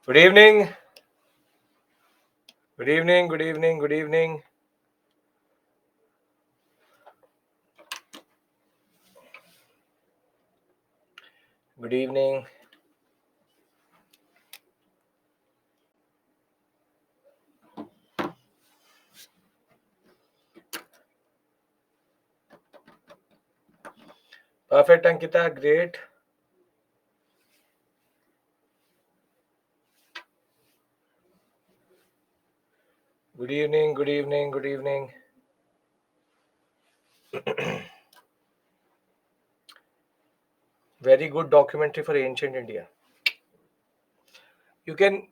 Good evening. Good evening. Good evening. Good evening. Good evening. Perfect, Ankita. Great. Good evening. Good evening. Good evening. Very good documentary for ancient India. You can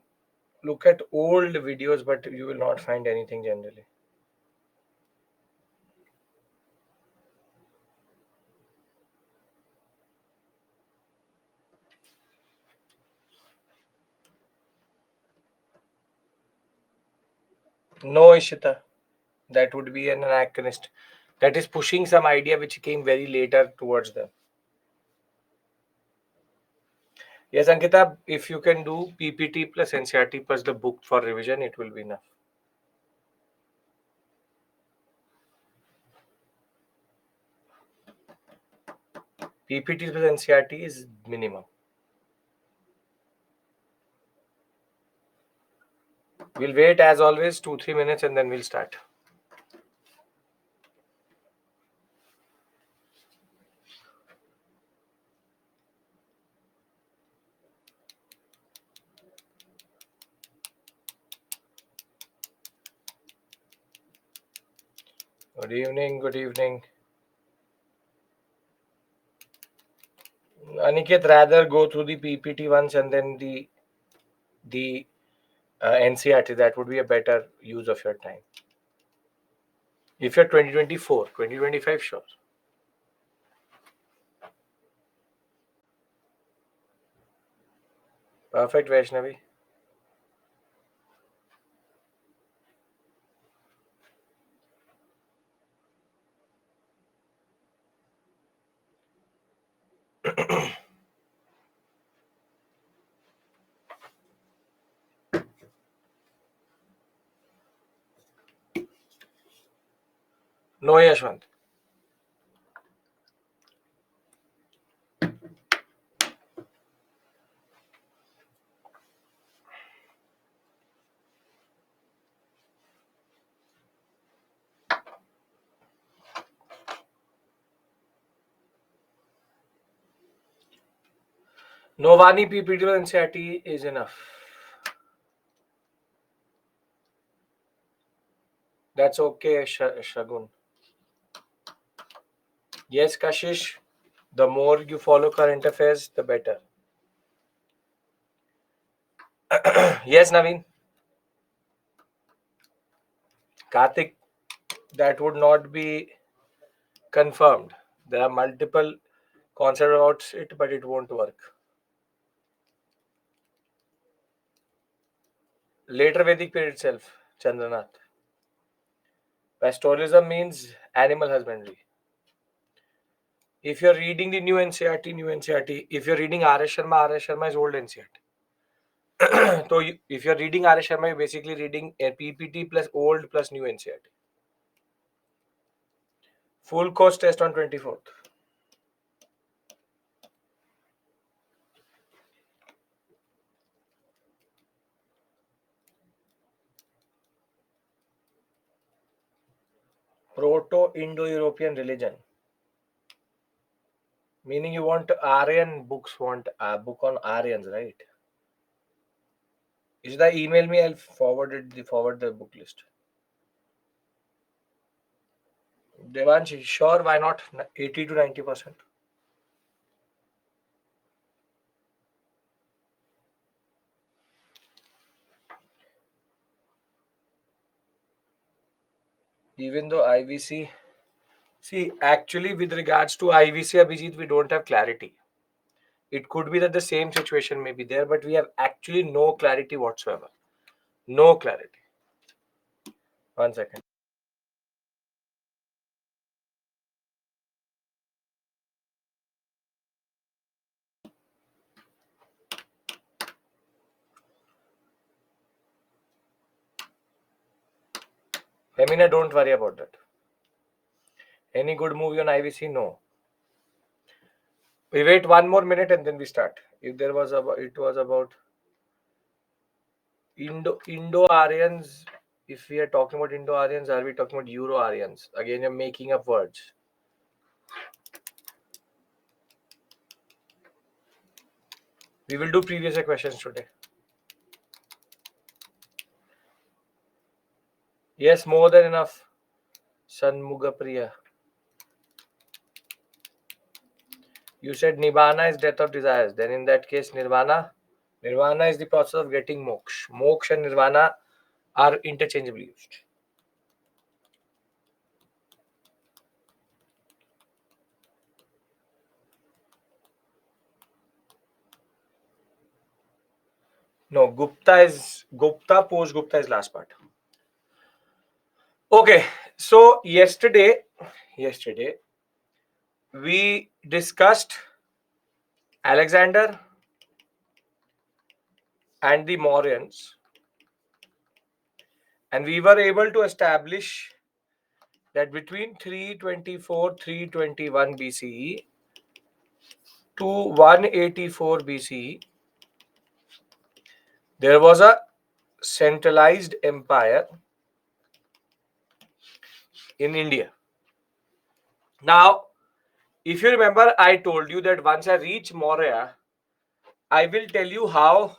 look at old videos, but you will not find anything generally. No, Ishita. That would be an anachronist. That is pushing some idea which came very later towards them. Yes, Ankita, if you can do PPT plus NCRT plus the book for revision, it will be enough. PPT plus NCRT is minimum. We'll wait as always 2-3 minutes and then we'll start. Good evening. Good evening. Aniket, rather go through the PPT once and then the NCRT. That would be a better use of your time. If you're 2024, 2025, sure. Perfect, Vaishnavi. No, Yashwant. No, Vani PPT or NCRT is enough. That's okay, Shagun. Yes, Kashish. The more you follow current affairs, the better. Yes, Naveen. Karthik, that would not be confirmed. There are multiple concepts about it, but it won't work. Later Vedic period itself, Chandranath. Pastoralism means animal husbandry. If you're reading the new NCRT, new NCRT. If you're reading R. S. Sharma is old NCRT. So if you're reading R. S. Sharma, you're basically reading a PPT plus old plus new NCRT. Full course test on 24th. Proto-Indo-European religion. Meaning you want Aryan books, want a book on Aryans, right? Is that email me? I'll forward the book list. Devanshi, sure, why not? 80 to 90%. Even though IVC, see, actually, with regards to IVC, Abhijit, we don't have clarity. It could be that the same situation may be there, but we have actually no clarity whatsoever. No clarity. 1 second. Emina, don't worry about that. Any good movie on IVC? No. We wait 1 more minute and then we start. If there was about, it was about Indo-Aryans. If we are talking about Indo-Aryans, are we talking about Euro-Aryans? Again, you're making up words. We will do previous year questions today. Yes, more than enough. Sanmugapriya. You said Nibbana is death of desires. Then in that case, Nirvana is the process of getting moksha. Moksha and Nirvana are interchangeably used. No, Gupta, post Gupta is last part. Okay, so yesterday we discussed Alexander and the Mauryans, and we were able to establish that between 324 321 BCE to 184 BCE there was a centralized empire in India. Now, if you remember, I told you that once I reach Maurya, I will tell you how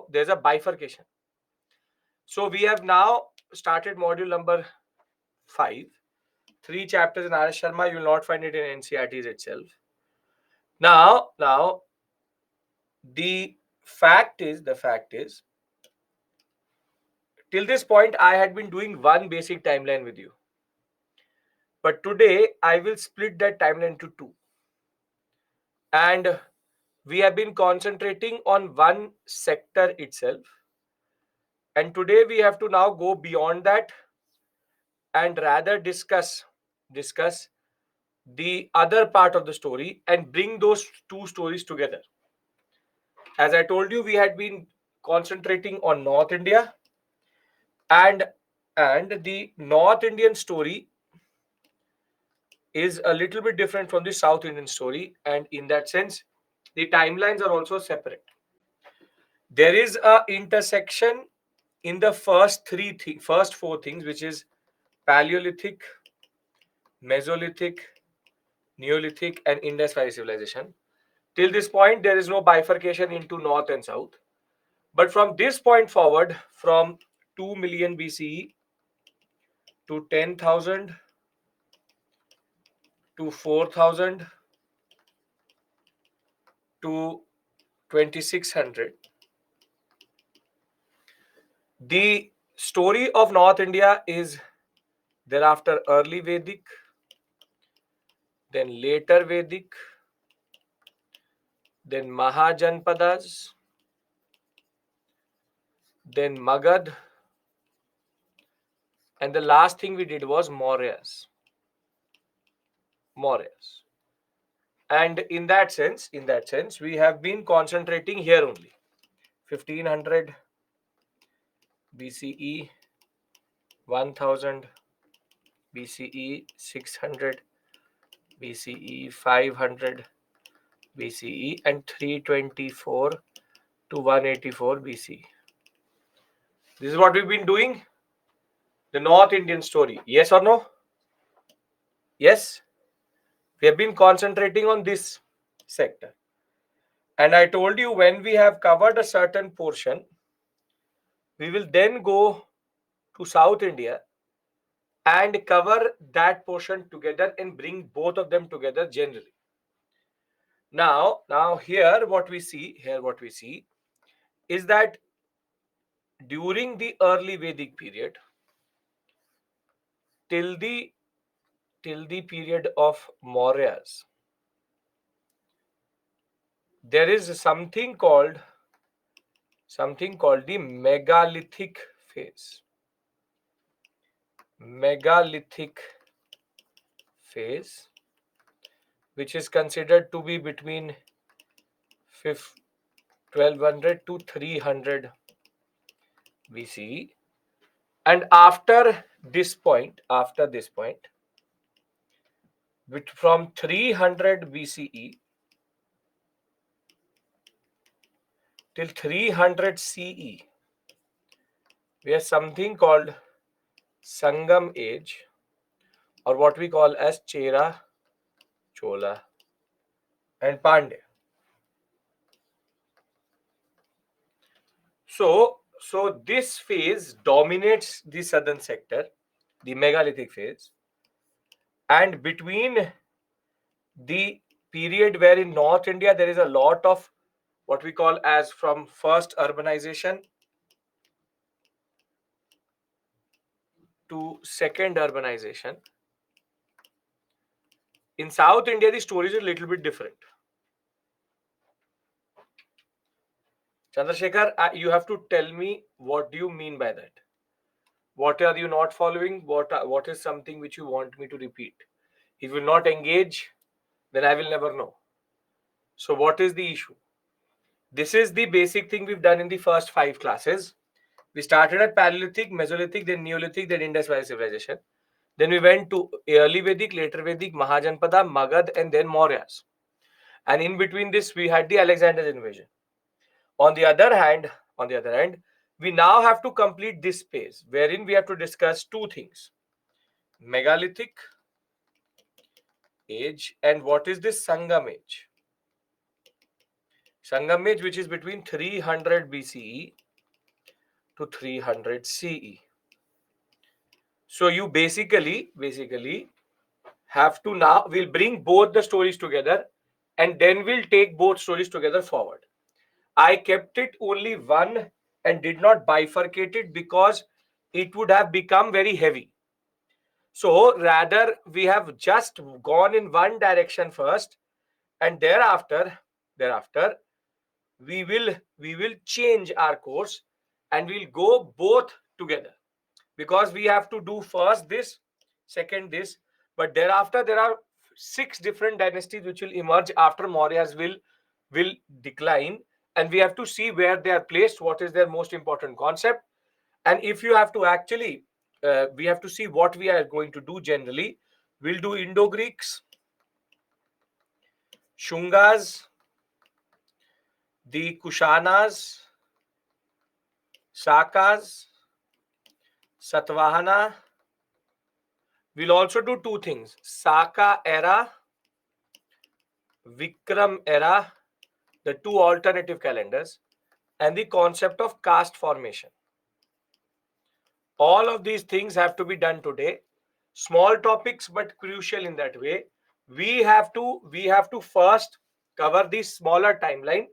there's a bifurcation. So we have now started module number 5. 3 chapters in R.S. Sharma. You will not find it in NCERTs itself. Now, the fact is, till this point, I had been doing one basic timeline with you. But today, I will split that timeline into 2. And we have been concentrating on one sector itself. And today, we have to now go beyond that and rather discuss the other part of the story and bring those 2 stories together. As I told you, we had been concentrating on North India, and the North Indian story is a little bit different from the South Indian story, and in that sense, the timelines are also separate. There is a intersection in the first 4 things, which is Paleolithic, Mesolithic, Neolithic, and Indus Valley civilization. Till this point, there is no bifurcation into North and South. But from this point forward, from 2 million BCE to 10,000 to 4,000 to 2600, the story of North India is thereafter early Vedic, then later Vedic, then Mahajanpadas, then Magad, and the last thing we did was Mauryas. And in that sense, we have been concentrating here only. 1500 BCE, 1000 BCE, 600 BCE, 500 BCE, and 324 to 184 BCE. This is what we've been doing. The North Indian story. Yes or no? Yes. We have been concentrating on this sector. And I told you, when we have covered a certain portion, we will then go to South India and cover that portion together and bring both of them together generally. Now here what we see is that during the early Vedic period till the period of Mauryas, there is something called the megalithic phase. Which is considered to be between 1200 to 300 BCE, And after this point, from 300 BCE till 300 CE, we have something called Sangam age, or what we call as Chera, Chola, and Pandya. So this phase dominates the southern sector, the megalithic phase, and between the period where in North India there is a lot of what we call as from first urbanization to second urbanization. In South India, the story is a little bit different. Chandrasekhar, you have to tell me what do you mean by that? What are you not following? What is something which you want me to repeat? If you will not engage, then I will never know. So what is the issue? This is the basic thing we've done in the first 5 classes. We started at Paleolithic, Mesolithic, then Neolithic, then Indus Valley Civilization. Then we went to early Vedic, later Vedic, Mahajanpada, Magad, and then Mauryas. And in between this, we had the Alexander's invasion. On the other hand, we now have to complete this phase, wherein we have to discuss 2 things: megalithic age and what is this Sangam age. Sangam age, which is between 300 BCE to 300 CE. So you basically have to now, we'll bring both the stories together and then we'll take both stories together forward. I kept it only one and did not bifurcate it because it would have become very heavy. So rather, we have just gone in one direction first, and thereafter, we will change our course and we'll go both together, because we have to do first this, second this, but thereafter there are 6 different dynasties which will emerge after Mauryas will decline, and we have to see where they are placed, what is their most important concept. And if you have to actually we have to see what we are going to do. Generally, we'll do Indo-Greeks, Shungas, the Kushanas, Sakas, Satvahana. We'll also do 2 things: Saka era, Vikram era, the 2 alternative calendars, and the concept of caste formation. All of these things have to be done today. Small topics, but crucial in that way. We have to first cover the smaller timeline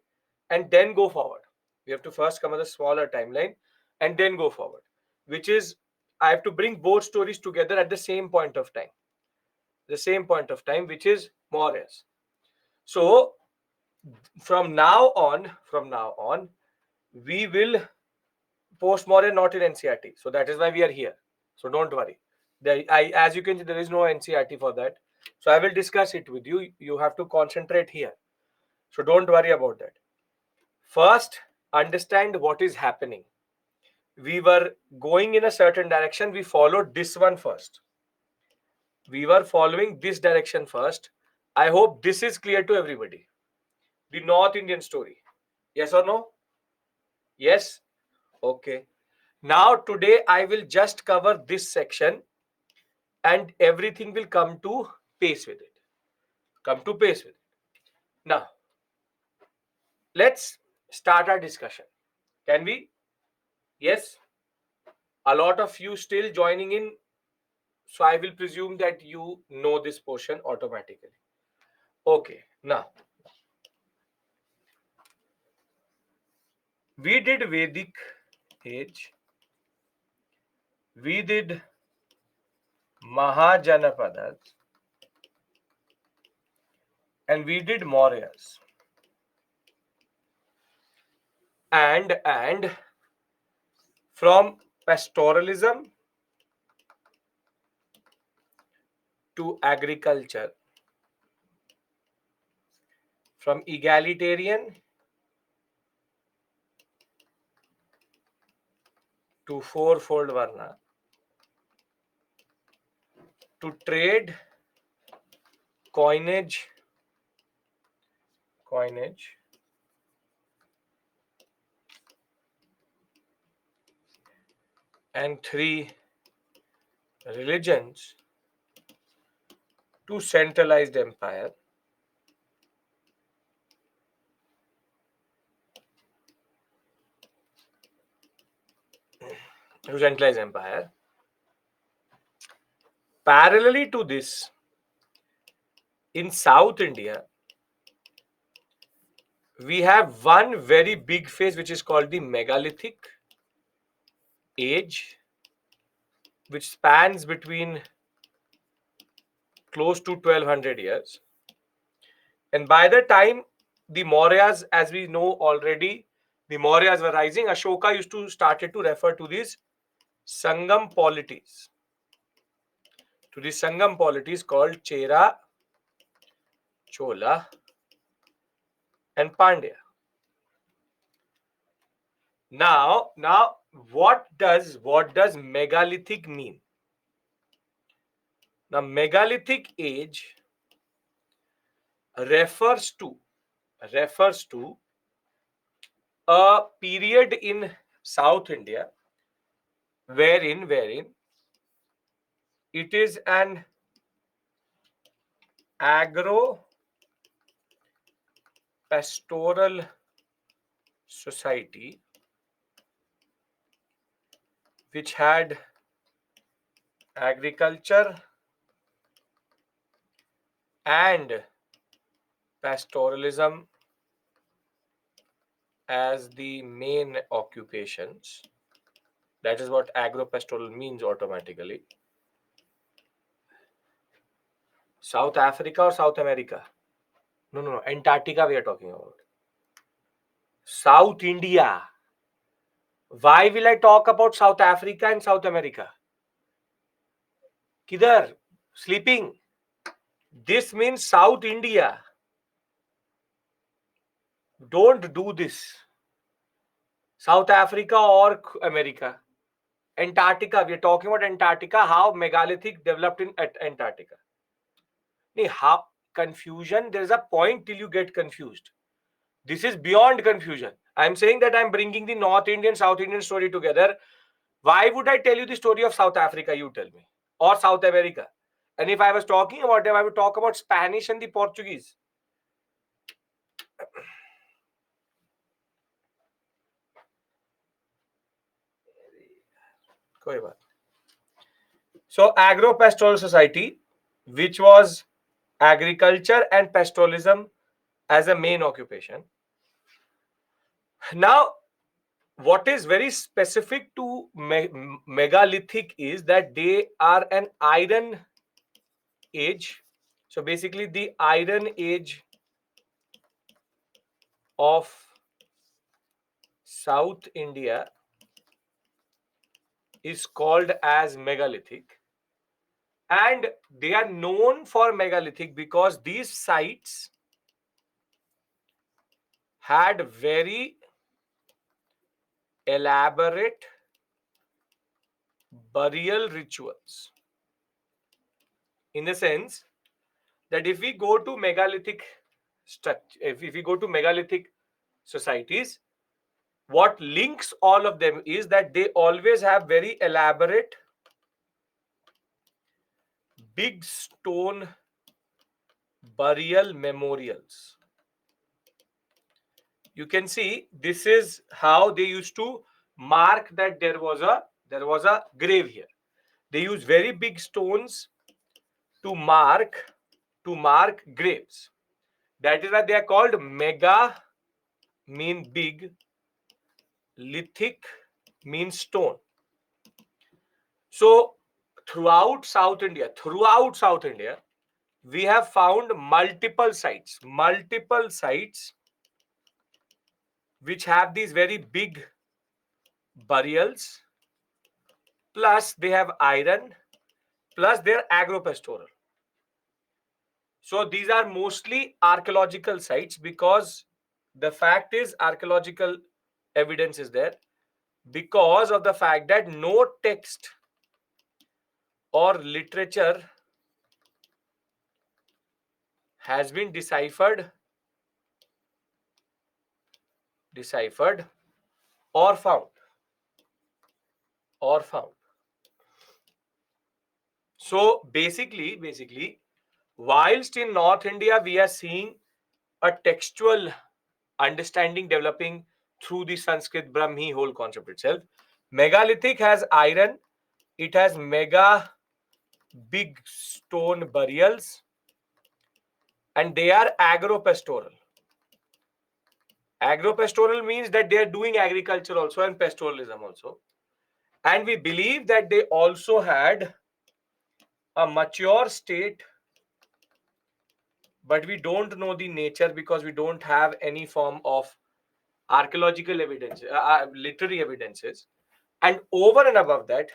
and then go forward. We have to first cover the smaller timeline and then go forward, which is I have to bring both stories together at the same point of time. Which is more or less. So from now on, we will post-modern not in NCERT. So that is why we are here. So don't worry. As you can see, there is no NCERT for that. So I will discuss it with you. You have to concentrate here. So don't worry about that. First, understand what is happening. We were going in a certain direction. We followed this one first. We were following this direction first. I hope this is clear to everybody. The North Indian story. Yes or no? Yes? Okay. Now today I will just cover this section and everything will come to pace with it. Now, let's start our discussion. Can we? Yes? A lot of you still joining in, so I will presume that you know this portion automatically. Okay, now, we did Vedic age, we did Mahajanapadas, and we did Mauryas. And from pastoralism to agriculture, from egalitarian to fourfold Varna to trade coinage and three religions to centralized empire Parallelly to this, in South India, we have one very big phase which is called the megalithic age, which spans between close to 1200 years. And by the time the Mauryas, as we know already, the Mauryas were rising, Ashoka used to started to refer to these Sangam polities. To the Sangam polities called Chera, Chola, and Pandya. Now, what does megalithic mean? Now, megalithic age refers to a period in South India wherein it is an agro pastoral society which had agriculture and pastoralism as the main occupations. That is what agro-pastoral means automatically. South Africa or South America? No. Antarctica we are talking about. South India. Why will I talk about South Africa and South America? Kidhar? Sleeping. This means South India. Don't do this. South Africa or America. Antarctica. We are talking about Antarctica. How megalithic developed in Antarctica. How confusion? There is a point till you get confused. This is beyond confusion. I'm saying that I'm bringing the North Indian, South Indian story together. Why would I tell you the story of South Africa? You tell me. Or South America. And if I was talking about them, I would talk about Spanish and the Portuguese. So, agro-pastoral society, which was agriculture and pastoralism as a main occupation. Now, what is very specific to megalithic is that they are an iron age. So basically the iron age of South India is called as megalithic, and they are known for megalithic because these sites had very elaborate burial rituals, in the sense that if we go to megalithic structure, if we go to megalithic societies, what links all of them is that they always have very elaborate big stone burial memorials. You can see this is how they used to mark that there was a grave here. They use very big stones to mark graves. That is why they are called mega, mean big, lithic means stone. So throughout South India, we have found multiple sites which have these very big burials, plus they have iron, plus they're agro-pastoral. So these are mostly archaeological sites because the fact is archaeological evidence is there, because of the fact that no text or literature has been deciphered or found. So basically, whilst in North India we are seeing a textual understanding developing through the Sanskrit Brahmi whole concept itself, megalithic has iron, it has mega big stone burials, and they are agropastoral. Agropastoral means that they are doing agriculture also and pastoralism also. And we believe that they also had a mature state, but we don't know the nature because we don't have any form of archaeological evidence, literary evidences. And over and above that,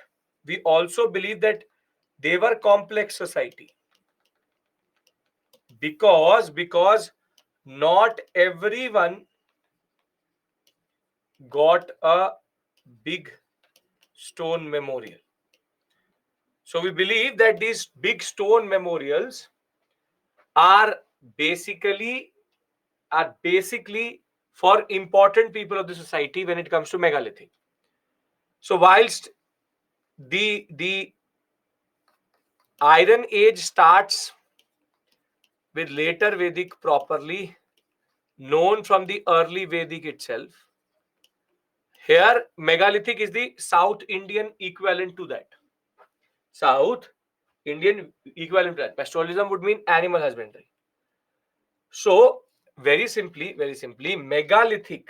we also believe that they were complex society because not everyone got a big stone memorial. So we believe that these big stone memorials are basically for important people of the society when it comes to megalithic. So whilst the Iron Age starts with later Vedic properly known from the early Vedic itself, here megalithic is the South Indian equivalent to that. South Indian equivalent to that. Pastoralism would mean animal husbandry. So very simply, megalithic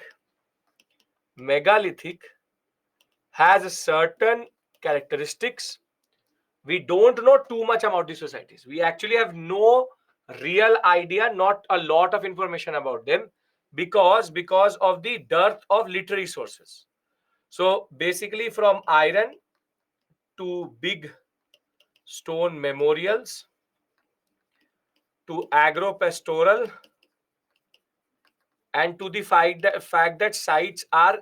has certain characteristics. We don't know too much about these societies. We actually have no real idea, not a lot of information about them because of the dearth of literary sources. So basically, from iron to big stone memorials to agropastoral and to the fact that sites are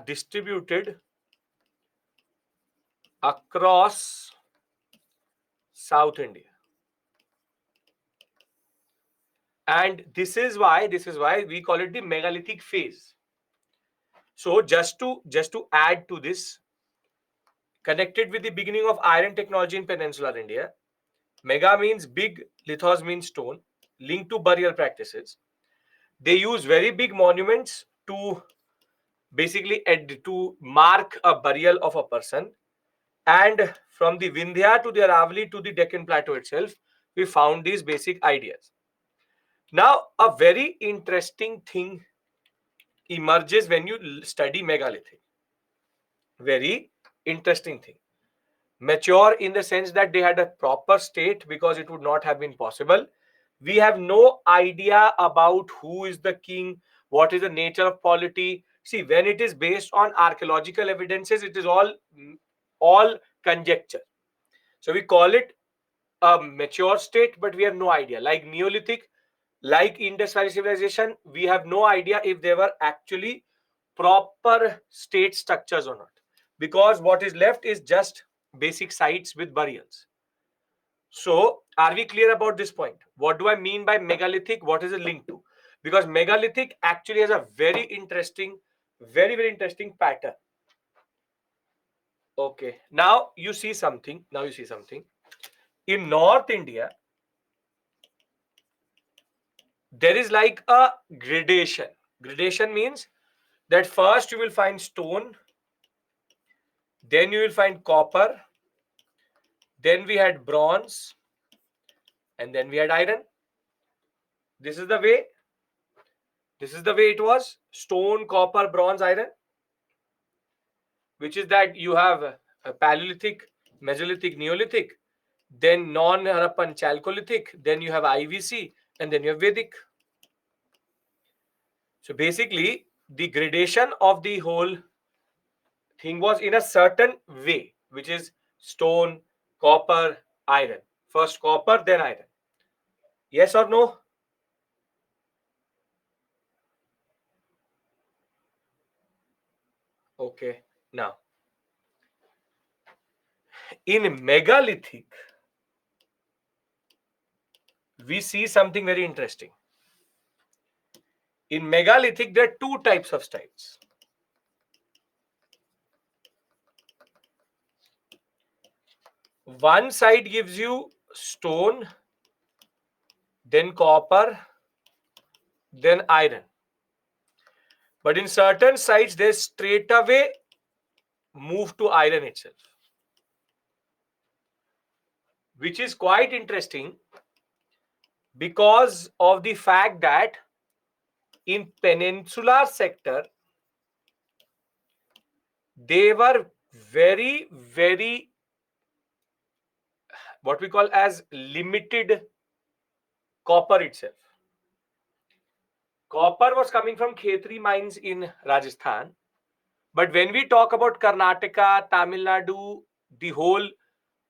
distributed across South India. And this is why we call it the megalithic phase. So just to add to this, connected with the beginning of iron technology in peninsular India, mega means big, lithos means stone, linked to burial practices. They use very big monuments to basically to mark a burial of a person. And from the Vindhya to the Aravali to the Deccan Plateau itself, we found these basic ideas. Now, a very interesting thing emerges when you study megalithic. Very interesting thing. Mature in the sense that they had a proper state because it would not have been possible. We have no idea about who is the king, what is the nature of polity. See, when it is based on archaeological evidences, it is all conjecture. So we call it a mature state, but we have no idea. Like Neolithic, like Indus Valley civilization, we have no idea if they were actually proper state structures or not, because what is left is just basic sites with burials. So are we clear about this point? What do I mean by megalithic? What is it linked to? Because megalithic actually has a very very interesting pattern. Okay, now you see something. In North India, there is like a gradation. Gradation means that first you will find stone, then you will find copper, then we had bronze, and then we had iron. This is the way. This is the way it was: stone, copper, bronze, iron. Which is that you have a Paleolithic, Mesolithic, Neolithic, then non-Harappan Chalcolithic, then you have IVC, and then you have Vedic. So basically, the gradation of the whole thing was in a certain way, which is stone, copper, iron. First copper, then iron. Yes or no? Okay. Now, in megalithic, we see something very interesting. In megalithic, there are two types of styles. One side gives you stone, then copper, then iron. But in certain sites, they straight away move to iron itself, which is quite interesting because of the fact that in peninsular sector, they were very, very, what we call as limited copper itself. Copper was coming from Khetri mines in Rajasthan. But when we talk about Karnataka, Tamil Nadu, the whole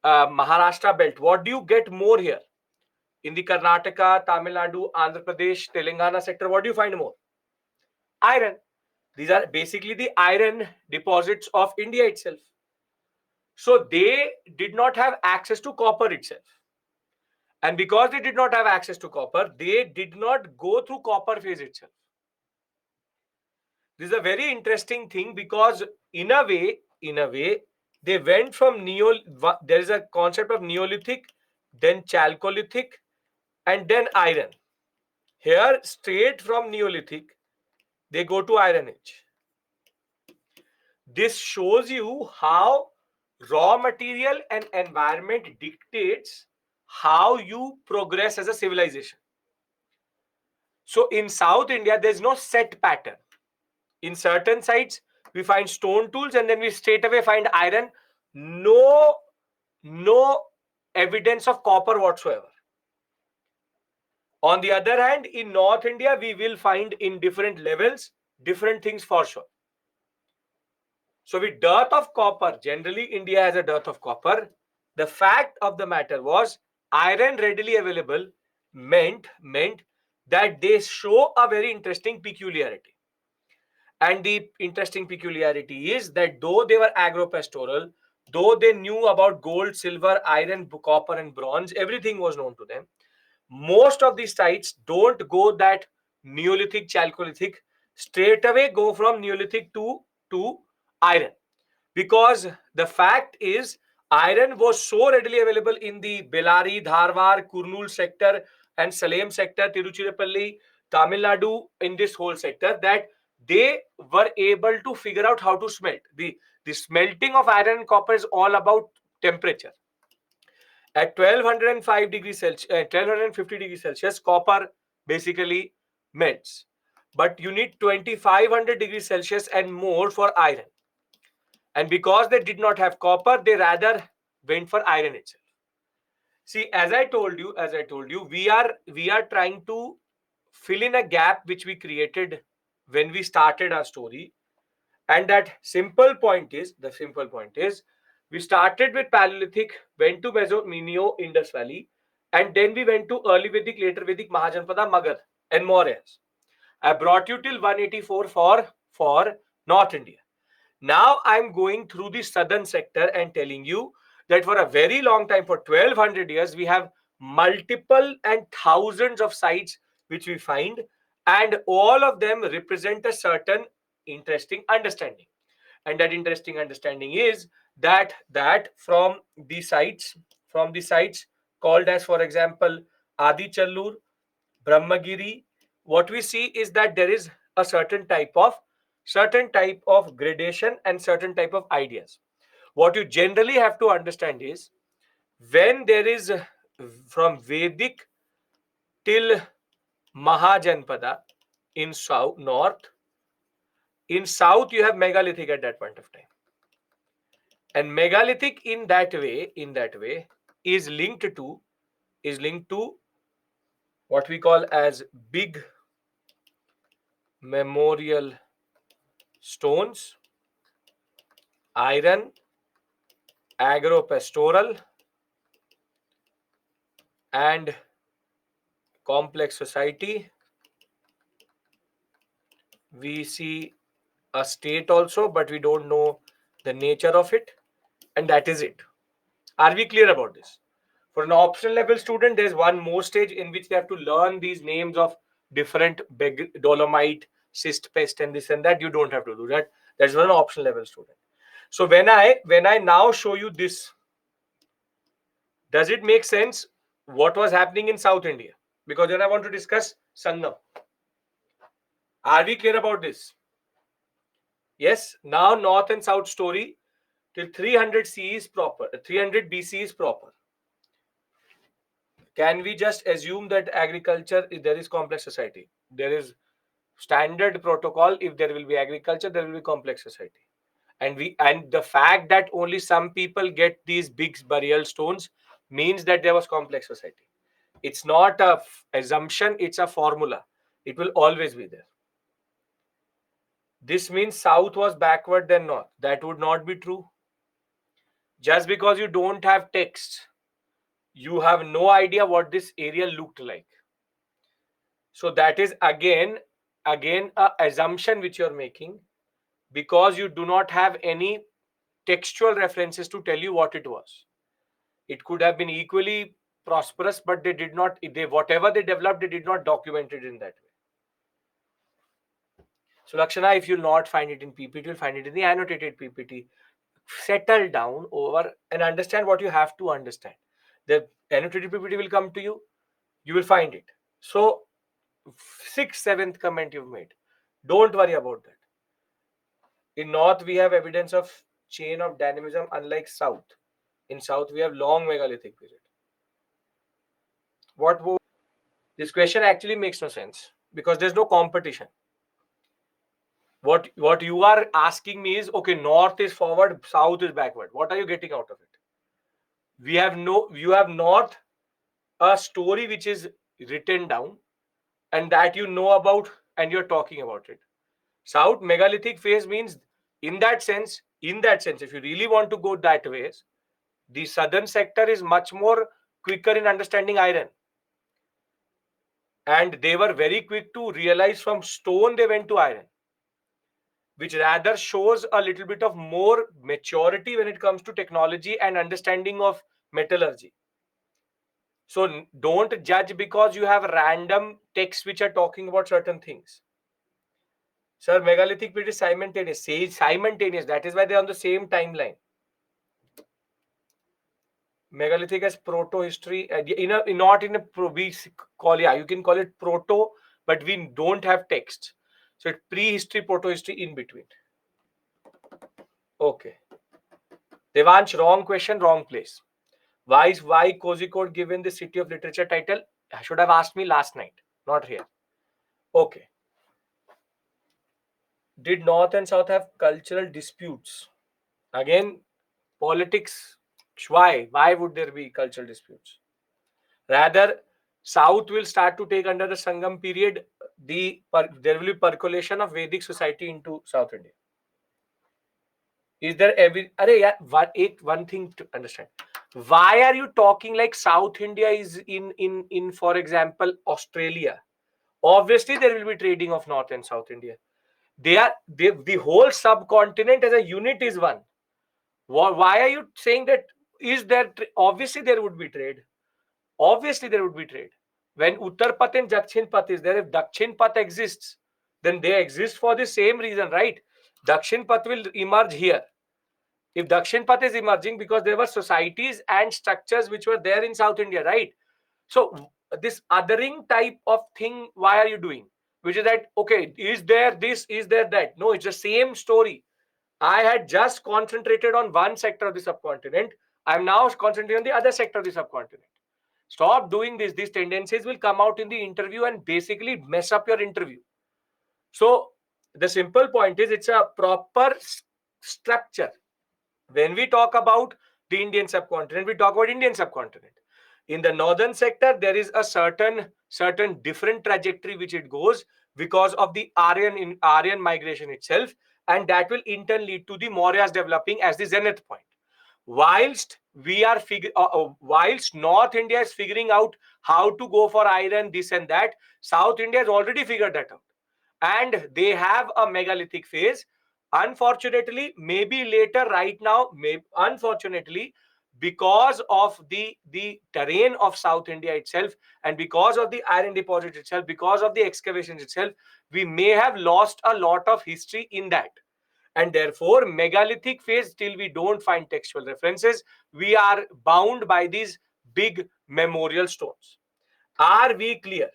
Maharashtra belt, what do you get more here? In the Karnataka, Tamil Nadu, Andhra Pradesh, Telangana sector, what do you find more? Iron. These are basically the iron deposits of India itself. So they did not have access to copper itself. And because they did not have access to copper, they did not go through copper phase itself. This is a very interesting thing because in a way, they went from there is a concept of Neolithic, then Chalcolithic, and then iron. Here, straight from Neolithic, they go to Iron Age. This shows you how raw material and environment dictates how you progress as a civilization. So in South India, there's no set pattern. In certain sites, we find stone tools and then we straight away find iron. No evidence of copper whatsoever. On the other hand, in North India, we will find in different levels, different things for sure. So with dearth of copper, generally India has a dearth of copper. The fact of the matter was iron readily available meant that they show a very interesting peculiarity. And the interesting peculiarity is that though they were agropastoral, though they knew about gold, silver, iron, copper, and bronze, everything was known to them. Most of these sites don't go that Neolithic, Chalcolithic, straight away go from Neolithic to iron. Because the fact is, iron was so readily available in the Bellary, Dharwar, Kurnool sector, and Salem sector, Tiruchirappalli, Tamil Nadu, in this whole sector, that they were able to figure out how to smelt. The smelting of iron and copper is all about temperature. At 1205 degrees Celsius, 1250 degrees Celsius, copper basically melts. But you need 2500 degrees Celsius and more for iron. And because they did not have copper, they rather went for iron itself. See, as I told you, we are trying to fill in a gap which we created when we started our story. And that simple point is, we started with Paleolithic, went to Neo-Indus Valley, and then we went to early Vedic, later Vedic, Mahajanpada, Magadh, and Mauryas. I brought you till 184 for North India. Now I'm going through the southern sector and telling you that for a very long time, for 1200 years, we have multiple and thousands of sites which we find, and all of them represent a certain interesting understanding. And that interesting understanding is that from the sites called as, for example, Adi Challur, Brahmagiri, what we see is that there is a certain type of gradation and certain type of ideas. What you generally have to understand is when there is from Vedic till Mahajanpada in south north, in south you have megalithic at that point of time. And megalithic in that way is linked to what we call as big memorial stones, iron, agropastoral, and complex society. We see a state also, but we don't know the nature of it, and that is it. Are we clear about this? For an optional level student, there's one more stage in which they have to learn these names of different dolomite, cyst pest, and this and that. You don't have to do that. That's for an optional level student. So when I now show you this, does it make sense what was happening in South India? Because then I want to discuss Sangam. Are we clear about this? Yes. Now North and South story till 300 C is proper. 300 BC is proper. Can we just assume that agriculture, there is complex society? There is standard protocol. If there will be agriculture, there will be complex society. And the fact that only some people get these big burial stones means that there was complex society. It's not a assumption, it's a formula. It will always be there. This means South was backward than North. That would not be true. Just because you don't have text, you have no idea what this area looked like. So that is again a assumption which you're making, because you do not have any textual references to tell you what it was. It could have been equally prosperous, but they did not, whatever they developed, they did not document it in that way. So Lakshana, if you'll not find it in PPT, you'll find it in the annotated PPT. Settle down over and understand what you have to understand. The annotated PPT will come to you. You will find it. So 6th, 7th comment you've made. Don't worry about that. In North, we have evidence of chain of dynamism, unlike South. In South, we have long megalithic period. This question actually makes no sense because there's no competition. What you are asking me is, okay, North is forward, South is backward. What are you getting out of it? You have not a story which is written down and that you know about and you're talking about it. South megalithic phase means, in that sense, if you really want to go that way, the southern sector is much more quicker in understanding iron. And they were very quick to realize from stone they went to iron, which rather shows a little bit of more maturity when it comes to technology and understanding of metallurgy. So don't judge because you have random texts which are talking about certain things. Sir, megalithic period is simultaneous. Say simultaneous. That is why they are on the same timeline. Megalithic as proto history. Not in a we call, yeah, you can call it proto, but we don't have text. So it's prehistory, proto history in between. Okay. Devansh, wrong question, wrong place. Why Kozhikode given the city of literature title? I should have asked me last night, not here. Okay. Did North and South have cultural disputes? Again, politics. Why? Why would there be cultural disputes? Rather, South will start to take under the Sangam period. There will be percolation of Vedic society into South India. Is there one thing to understand? Why are you talking like South India is in for example Australia? Obviously, there will be trading of North and South India. The whole subcontinent as a unit is one. Why are you saying that? Is there obviously there would be trade? Obviously there would be trade. When Uttar Path and Dakshin Path is there, if Dakshin Path exists, then they exist for the same reason, right? Dakshin Path will emerge here. If Dakshin Path is emerging because there were societies and structures which were there in South India, right? So this othering type of thing, why are you doing? Which is that, okay, is there this, is there that? No, it's the same story. I had just concentrated on one sector of the subcontinent. I'm now concentrating on the other sector of the subcontinent. Stop doing this. These tendencies will come out in the interview and basically mess up your interview. So the simple point is, it's a proper structure. When we talk about the Indian subcontinent, we talk about Indian subcontinent. In the northern sector, there is a certain different trajectory which it goes because of the Aryan migration itself, and that will in turn lead to the Mauryas developing as the zenith point. Whilst whilst North India is figuring out how to go for iron, this and that, South India has already figured that out, and they have a megalithic phase. Unfortunately, maybe later, right now, unfortunately, because of the terrain of South India itself, and because of the iron deposit itself, because of the excavations itself, we may have lost a lot of history in that. And therefore, megalithic phase, till we don't find textual references, we are bound by these big memorial stones. Are we clear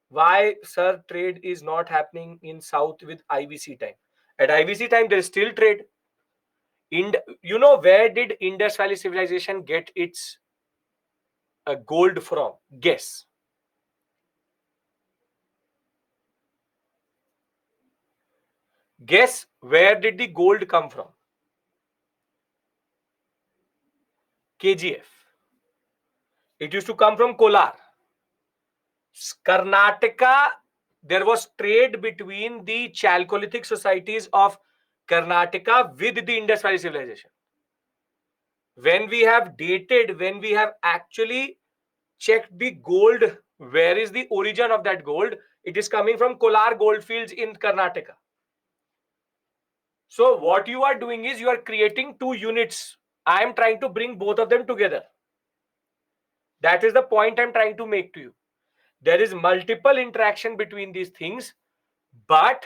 why, sir, trade is not happening in South with IVC time? At IVC time, there is still trade. Where did Indus Valley civilization get its gold from? Guess. Guess where did the gold come from? KGF. It used to come from Kolar. Karnataka, there was trade between the Chalcolithic societies of Karnataka with the Indus Valley civilization. When we have dated, when we have actually checked the gold, where is the origin of that gold? It is coming from Kolar goldfields in Karnataka. So what you are doing is you are creating two units. I am trying to bring both of them together. That is the point I'm trying to make to you. There is multiple interaction between these things, but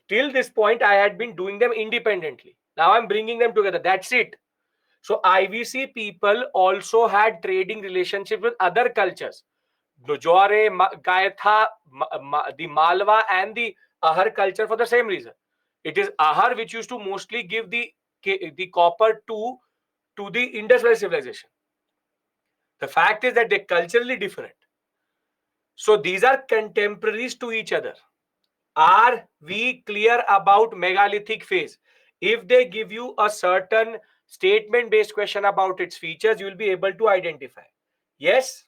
till this point I had been doing them independently. Now I'm bringing them together. That's it. So IVC people also had trading relationship with other cultures. Nujore, Gaetha, the Malwa and the Ahar culture for the same reason. It is Ahar which used to mostly give the copper to the Indus Valley civilization. The fact is that they're culturally different. So these are contemporaries to each other. Are we clear about megalithic phase? If they give you a certain statement based question about its features, you will be able to identify. Yes,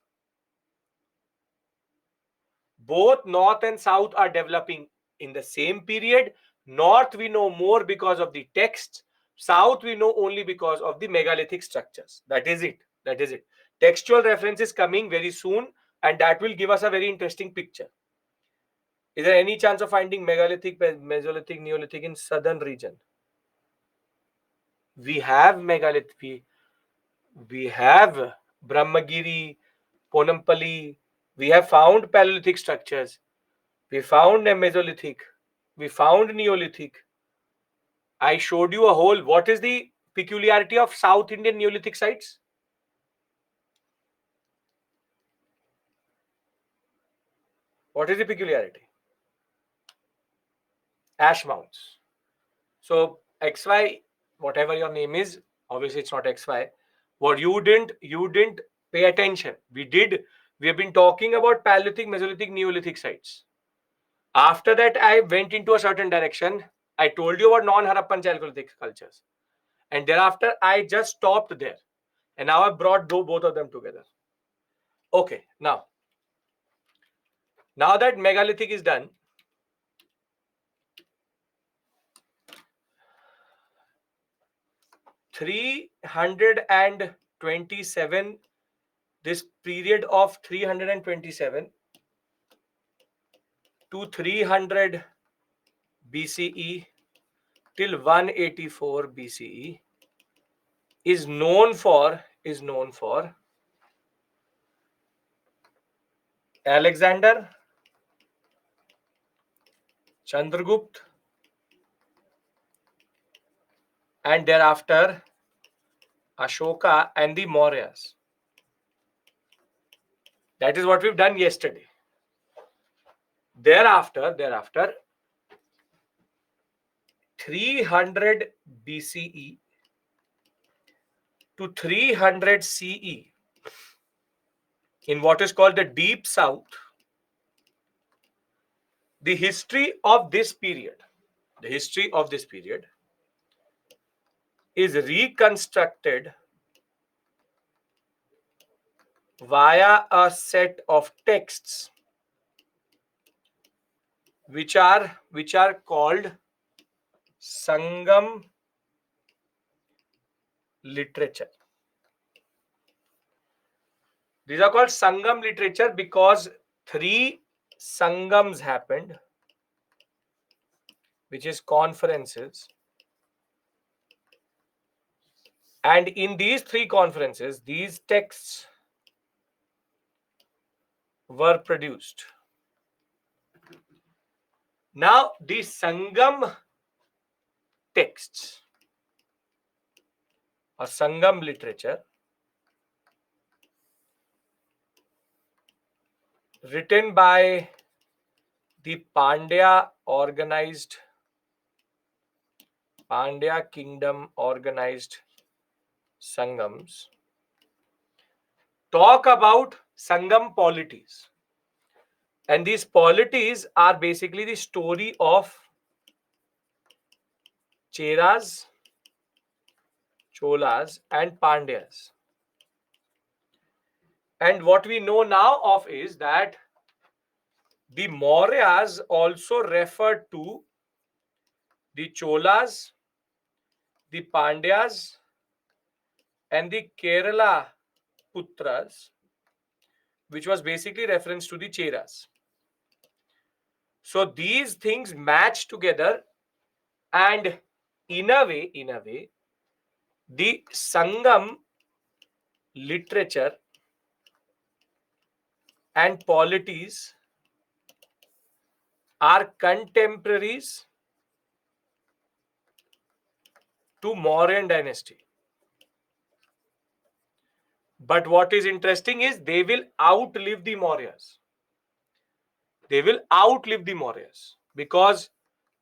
both north and south are developing in the same period. North we know more because of the texts. South we know only because of the megalithic structures. That is it. That is it. Textual reference is coming very soon, and that will give us a very interesting picture. Is there any chance of finding megalithic, Mesolithic, Neolithic in southern region? We have megalith. We have Brahmagiri, Ponampally. We have found Paleolithic structures. We found a Mesolithic. We found Neolithic. I showed you a whole. What is the peculiarity of South Indian Neolithic sites? What is the peculiarity? Ash mounds. So XY, whatever your name is, obviously it's not XY. What you didn't pay attention. We did. We have been talking about Paleolithic, Mesolithic, Neolithic sites. After that, I went into a certain direction. I told you about non-Harappan Chalcolithic cultures. And thereafter, I just stopped there. And now I brought both of them together. Okay, now that megalithic is done, 327, this period of 327 to 300 BCE till 184 BCE is known for Alexander, Chandragupta, and thereafter Ashoka and the Mauryas. That is what we've done yesterday. Thereafter 300 BCE to 300 CE in what is called the Deep South, the history of this period is reconstructed via a set of texts which are called Sangam literature. These are called Sangam literature because 3 Sangams happened which is conferences. And in these 3 conferences, these texts were produced. Now, the Sangam texts or Sangam literature written by the Pandya kingdom organized Sangams talk about Sangam polities. And these polities are basically the story of Cheras, Cholas, and Pandyas. And what we know now of is that the Mauryas also referred to the Cholas, the Pandyas, and the Kerala Putras, which was basically reference to the Cheras. So these things match together, and in a way, the Sangam literature and polities are contemporaries to Mauryan dynasty. But what is interesting is they will outlive the Mauryas. They will outlive the Mauryas because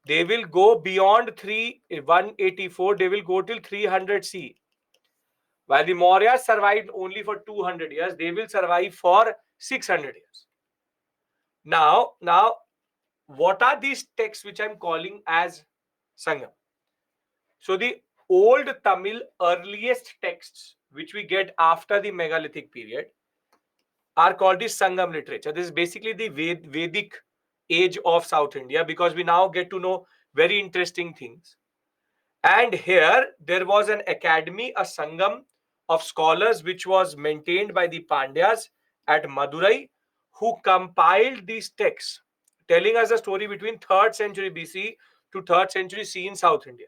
they will go beyond 184, they will go till 300 C. While the Mauryas survived only for 200 years, they will survive for 600 years. Now, what are these texts which I'm calling as Sangam? So the old Tamil earliest texts which we get after the megalithic period are called the Sangam literature. This is basically the Vedic age of South India, because we now get to know very interesting things. And here there was an academy, a Sangam of scholars, which was maintained by the Pandyas at Madurai, who compiled these texts, telling us a story between 3rd century BC to 3rd century C in South India.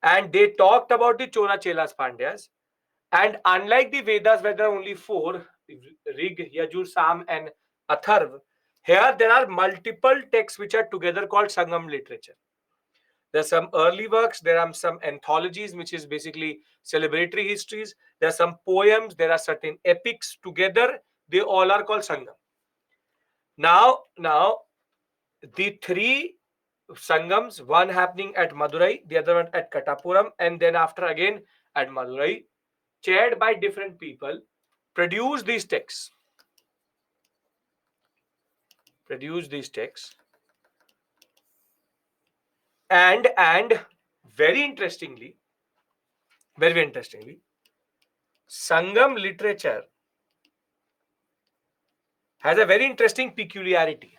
And they talked about the Chola Chelas Pandyas. And unlike the Vedas, where there are only 4, Rig, Yajur, Sam, and Atharv, here there are multiple texts which are together called Sangam literature. There are some early works, there are some anthologies, which is basically celebratory histories. There are some poems, there are certain epics together. They all are called Sangam. Now, the 3 Sangams, one happening at Madurai, the other one at Katapuram, and then after again at Madurai, chaired by different people, produce these texts. And very interestingly, Sangam literature has a very interesting peculiarity.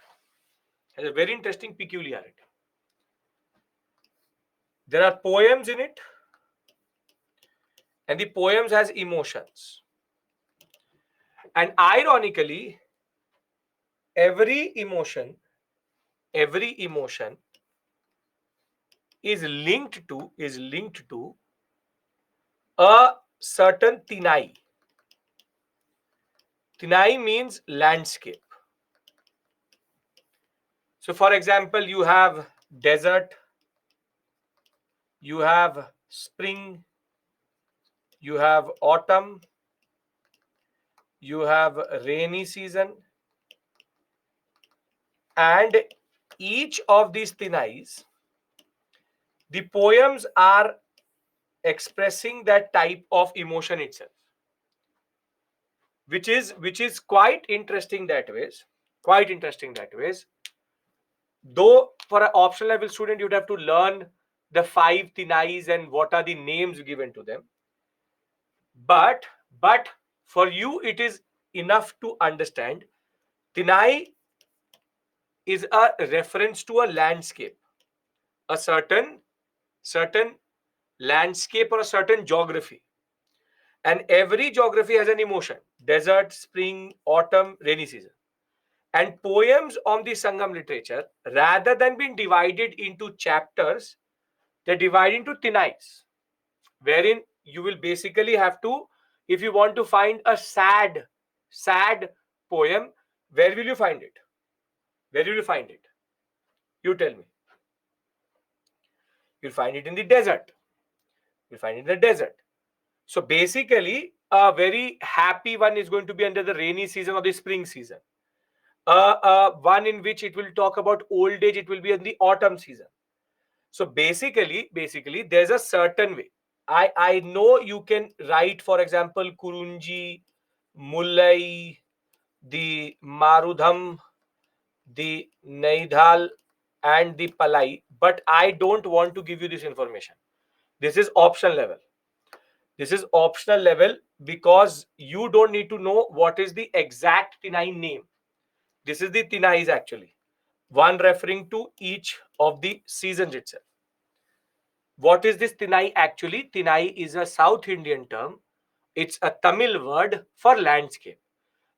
There are poems in it, and the poems has emotions. And ironically, every emotion is linked to a certain tinai. Tinai means landscape. So for example, you have desert, you have spring, you have autumn, you have rainy season, and each of these tinais, the poems are expressing that type of emotion itself, which is quite interesting that ways. Though for an optional level student, you'd have to learn the 5 tinais and what are the names given to them. But for you, it is enough to understand tinai is a reference to a landscape, a certain landscape or a certain geography. And every geography has an emotion: desert, spring, autumn, rainy season. And poems on the Sangam literature, rather than being divided into chapters, they're divided into tinais, wherein you will basically have to, if you want to find a sad poem, where will you find it? Where will you find it? You tell me. You'll find it in the desert. You'll find it in the desert. So basically, a very happy one is going to be under the rainy season or the spring season. One in which it will talk about old age, it will be in the autumn season. So basically, there's a certain way. I know you can write, for example, Kurunji, Mullai, the Marudham, the Naidhal, and the Palai, but I don't want to give you this information. This is optional level. This is optional level because you don't need to know what is the exact Tinai name. This is the Tinais actually. One referring to each of the seasons itself. What is this Tinai actually? Tinai is a South Indian term. It's a Tamil word for landscape.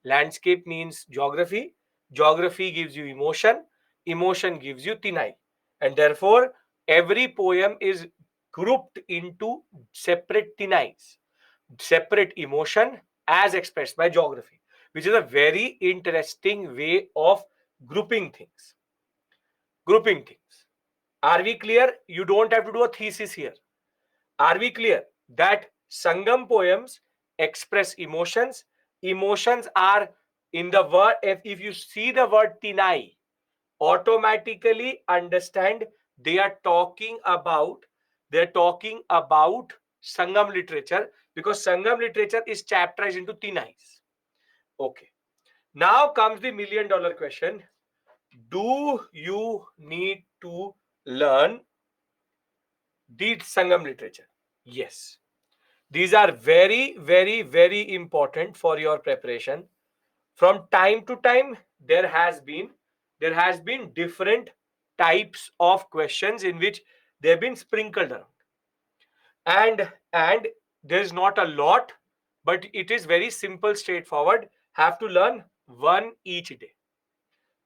Landscape means geography. Geography gives you emotion. Emotion gives you Tinai. And therefore, every poem is grouped into separate Tinais, separate emotion as expressed by geography, which is a very interesting way of grouping things. Grouping things. Are we clear? You don't have to do a thesis here. Are we clear that Sangam poems express emotions? Emotions are in the word, if you see the word Tinai, automatically understand they are talking about Sangam literature, because Sangam literature is chapterized into Tinais. Okay. Now comes the $1,000,000 question. Do you need to learn the Sangam literature? Yes. These are very, very, very important for your preparation. From time to time, there has been different types of questions in which they've been sprinkled around. And there's not a lot, but it is very simple, straightforward. Have to learn one each day.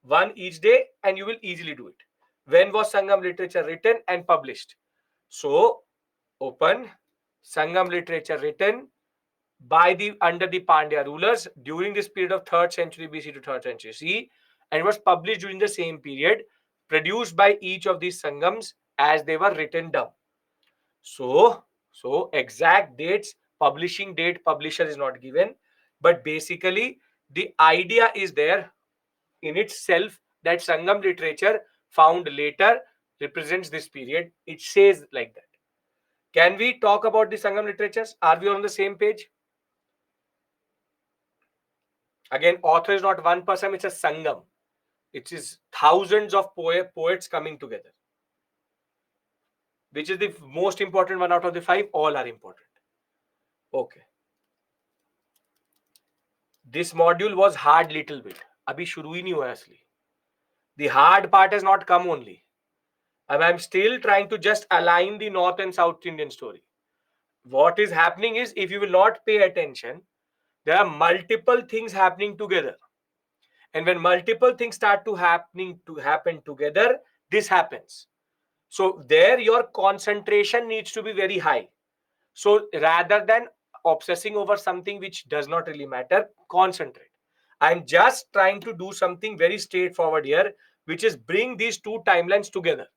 One each day, and you will easily do it. When was Sangam literature written and published? So, open Sangam literature written by the under the Pandya rulers during this period of 3rd century BC to 3rd century CE, and it was published during the same period, produced by each of these Sangams as they were written down. So exact dates, publishing date, publisher is not given, but basically the idea is there in itself that Sangam literature found later represents this period. It says like that. Can we talk about the Sangam literatures? Are we on the same page? Again, author is not one person, it's a Sangam. It is thousands of poets coming together. Which is the most important one out of the 5? All are important. Okay. This module was hard little bit. Abhi shuru hi nahi hua asli. The hard part has not come only. And I'm still trying to just align the North and South Indian story. What is happening is, if you will not pay attention, there are multiple things happening together. And when multiple things start to happen together, this happens. So there your concentration needs to be very high. So rather than obsessing over something which does not really matter, concentrate. I'm just trying to do something very straightforward here, which is bring these two timelines together.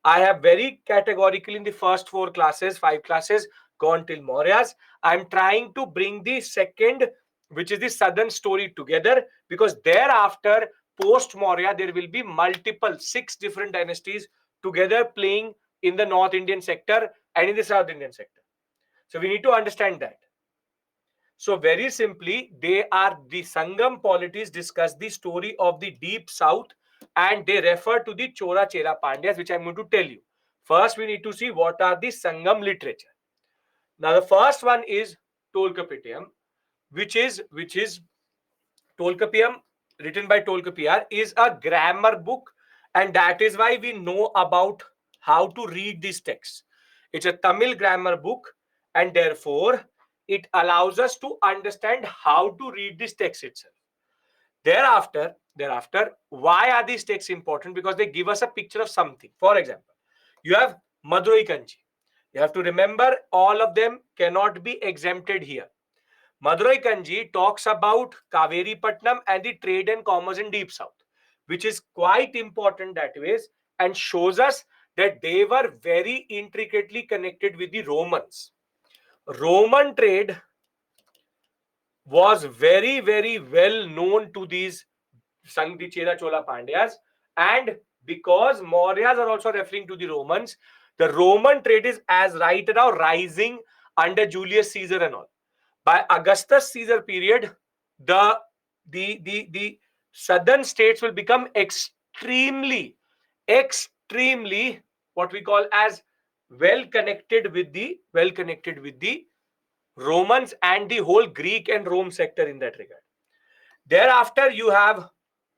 I have very categorically in the first 5 classes, gone till Maurya's. I'm trying to bring the second, which is the southern story, together, because thereafter, post Maurya, there will be multiple 6 different dynasties together playing in the North Indian sector and in the South Indian sector. So we need to understand that. So very simply, they are the Sangam polities discuss the story of the deep south, and they refer to the Chora Chera Pandyas, which I'm going to tell you. First, we need to see what are the Sangam literature. Now, the first one is Tolkappiyam, which is Tolkappiyam, written by Tolkappiyar, is a grammar book, and that is why we know about how to read these texts. It's a Tamil grammar book, and therefore it allows us to understand how to read this text itself. Thereafter, Thereafter, why are these texts important? Because they give us a picture of something. For example, you have Madurai Kanji. You have to remember all of them cannot be exempted here. Madurai Kanji talks about Kaveri Patnam and the trade and commerce in Deep South, which is quite important that ways, and shows us that they were very intricately connected with the Romans. Roman trade was very, very well known to these Sangdi Chera Chola Pandyas, and because Mauryas are also referring to the Romans, the Roman trade is as right now rising under Julius Caesar and all. By Augustus Caesar period, the southern states will become extremely what we call as well connected with the Romans and the whole Greek and Rome sector in that regard. Thereafter, you have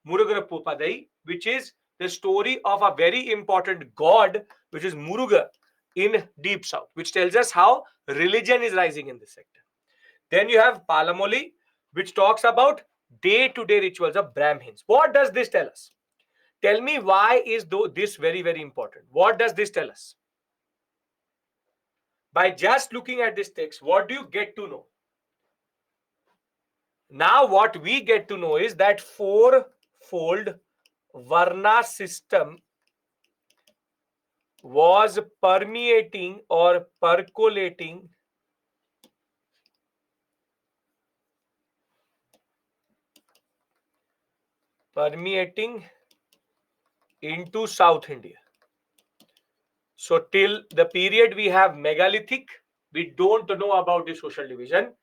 Murugan Popadai, which is the story of a very important god, which is Muruga in Deep South, which tells us how religion is rising in this sector. Then you have Palamoli, which talks about day-to-day rituals of Brahmins. What does this tell us? Tell me, why is this very, very important? What does this tell us? By just looking at this text, what do you get to know? Now, what we get to know is that four-fold Varna system was permeating or percolating into South India. So till the period we have megalithic, we don't know about the social division.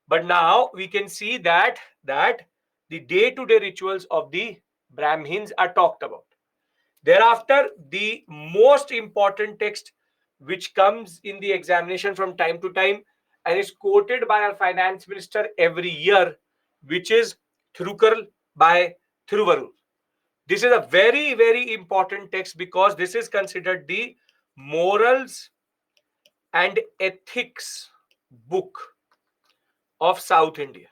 But now we can see that the day-to-day rituals of the Brahmins are talked about. Thereafter, the most important text which comes in the examination from time to time and is quoted by our finance minister every year, which is Thirukural by Thiruvarur. This is a very, very important text because this is considered the morals and ethics book of South India.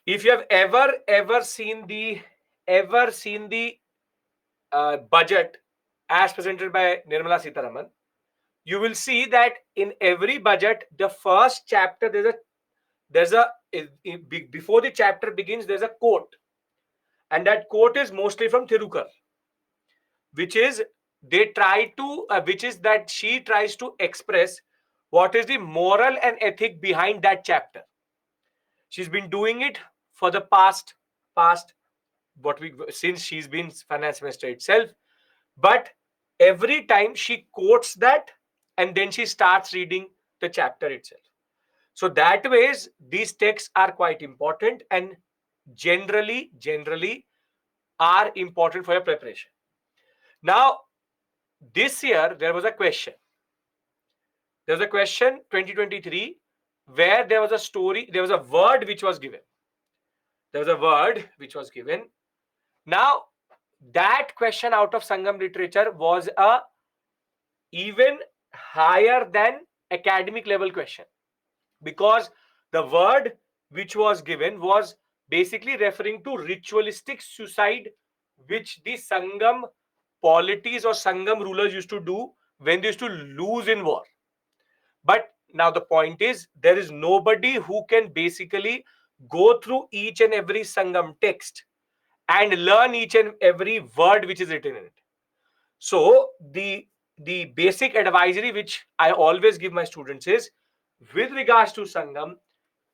If you have ever seen the budget as presented by Nirmala Sitharaman, you will see that in every budget, the first chapter before the chapter begins, there's a quote, and that quote is mostly from Thirukar, which is that she tries to express what is the moral and ethic behind that chapter. She's been doing it for the past since she's been finance minister itself, but every time she quotes that and then she starts reading the chapter itself. So that ways these texts are quite important and generally are important for your preparation. Now, this year there was a question 2023, where there was a story, there was a word which was given. Now, that question out of Sangam literature was a even higher than academic level question, because the word which was given was basically referring to ritualistic suicide, which the Sangam polities or Sangam rulers used to do when they used to lose in war. But now the point is, there is nobody who can basically go through each and every Sangam text and learn each and every word which is written in it. So the basic advisory which I always give my students is, with regards to Sangam,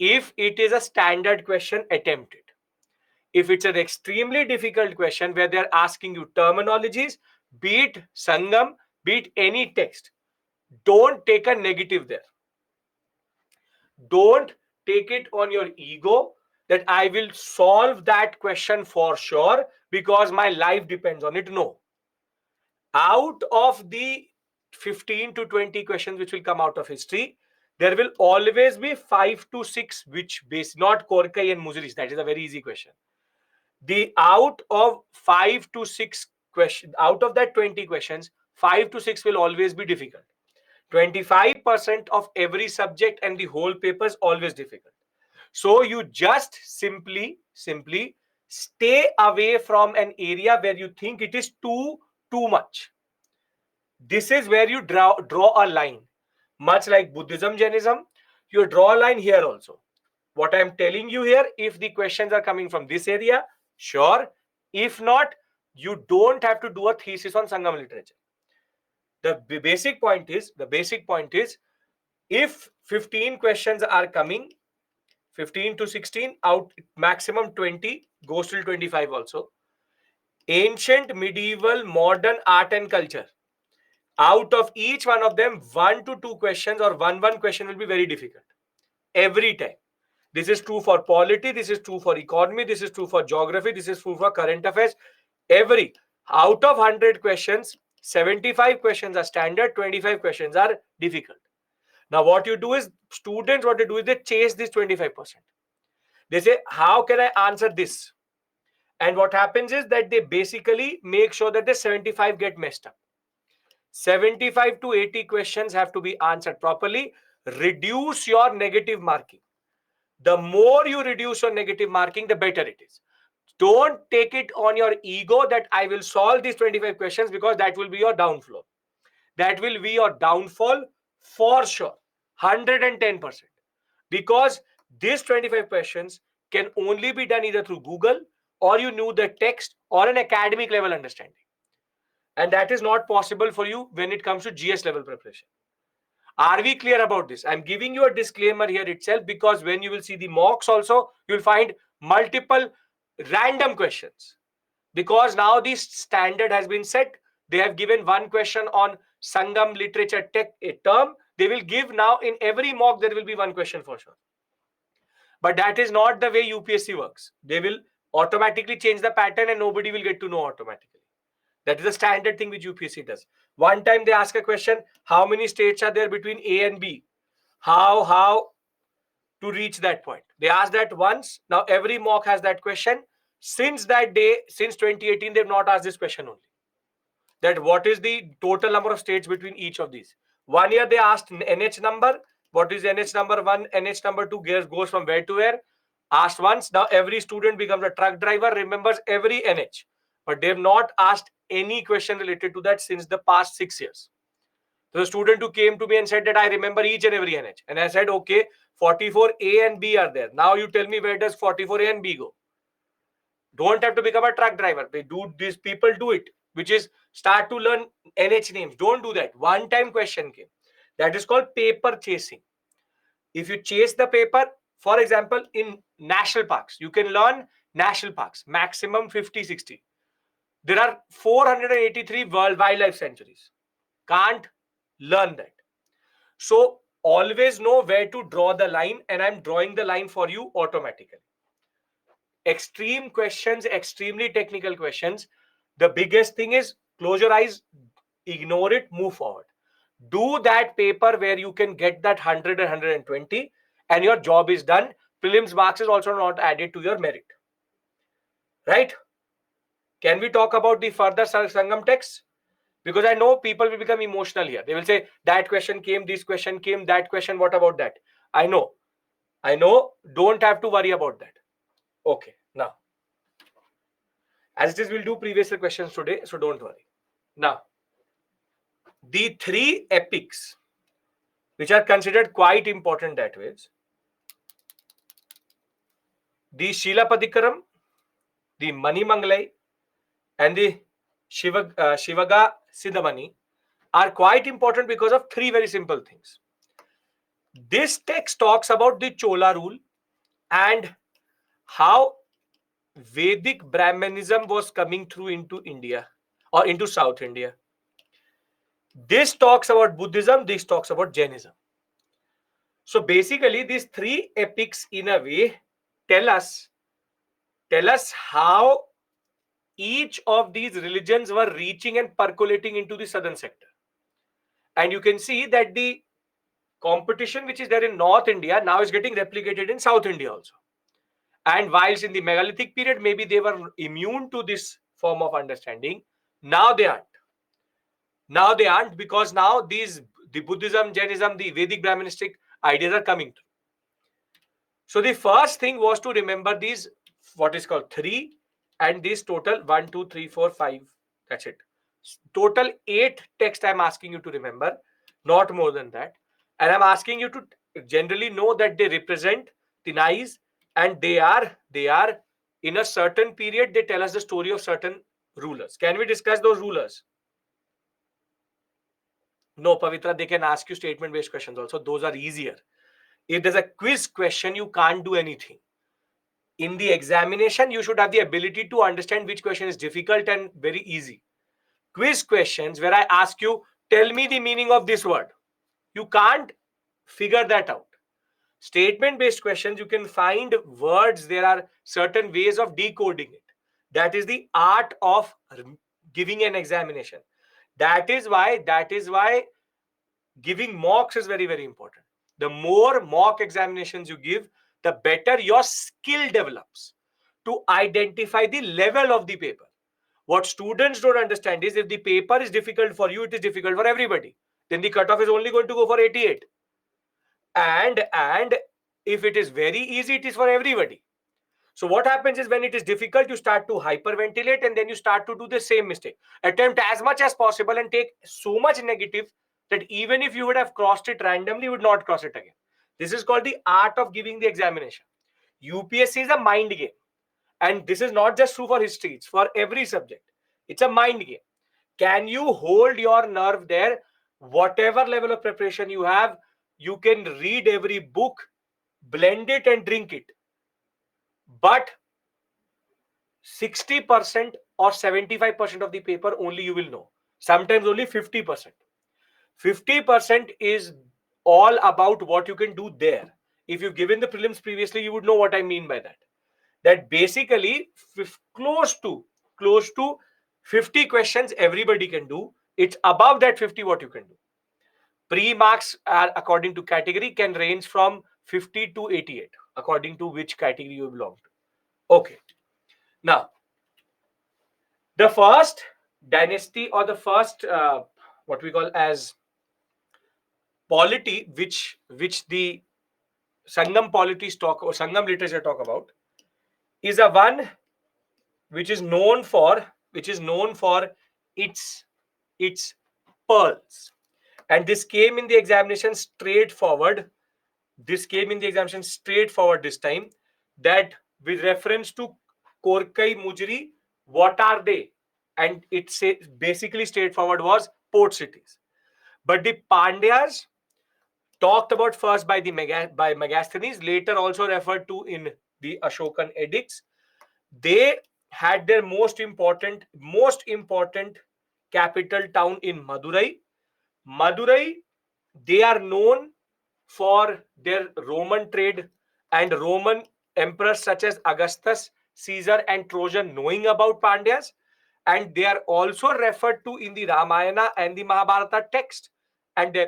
if it is a standard question, attempt it. If it's an extremely difficult question where they're asking you terminologies, be it Sangam, be it any text, don't take a negative there. Don't take it on your ego that I will solve that question for sure because my life depends on it. No. Out of the 15 to 20 questions which will come out of history, there will always be 5 to 6 which base, not Korkai and Muziris. That is a very easy question. The out of 5 to 6 questions, out of that 20 questions, 5 to 6 will always be difficult. 25% of every subject and the whole paper is always difficult. So you just simply stay away from an area where you think it is too much. This is where you draw a line. Much like Buddhism, Jainism, you draw a line here also. What I'm telling you here, if the questions are coming from this area, sure. If not, you don't have to do a thesis on Sangam literature. The basic point is, if 15 questions are coming, 15 to 16 out, maximum 20, goes till 25 also. Ancient, medieval, modern, art and culture. Out of each one of them, 1 to 2 questions or one question will be very difficult. Every time. This is true for polity, this is true for economy, this is true for geography, this is true for current affairs. Out of 100 questions, 75 questions are standard, 25 questions are difficult. Now what you do is, students, what they do is they chase this 25%. They say, how can I answer this? And what happens is that they basically make sure that the 75 get messed up. 75 to 80 questions have to be answered properly. Reduce your negative marking. The more you reduce your negative marking, the better it is. Don't take it on your ego that I will solve these 25 questions, because that will be your downfall. That will be your downfall for sure. 110%. Because these 25 questions can only be done either through Google, or you knew the text, or an academic level understanding. And that is not possible for you when it comes to GS level preparation. Are we clear about this? I'm giving you a disclaimer here itself, because when you will see the mocks also, you'll find multiple random questions. Because now the standard has been set. They have given one question on Sangam literature term. They will give now in every mock, there will be one question for sure. But that is not the way UPSC works. They will automatically change the pattern and nobody will get to know automatically. That is the standard thing which UPSC does. One time they ask a question, how many states are there between A and B? How to reach that point? They ask that once. Now every mock has that question. Since that day, since 2018, they've not asked this question only. That what is the total number of states between each of these? 1 year they asked NH number. What is NH number 1? NH number 2 goes from where to where? Asked once. Now every student becomes a truck driver, remembers every NH. But they have not asked any question related to that since the past 6 years. So the student who came to me and said that I remember each and every NH. And I said, okay, 44A and B are there. Now you tell me, where does 44A and B go? Don't have to become a truck driver. These people do it, which is start to learn NH names. Don't do that. One time question came. That is called paper chasing. If you chase the paper, for example, in national parks, you can learn national parks, maximum 50, 60. There are 483 world wildlife sanctuaries. Can't learn that. So always know where to draw the line, and I'm drawing the line for you automatically. Extreme questions, extremely technical questions. The biggest thing is close your eyes, ignore it, move forward. Do that paper where you can get that 100 and 120 and your job is done. Prelims marks is also not added to your merit. Right? Can we talk about the further Sangam text? Because I know people will become emotional here. They will say, that question came, this question came, that question, what about that? I know. Don't have to worry about that. Okay, now. As it is, we'll do previous year questions today, so don't worry. Now, the 3 epics, which are considered quite important that ways, the Shilapadikaram, the Manimangalai, and the Shivaga Siddhamani are quite important because of 3 very simple things. This text talks about the Chola rule and how Vedic Brahmanism was coming through into India or into South India. This talks about Buddhism, this talks about Jainism. So basically, these 3 epics in a way tell us how each of these religions were reaching and percolating into the southern sector. And you can see that the competition which is there in North India now is getting replicated in South India also. And whilst in the megalithic period, maybe they were immune to this form of understanding, now they aren't. Now they aren't, because now the Buddhism, Jainism, the Vedic Brahmanistic ideas are coming through. So the first thing was to remember these, what is called 3, and this total 1, 2, 3, 4, 5. That's it. Total 8 text I'm asking you to remember, not more than that. And I'm asking you to generally know that they represent the nice, and they are in a certain period, they tell us the story of certain rulers. Can we discuss those rulers? No, Pavitra, they can ask you statement based questions also. Those are easier. If there's a quiz question, you can't do anything. In the examination, you should have the ability to understand which question is difficult and very easy. Quiz questions, where I ask you, tell me the meaning of this word, you can't figure that out. Statement based questions, you can find words, there are certain ways of decoding it. That is the art of giving an examination. That is why giving mocks is very, very important. The more mock examinations you give, the better your skill develops to identify the level of the paper. What students don't understand is, if the paper is difficult for you, it is difficult for everybody. Then the cutoff is only going to go for 88. And if it is very easy, it is for everybody. So what happens is, when it is difficult, you start to hyperventilate, and then you start to do the same mistake. Attempt as much as possible and take so much negative that even if you would have crossed it randomly, you would not cross it again. This is called the art of giving the examination. UPSC is a mind game. And this is not just true for history, it's for every subject. It's a mind game. Can you hold your nerve there? Whatever level of preparation you have, you can read every book, blend it and drink it. But 60% or 75% of the paper only you will know. Sometimes only 50%. 50% is all about what you can do there. If you've given the prelims previously, you would know what I mean by that. That basically close to 50 questions everybody can do. It's above that 50 what you can do. Pre-marks are, according to category, can range from 50 to 88 according to which category you belong to. Okay. Now, the first dynasty, or the first what we call as polity, which the Sangam polities talk, or Sangam literature talk about, is a one which is known for its its pearls. And this came in the examination straightforward. This time, that with reference to Korkai Mujri, what are they? And it say, basically straightforward, was port cities. But the Pandyas, talked about first by by Megasthenes, later also referred to in the Ashokan edicts, they had their most important capital town in Madurai. Madurai, they are known for their Roman trade, and Roman emperors such as Augustus, Caesar, and Trojan knowing about Pandyas. And they are also referred to in the Ramayana and the Mahabharata text. And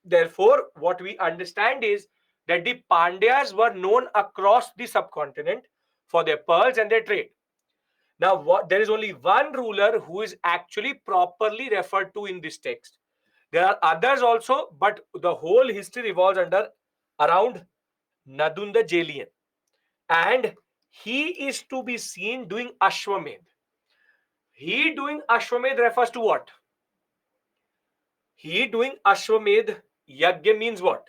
therefore, what we understand is that the Pandyas were known across the subcontinent for their pearls and their trade. Now, there is only one ruler who is actually properly referred to in this text. There are others also, but the whole history revolves around Nadunda Jelian. And he is to be seen doing Ashwamedh. He doing Ashwamedh refers to what? He doing Ashwamedh Yagya means what?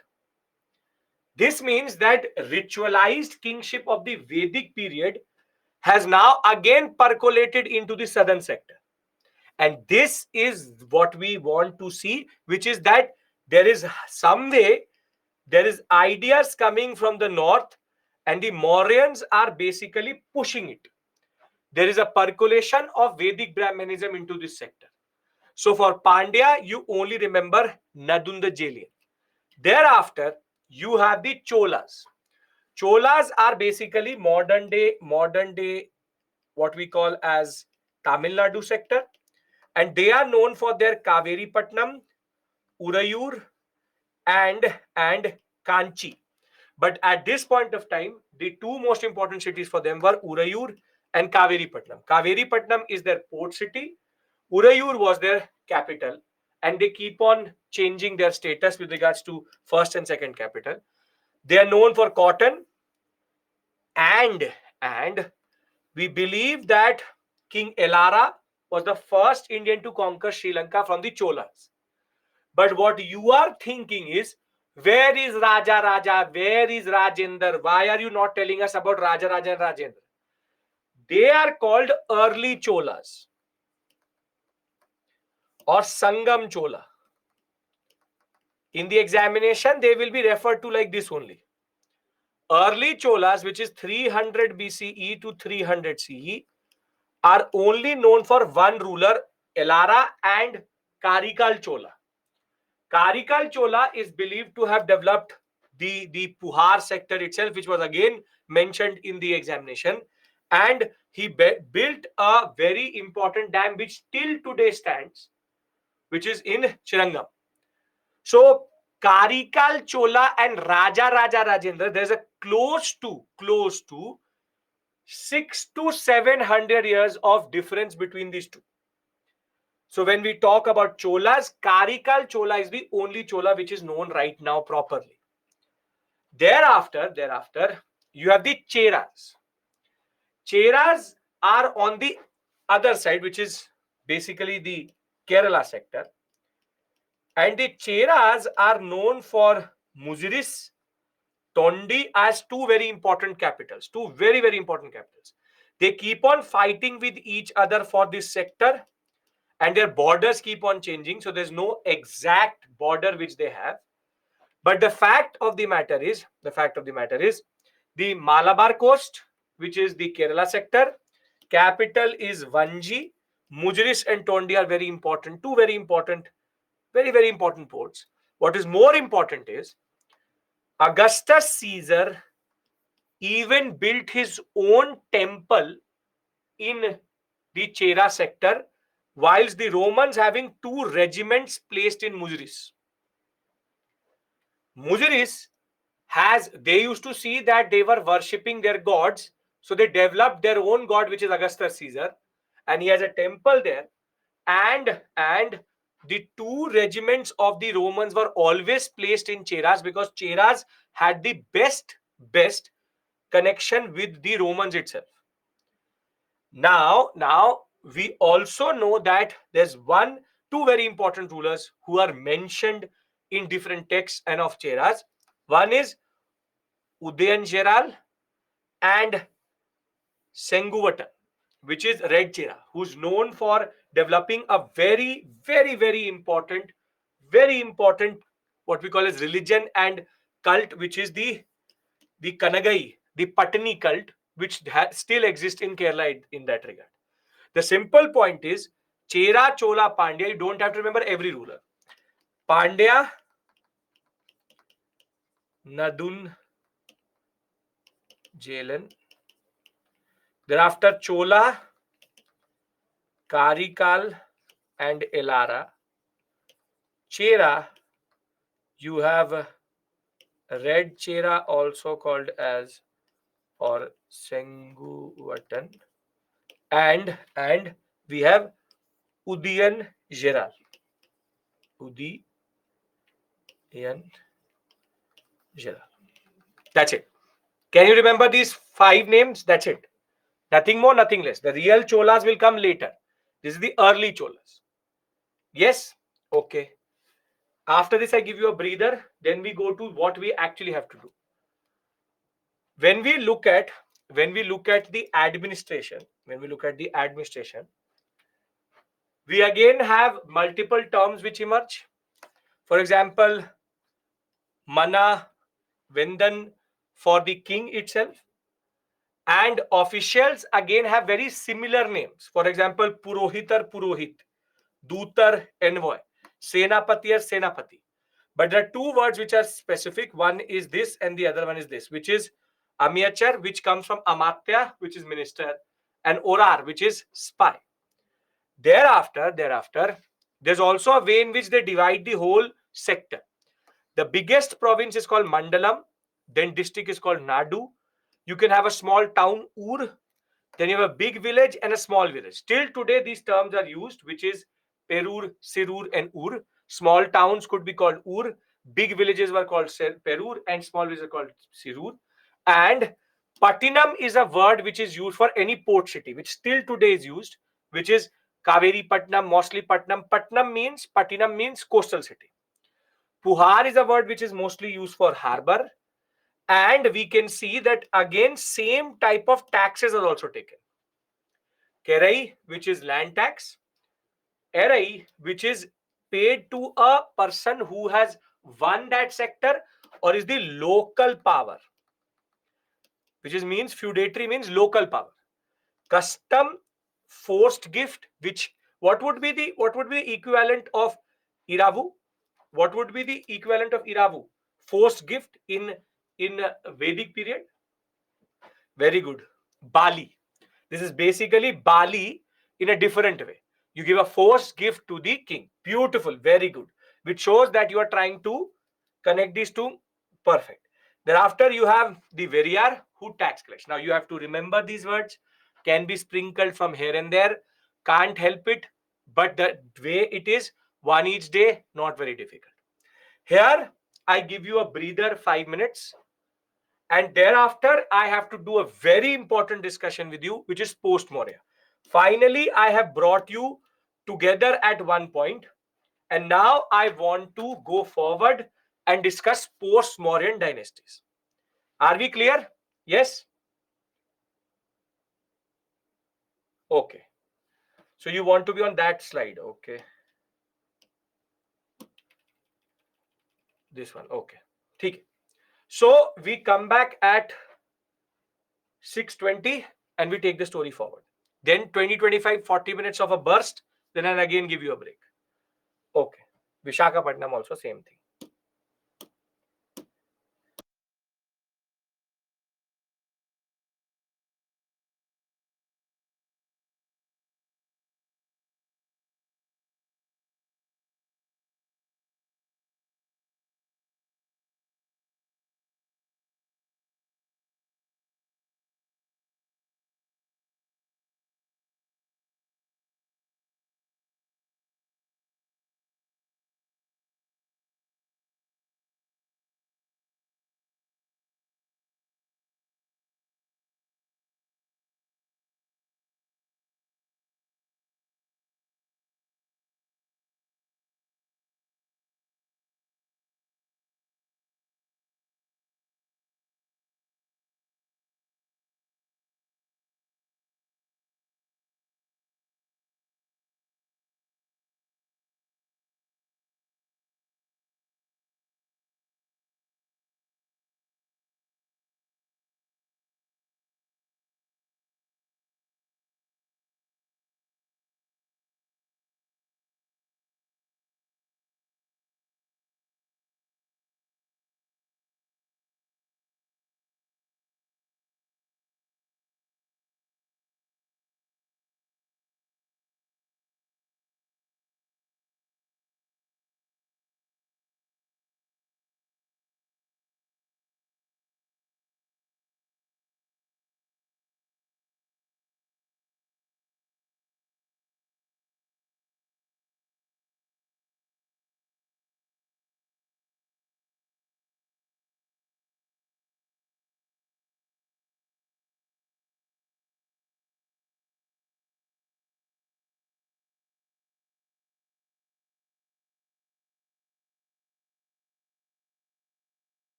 This means that ritualized kingship of the Vedic period has now again percolated into the southern sector. And this is what we want to see, which is that there is some way, there is ideas coming from the north, and the Mauryans are basically pushing it. There is a percolation of Vedic Brahmanism into this sector. So for Pandya, you only remember Nadunda Jelian. Thereafter, you have the Cholas. Cholas are basically modern day, what we call as Tamil Nadu sector. And they are known for their Kaveri Patnam, Urayur, and Kanchi. But at this point of time, the two most important cities for them were Urayur and Kaveri Patnam. Kaveri Patnam is their port city. Urayur was their capital. And they keep on changing their status with regards to first and second capital. They are known for cotton, And we believe that King Elara was the first Indian to conquer Sri Lanka from the Cholas. But what you are thinking is, where is Raja Raja? Where is Rajendra? Why are you not telling us about Raja Raja and Rajendra? They are called early Cholas or Sangam Chola. In the examination, they will be referred to like this only. Early Cholas, which is 300 BCE to 300 CE, are only known for one ruler, Elara and Karikal Chola. Karikal Chola is believed to have developed the Puhar sector itself, which was again mentioned in the examination. And he built a very important dam which till today stands, which is in Chirangam. So Karikal Chola and Raja Raja Rajendra, there's a close to 600 to 700 years of difference between these two. So when we talk about Cholas, Karikal Chola is the only Chola which is known right now properly. Thereafter, you have the Cheras. Cheras are on the other side, which is basically the Kerala sector. And the Cheras are known for Muziris, Tondi as two very important capitals, two very, very important capitals. They keep on fighting with each other for this sector, and their borders keep on changing. So there's no exact border which they have. But the fact of the matter is, the Malabar coast, which is the Kerala sector, capital is Vanji. Mujiris and Tondi are very important, two very important, very, very important ports. What is more important is Augustus Caesar even built his own temple in the Chera sector, whilst the Romans having two regiments placed in Muziris. Muziris they used to see that they were worshipping their gods, so they developed their own god, which is Augustus Caesar, and he has a temple there. And the two regiments of the Romans were always placed in Cheras because Cheras had the best connection with the Romans itself. Now we also know that there's two very important rulers who are mentioned in different texts and of Cheras. One is Udayanjeral and Senguvatan, which is Red Chera, who's known for developing a very, very, very important, what we call as religion and cult, which is the Kanagai, the Patani cult, which still exists in Kerala in that regard. The simple point is, Chera, Chola, Pandya, you don't have to remember every ruler. Pandya, Nadun, Jalen. Thereafter, Chola, Karikal, and Elara. Chera, you have Red Chera, also called as or Senguvatan, and we have Udayan Jeral. Udayan Jeral. That's it. Can you remember these 5 names? That's it. Nothing more, nothing less. The real Cholas will come later. This is the early Cholas. Yes? Okay. After this, I give you a breather. Then we go to what we actually have to do. When we look at the administration, we again have multiple terms which emerge. For example, Mana, Vendan for the king itself. And officials again have very similar names. For example, Purohitar, Purohit, Dutar, envoy, Senapati or Senapati. But there are two words which are specific. One is this and the other one is this, which is Amyachar, which comes from Amatya, which is minister, and Orar, which is spy. Thereafter, there's also a way in which they divide the whole sector. The biggest province is called Mandalam, then district is called Nadu. You can have a small town, Ur, then you have a big village and a small village. Till today, these terms are used, which is Perur, Sirur, and Ur. Small towns could be called Ur, big villages were called Perur, and small villages are called Sirur. And Pattinam is a word which is used for any port city, which still today is used, which is Kaveri Patnam, mostly Patnam. Pattinam means coastal city. Puhar is a word which is mostly used for harbor. And we can see that again, same type of taxes are also taken. Kerai, which is land tax. Erai, which is paid to a person who has won that sector or is the local power, which is means feudatory means local power. Custom, forced gift, which what would be the equivalent of iravu? What would be the equivalent of iravu? Forced gift in Vedic period. Very good. Bali. This is basically Bali in a different way. You give a forced gift to the king. Beautiful. Very good. Which shows that you are trying to connect these two. Perfect. Thereafter, you have the Veriyar who tax collects. Now, you have to remember these words. Can be sprinkled from here and there. Can't help it. But the way it is, one each day, not very difficult. Here, I give you a breather, 5 minutes. And thereafter, I have to do a very important discussion with you, which is post Maurya. Finally, I have brought you together at one point, and now I want to go forward and discuss post Mauryan dynasties. Are we clear? Yes? Okay. So you want to be on that slide. Okay. This one. Okay. Okay. So we come back at 6:20 and we take the story forward. Then 20, 25, 40 minutes of a burst. Then I'll again give you a break. Okay. Vishakhapatnam also same thing.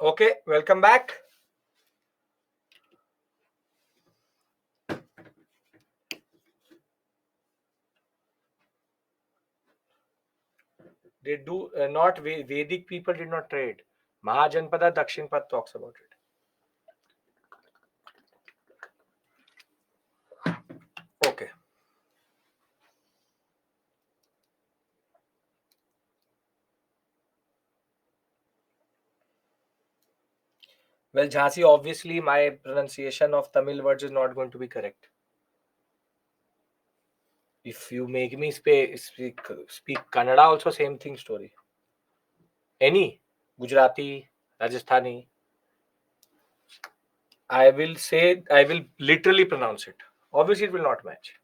Okay, welcome back. They do not Vedic people did not trade. Mahajanpada Dakshinpad talks about it. Okay. Well, Jhansi, obviously my pronunciation of Tamil words is not going to be correct. If you make me speak Kannada, also same thing story. Any Gujarati, Rajasthani, I will literally pronounce it. Obviously, it will not match.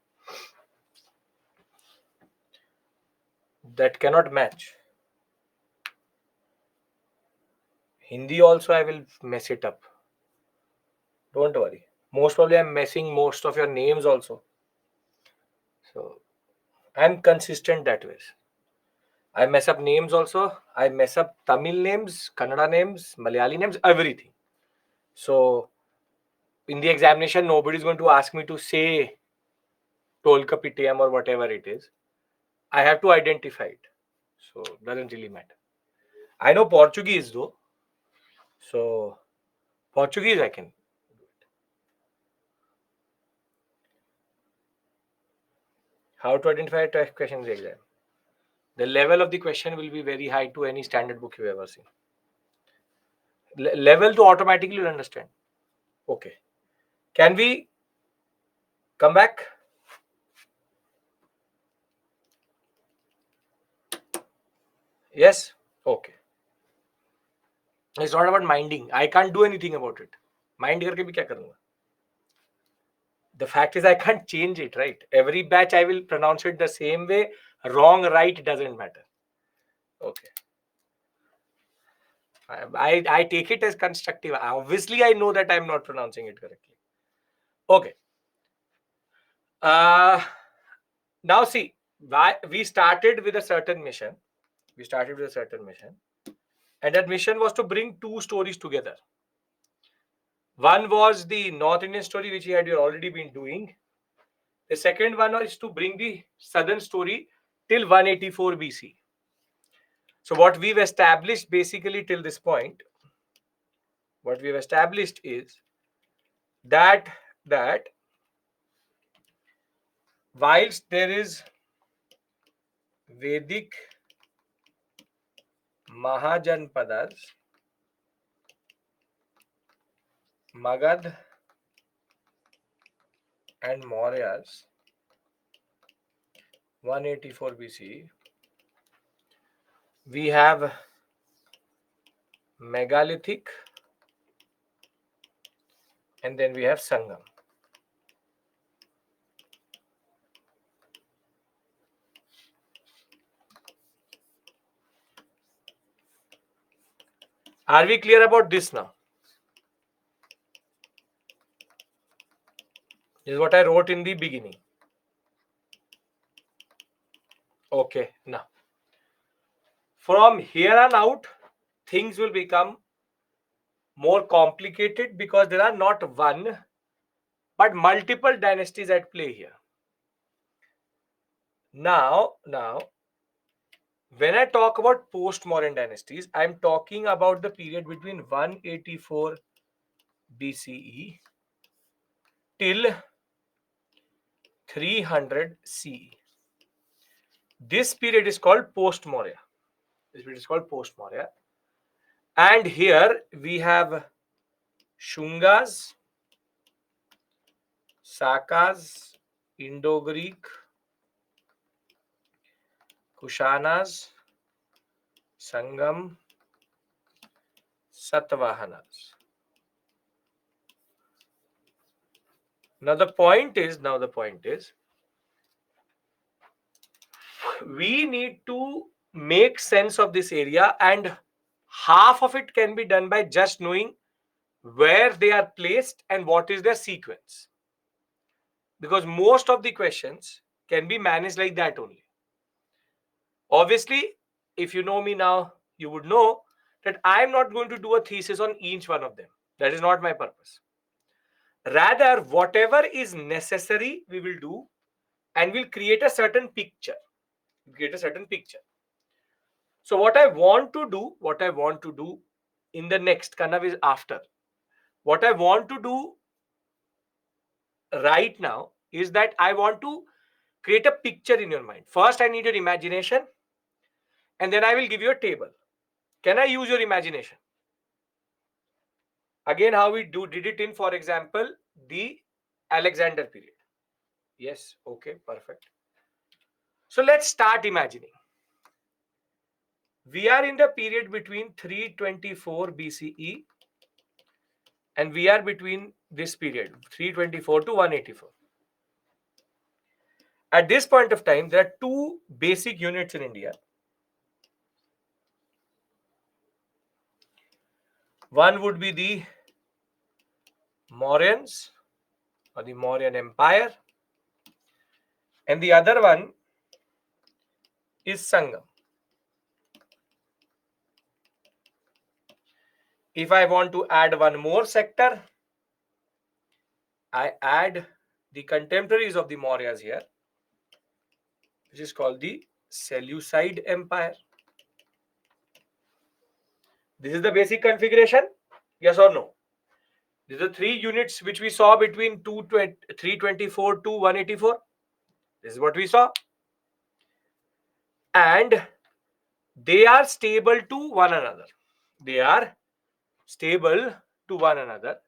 That cannot match. Hindi also, I will mess it up. Don't worry. Most probably, I'm messing most of your names also. So, I'm consistent that way. I mess up names also. I mess up Tamil names, Kannada names, Malayali names, everything. So, in the examination, nobody is going to ask me to say Tolkapitiam or whatever it is. I have to identify it. So, doesn't really matter. I know Portuguese though. So, Portuguese I can. How to identify a question in the exam? The level of the question will be very high to any standard book you've ever seen. Level to automatically you'll understand. Okay. Can we come back? Yes? Okay. It's not about minding. I can't do anything about it. Mind करके भी क्या करूँगा? The fact is I can't change it, right? Every batch I will pronounce it the same way. Wrong, right, doesn't matter. Okay. I take it as constructive. Obviously, I know that I'm not pronouncing it correctly. Okay. Now see, we started with a certain mission. We started with a certain mission. And that mission was to bring two stories together. One was the North Indian story, which we had already been doing. The second one is to bring the southern story till 184 BC. So what we've established basically till this point, what we've established is that whilst there is Vedic Mahajanpadas, Magad and Mauryas, 184 BC, we have megalithic, and then we have Sangam. Are we clear about this now? This is what I wrote in the beginning. Okay, now from here on out, things will become more complicated because there are not one but multiple dynasties at play here. Now, when I talk about post-modern dynasties, I'm talking about the period between 184 BCE till 300 CE. This period is called post-Maurya. This period is called post-Maurya. And here we have Shungas, Sakas, Indo-Greek, Kushanas, Sangam, Satavahanas. Now the point is, we need to make sense of this area, and half of it can be done by just knowing where they are placed and what is their sequence. Because most of the questions can be managed like that only. Obviously, if you know me now, you would know that I am not going to do a thesis on each one of them. That is not my purpose. Rather, whatever is necessary, we will do, and we'll create a certain picture. So what I want to do in the next Kanav is after. What I want to do right now is that I want to create a picture in your mind. First, I need your imagination, and then I will give you a table. Can I use your imagination? Again, how we did it in, for example, the Alexander period. Yes, okay, perfect. So let's start imagining. We are in the period between 324 BCE, and we are between this period 324 to 184. At this point of time, there are two basic units in India. One would be the Mauryans or the Mauryan Empire, and the other one is Sangam. If I want to add one more sector, I add the contemporaries of the Mauryas here, which is called the Seleucid Empire. This is the basic configuration. Yes or no? These are three units which we saw between 324 to 184. This is what we saw. And they are stable to one another. They are stable to one another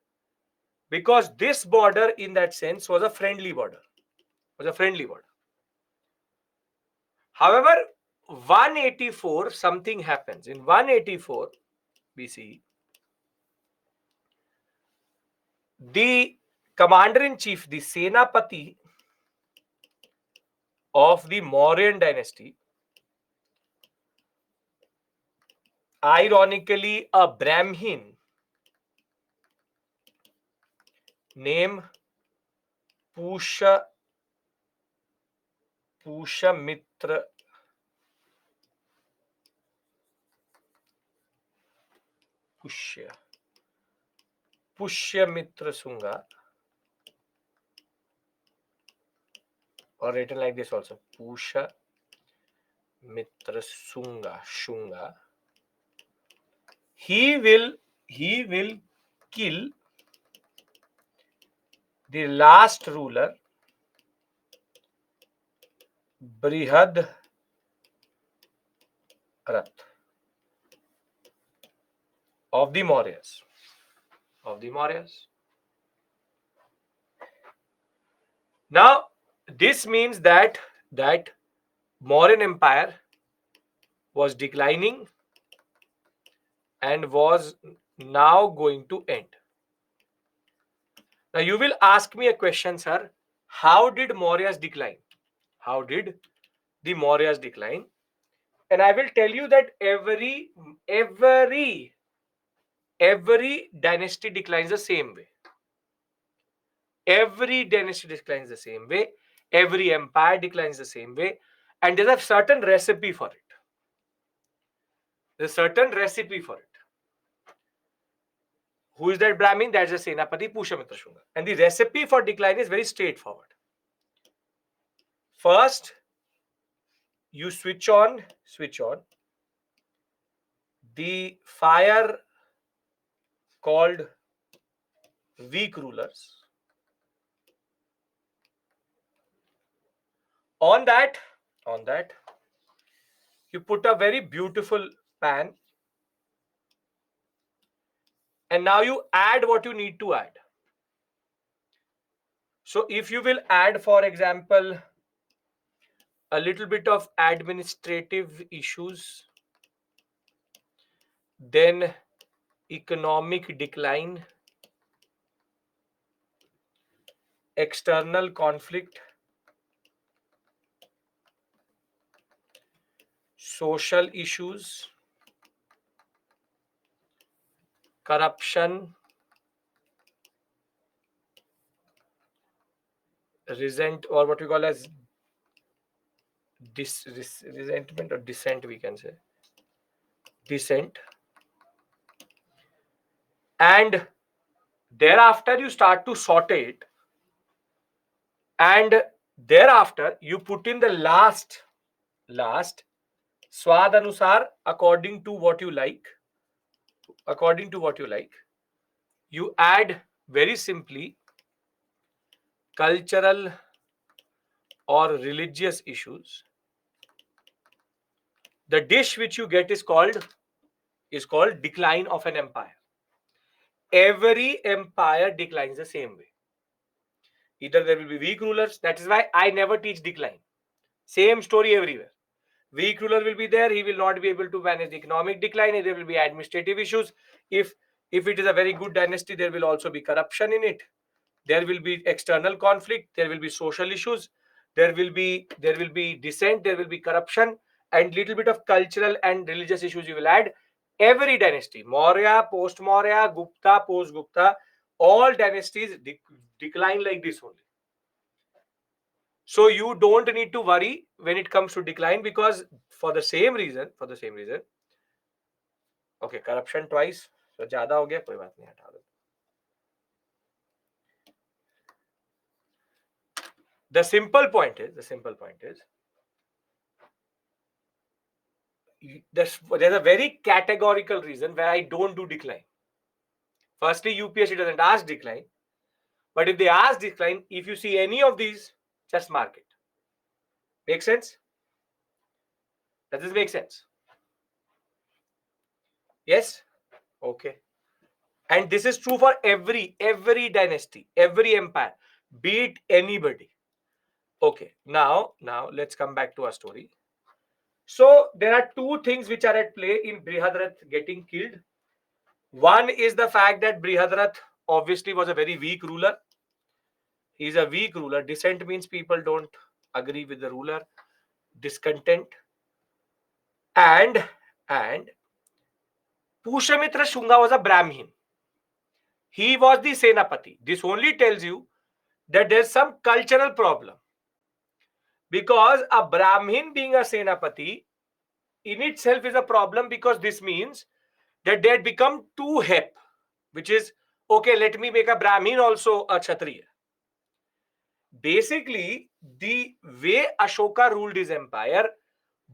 because this border, in that sense, was a friendly border. However, 184, something happens. In 184 BCE, the commander-in-chief, the Senapati of the Mauryan dynasty, ironically a Brahmin named Pushamitra Sunga, or written like this also, Pushamitra Shunga. He will kill the last ruler, Brihad Rath of the Mauryas. Now, this means that Mauryan Empire was declining and was now going to end. Now, you will ask me a question, sir. How did Mauryas decline? How did the Mauryas decline? And I will tell you that every dynasty declines the same way. Every dynasty declines the same way. Every empire declines the same way. And there's a certain recipe for it. Who is that Brahmin? That's the Senapati Pushamitra Shunga. And the recipe for decline is very straightforward. First, you switch on the fire called weak rulers. On that, you put a very beautiful pan, and now you add what you need to add. So if you will add, for example, a little bit of administrative issues, then economic decline, external conflict, social issues, corruption, or what we call as resentment or dissent, we can say. Dissent. and thereafter you start to saute it, and thereafter you put in the last swad anusar, according to what you like. You add very simply cultural or religious issues. The dish which you get is called decline of an empire. Every empire declines the same way. Either there will be weak rulers. That is why I never teach decline. Same story everywhere. Weak ruler will be there. He will not be able to manage the economic decline. There will be administrative issues. If it is a very good dynasty, there will also be corruption in it. There will be external conflict. There will be social issues. There will be dissent. There will be corruption, and little bit of cultural and religious issues you will add. Every dynasty, Maurya, post Maurya, Gupta, post Gupta, all dynasties decline like this only. So you don't need to worry when it comes to decline, because for the same reason, okay, corruption twice, so ज़्यादा हो गया, कोई बात नहीं, हटा दो. The simple point is, there's a very categorical reason where I don't do decline. Firstly, UPSC doesn't ask decline, but if they ask decline, if you see any of these, just mark it. Make sense? Does this make sense? Yes? Okay. And this is true for every dynasty, every empire, be it anybody. Okay, now let's come back to our story. So there are two things which are at play in Brihadrat getting killed. One is the fact that Brihadrat obviously was a very weak ruler. He's a weak ruler. Dissent means people don't agree with the ruler. Discontent. And Pushyamitra Shunga was a Brahmin. He was the Senapati. This only tells you that there's some cultural problem. Because a Brahmin being a Senapati in itself is a problem, because this means that they had become too hep, which is, okay, let me make a Brahmin also a Kshatriya. Basically, the way Ashoka ruled his empire,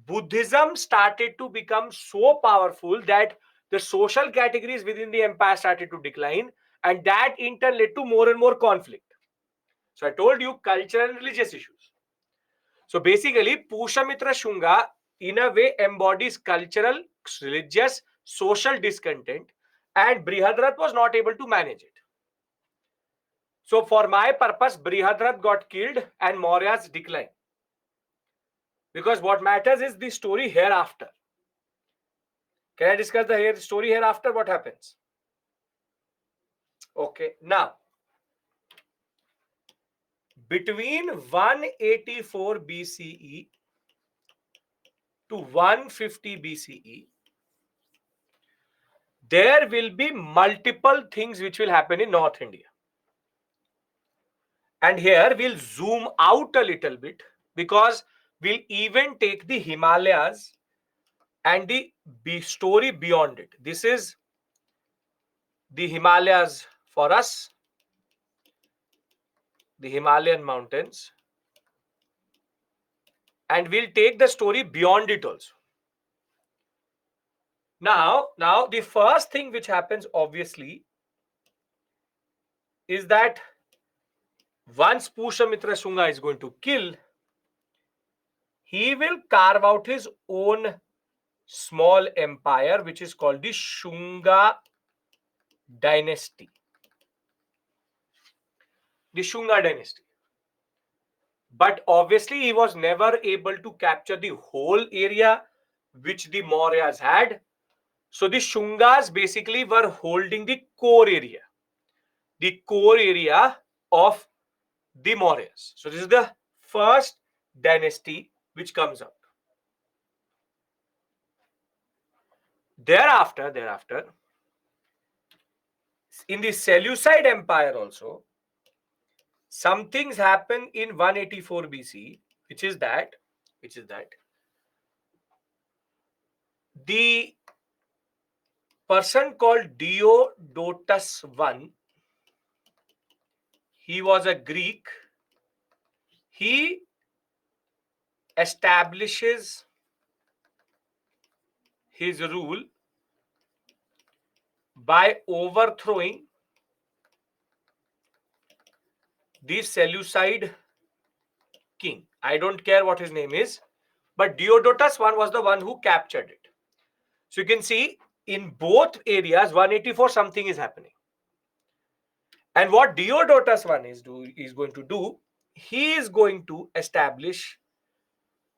Buddhism started to become so powerful that the social categories within the empire started to decline, and that in turn led to more and more conflict. So I told you, cultural and religious issues. So basically, Pushyamitra Shunga in a way embodies cultural, religious, social discontent, and Brihadrat was not able to manage it. So for my purpose, Brihadrat got killed and Maurya's decline. Because what matters is the story hereafter. Can I discuss the story hereafter? What happens? Okay, now, between 184 BCE to 150 BCE, there will be multiple things which will happen in North India. And here we'll zoom out a little bit, because we'll even take the Himalayas and the story beyond it. This is the Himalayas for us, the Himalayan mountains, and we'll take the story beyond it also. Now the first thing which happens obviously is that once Pushyamitra Shunga is going to kill, he will carve out his own small empire, which is called the Shunga dynasty. The Shunga dynasty. But obviously, he was never able to capture the whole area which the Mauryas had. So the Shungas basically were holding the core area of the Mauryas. So this is the first dynasty which comes out. Thereafter, in the Seleucid Empire also, some things happen in 184 BC, which is that the person called Diodotus I. He was a Greek. He establishes his rule by overthrowing the Seleucid king. I don't care what his name is, but Diodotus I was the one who captured it. So you can see in both areas 184 something is happening. And what Diodotus I is going to do, he is going to establish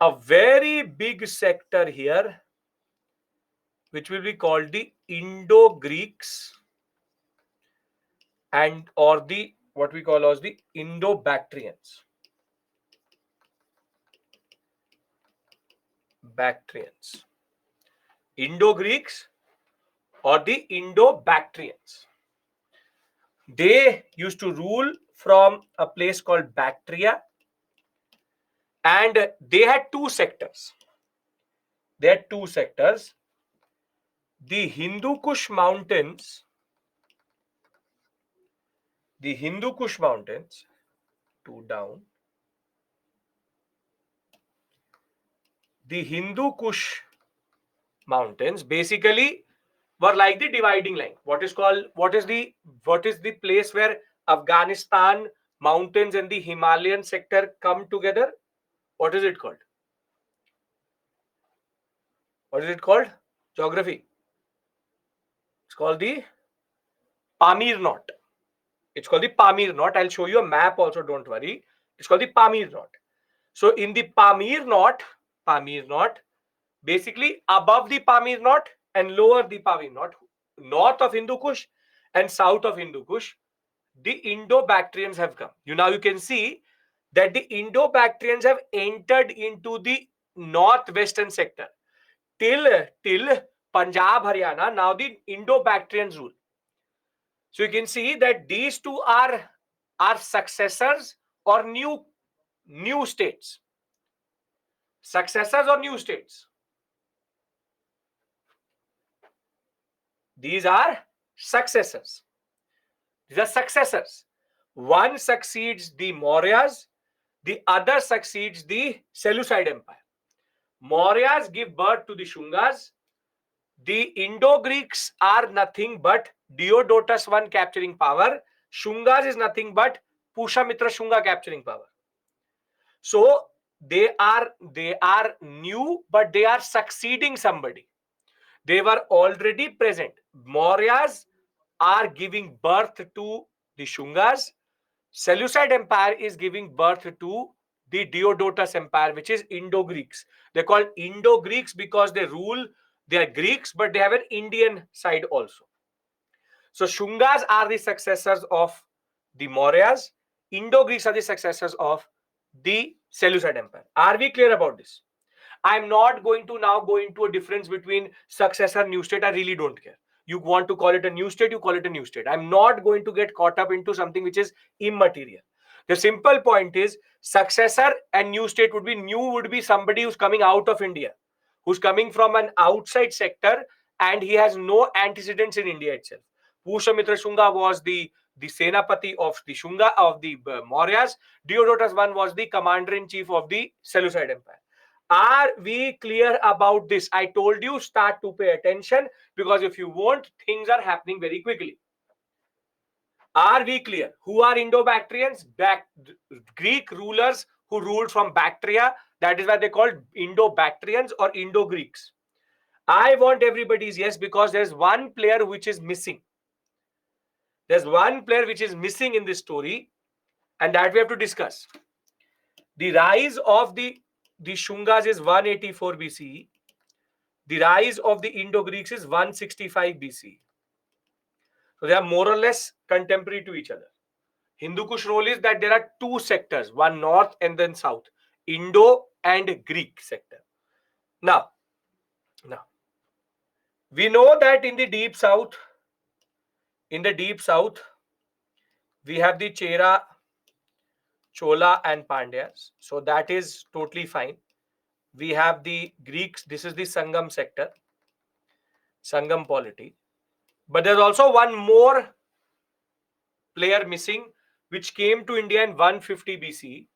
a very big sector here, which will be called the Indo-Greeks, and or the what we call as the Indo-Bactrians. Indo-Greeks or the Indo-Bactrians. They used to rule from a place called Bactria, and they had two sectors. The Hindu Kush Mountains, two down. The Hindu Kush Mountains basically were like the dividing line. What is the place where Afghanistan mountains and the Himalayan sector come together? What is it called? Geography. It's called the Pamir Knot. I'll show you a map also, don't worry. It's called the Pamir Knot. So in the Pamir Knot, basically above the Pamir Knot and lower the Pamir Knot, north of Hindu Kush and south of Hindu Kush, the Indo-Bactrians have come. Now you can see that the Indo-Bactrians have entered into the northwestern sector. Till Punjab, Haryana, now the Indo-Bactrians rule. So you can see that these two are successors or new states. Successors or new states? These are successors. One succeeds the Mauryas, the other succeeds the Seleucid Empire. Mauryas give birth to the Shungas. The Indo-Greeks are nothing but Diodotus I capturing power. Shungas is nothing but Pushamitra Shunga capturing power. So they are new, but they are succeeding somebody. They were already present. Mauryas are giving birth to the Shungas. Seleucid Empire is giving birth to the Diodotus Empire, which is Indo-Greeks. They're called Indo-Greeks because they are Greeks, but they have an Indian side also. So Shungas are the successors of the Mauryas. Indo-Greeks are the successors of the Seleucid Empire. Are we clear about this? I'm not going to now go into a difference between successor new state. I really don't care. You want to call it a new state, you call it a new state. I'm not going to get caught up into something which is immaterial. The simple point is successor and new state would be somebody who's coming out of India, who's coming from an outside sector, and he has no antecedents in India itself. Pushamitra Shunga was the Senapati of the Shunga of the Mauryas. Diodotus I was the commander-in-chief of the Seleucid Empire. Are we clear about this? I told you start to pay attention, because if you won't, things are happening very quickly. Are we clear? Who are Indo-Bactrians? Greek rulers who ruled from Bactria. That is why they called Indo-Bactrians or Indo-Greeks. I want everybody's yes, because there's one player which is missing. There's one player which is missing in this story, and that we have to discuss. The rise of the Shungas is 184 BCE. The rise of the Indo-Greeks is 165 BCE. So they are more or less contemporary to each other. Hindu Kush role is that there are two sectors, one north and then south, Indo and Greek sector. Now, we know that in the deep south, we have the Chera, Chola and Pandyas. So that is totally fine. We have the Greeks. This is the Sangam sector, Sangam polity. But there's also one more player missing, which came to India in 150 BC,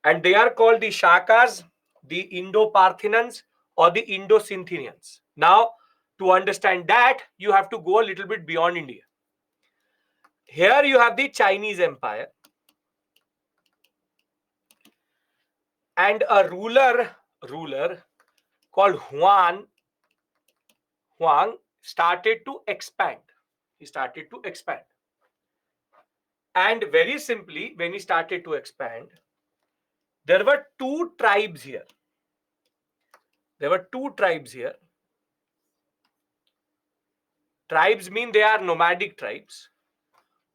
and they are called the Shakas, the Indo-Parthians, or the Indo-Scythians. Now, to understand that, you have to go a little bit beyond India. Here you have the Chinese Empire, and a ruler called Huang started to expand. He started to expand. And very simply, when he started to expand, there were two tribes here. There were two tribes here. Tribes mean they are nomadic tribes.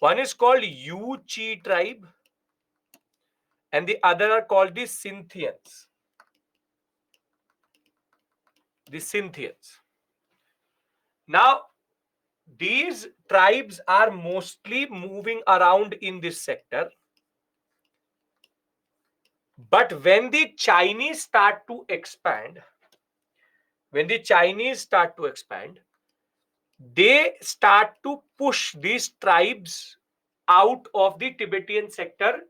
One is called Yuchi tribe, and the other are called the Scythians. The Scythians. Now, these tribes are mostly moving around in this sector. But when the Chinese start to expand, they start to push these tribes out of the Tibetan sector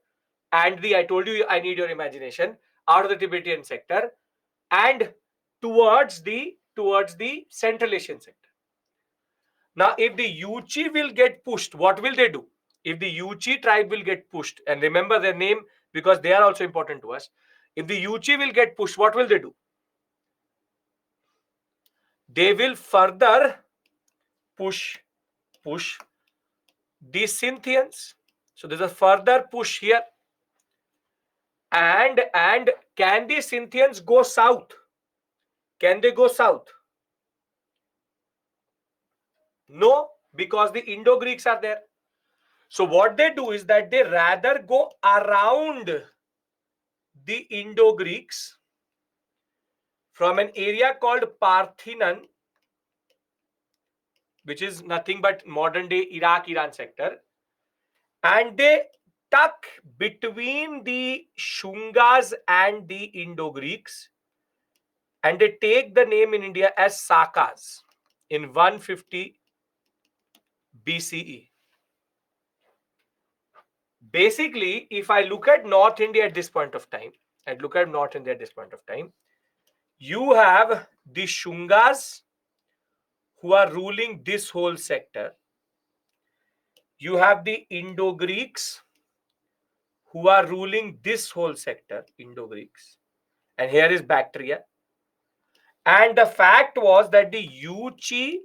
and I told you I need your imagination, out of the Tibetan sector and towards the Central Asian sector. Now, if the Yuchi will get pushed, what will they do? If the Yuchi tribe will get pushed, and remember their name because they are also important to us. If the Yuchi will get pushed, what will they do? They will further push the Scythians. So there's a further push here. And can the Scythians go south? Can they go south? No, because the Indo-Greeks are there. So what they do is that they rather go around the Indo-Greeks from an area called Parthian, which is nothing but modern day Iraq-Iran sector, and they tuck between the Shungas and the Indo-Greeks, and they take the name in India as Sakas in 150 BCE. Basically, if I look at North India at this point of time, you have the Shungas who are ruling this whole sector. You have the Indo-Greeks who are ruling this whole sector, Indo-Greeks. And here is Bactria. And the fact was that the Yuchi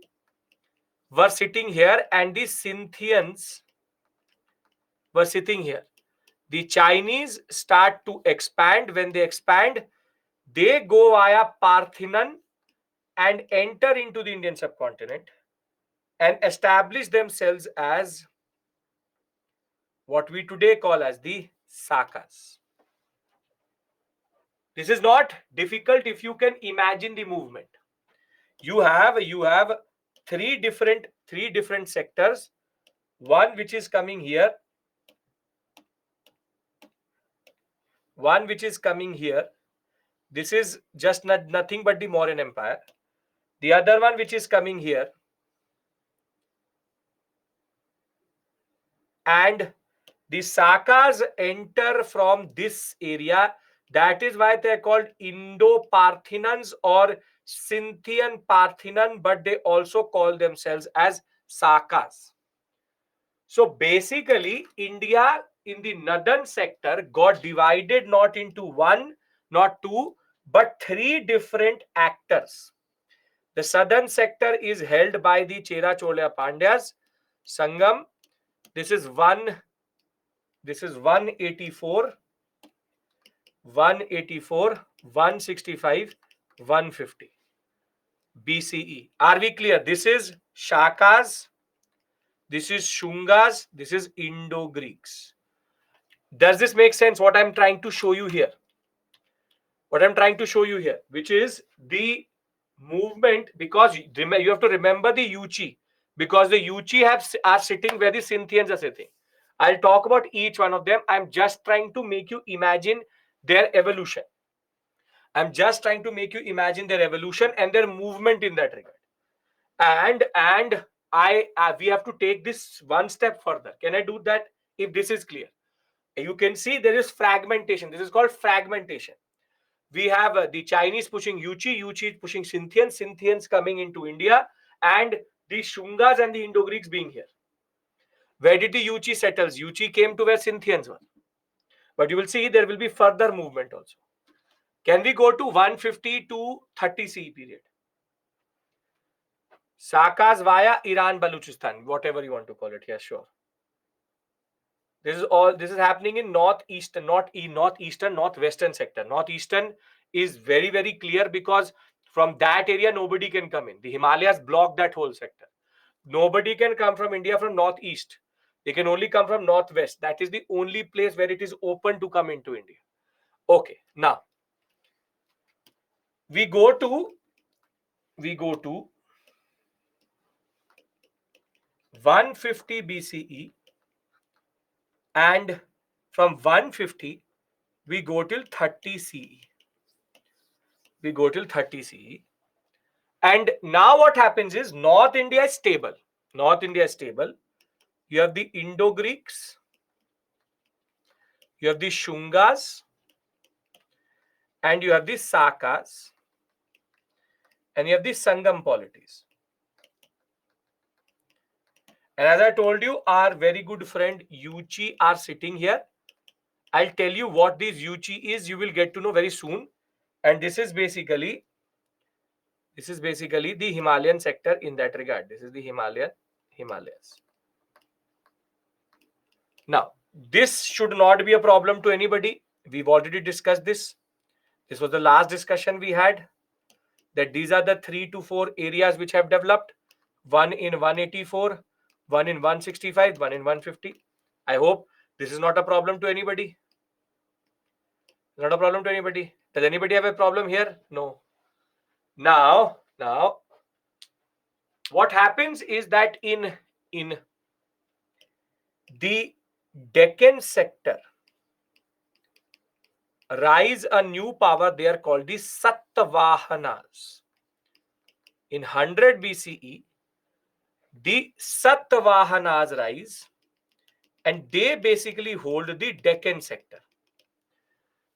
were sitting here and the Scythians were sitting here. The Chinese start to expand. When they expand, they go via Parthian and enter into the Indian subcontinent and establish themselves as what we today call as the Sakas. This is not difficult if you can imagine the movement. You have three different sectors. One which is coming here. One which is coming here. This is just nothing but the Mauryan Empire. The other one which is coming here. And the Sakas enter from this area. That is why they are called Indo-Parthians or Scythian Parthian, but they also call themselves as Sakas. So basically, India in the northern sector got divided not into one, not two, but three different actors. The southern sector is held by the Chera Chola Pandyas, Sangam. This is 184, 165, 150 BCE. Are we clear? This is Shakas, this is Shungas, this is Indo-Greeks. Does this make sense what I'm trying to show you here? Which is the movement, because you have to remember the Yuchi, because the Yuchi are sitting where the Scythians are sitting. I'll talk about each one of them. I'm just trying to make you imagine their evolution. And their movement in that regard. And we have to take this one step further. Can I do that? If this is clear, you can see there is fragmentation. This is called fragmentation. We have the Chinese pushing Yuchi pushing Scythians coming into India, and the Shungas and the Indo-Greeks being here. Where did the Yuchi settles? Yuchi came to where Scythians were. But you will see there will be further movement also. Can we go to 150 to 30 CE period? Sakas via Iran, Baluchistan, whatever you want to call it. Yes, sure. This is happening in northeastern, northwestern sector. Northeastern is very, very clear because from that area nobody can come in. The Himalayas block that whole sector. Nobody can come from India from northeast. They can only come from northwest. That is the only place where it is open to come into India. Okay, now we go to 150 BCE, and from 150 we go till 30 CE. We go till 30 CE. And now what happens is North India is stable. North India is stable. You have the Indo-Greeks, you have the Shungas, and you have the Sakas, and you have the Sangam polities. And as I told you, our very good friend Yuchi are sitting here. I'll tell you what this Yuchi is. You will get to know very soon. And this is basically the Himalayan sector in that regard. This is the Himalayas. Now, this should not be a problem to anybody. We've already discussed this. This was the last discussion we had, that these are the 3 to 4 areas which have developed. One in 184, one in 165, one in 150. I hope this is not a problem to anybody. Not a problem to anybody. Does anybody have a problem here? No. Now, what happens is that in the Deccan sector, rise a new power there called the Satavahanas. In 100 BCE, the Satavahanas rise, and they basically hold the Deccan sector.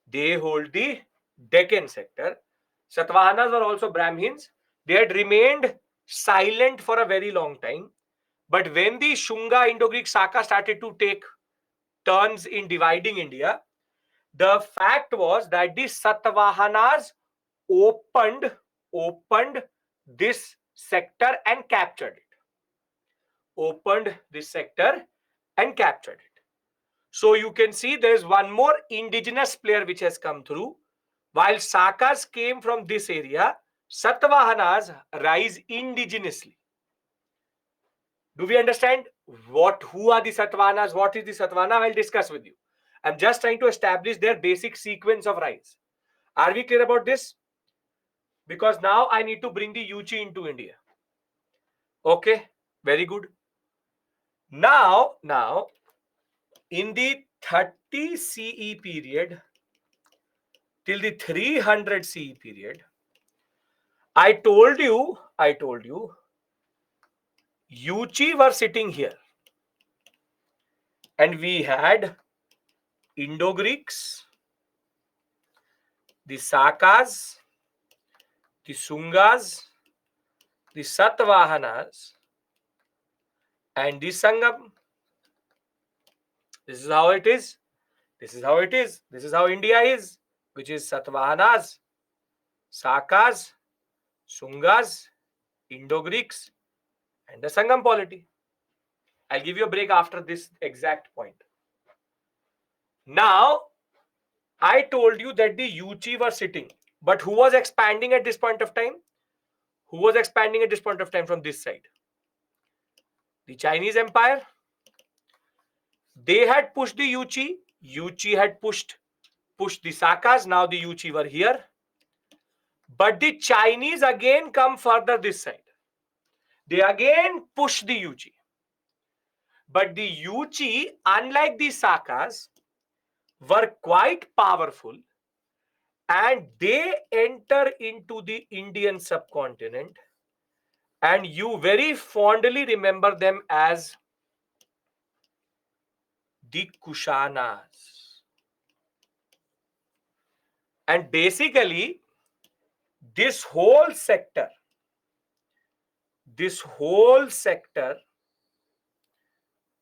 They hold the Deccan sector. Satavahanas were also Brahmins. They had remained silent for a very long time. But when the Shunga, Indo-Greek, Saka started to take turns in dividing India, the fact was that the Satavahanas opened this sector and captured it. Opened this sector and captured it. So you can see there is one more indigenous player which has come through. While Sakas came from this area, Satavahanas rise indigenously. Do we understand who are the Satavahanas? What is the Satavahana? I'll discuss with you. I'm just trying to establish their basic sequence of rise. Are we clear about this? Because now I need to bring the Yuchi into India. Okay, very good. Now, in the 30 CE period till the 300 CE period, I told you, Yuchi were sitting here. And we had Indo-Greeks, the Sakas, the Sungas, the Satavahanas, and the Sangam. This is how it is. This is how it is. This is how India is, which is Satavahanas, Sakas, Sungas, Indo-Greeks, and the Sangam polity. I'll give you a break after this exact point. Now, I told you that the Yuchi were sitting, but who was expanding at this point of time? Who was expanding at this point of time from this side? The Chinese Empire. They had pushed the Yuchi. Yuchi had pushed the Sakas. Now the Yuchi were here. But the Chinese again come further this side. They again push the Yuchi. But the Yuchi, unlike the Sakas, were quite powerful, and they enter into the Indian subcontinent, and you very fondly remember them as the Kushanas. And basically, this whole sector, this whole sector,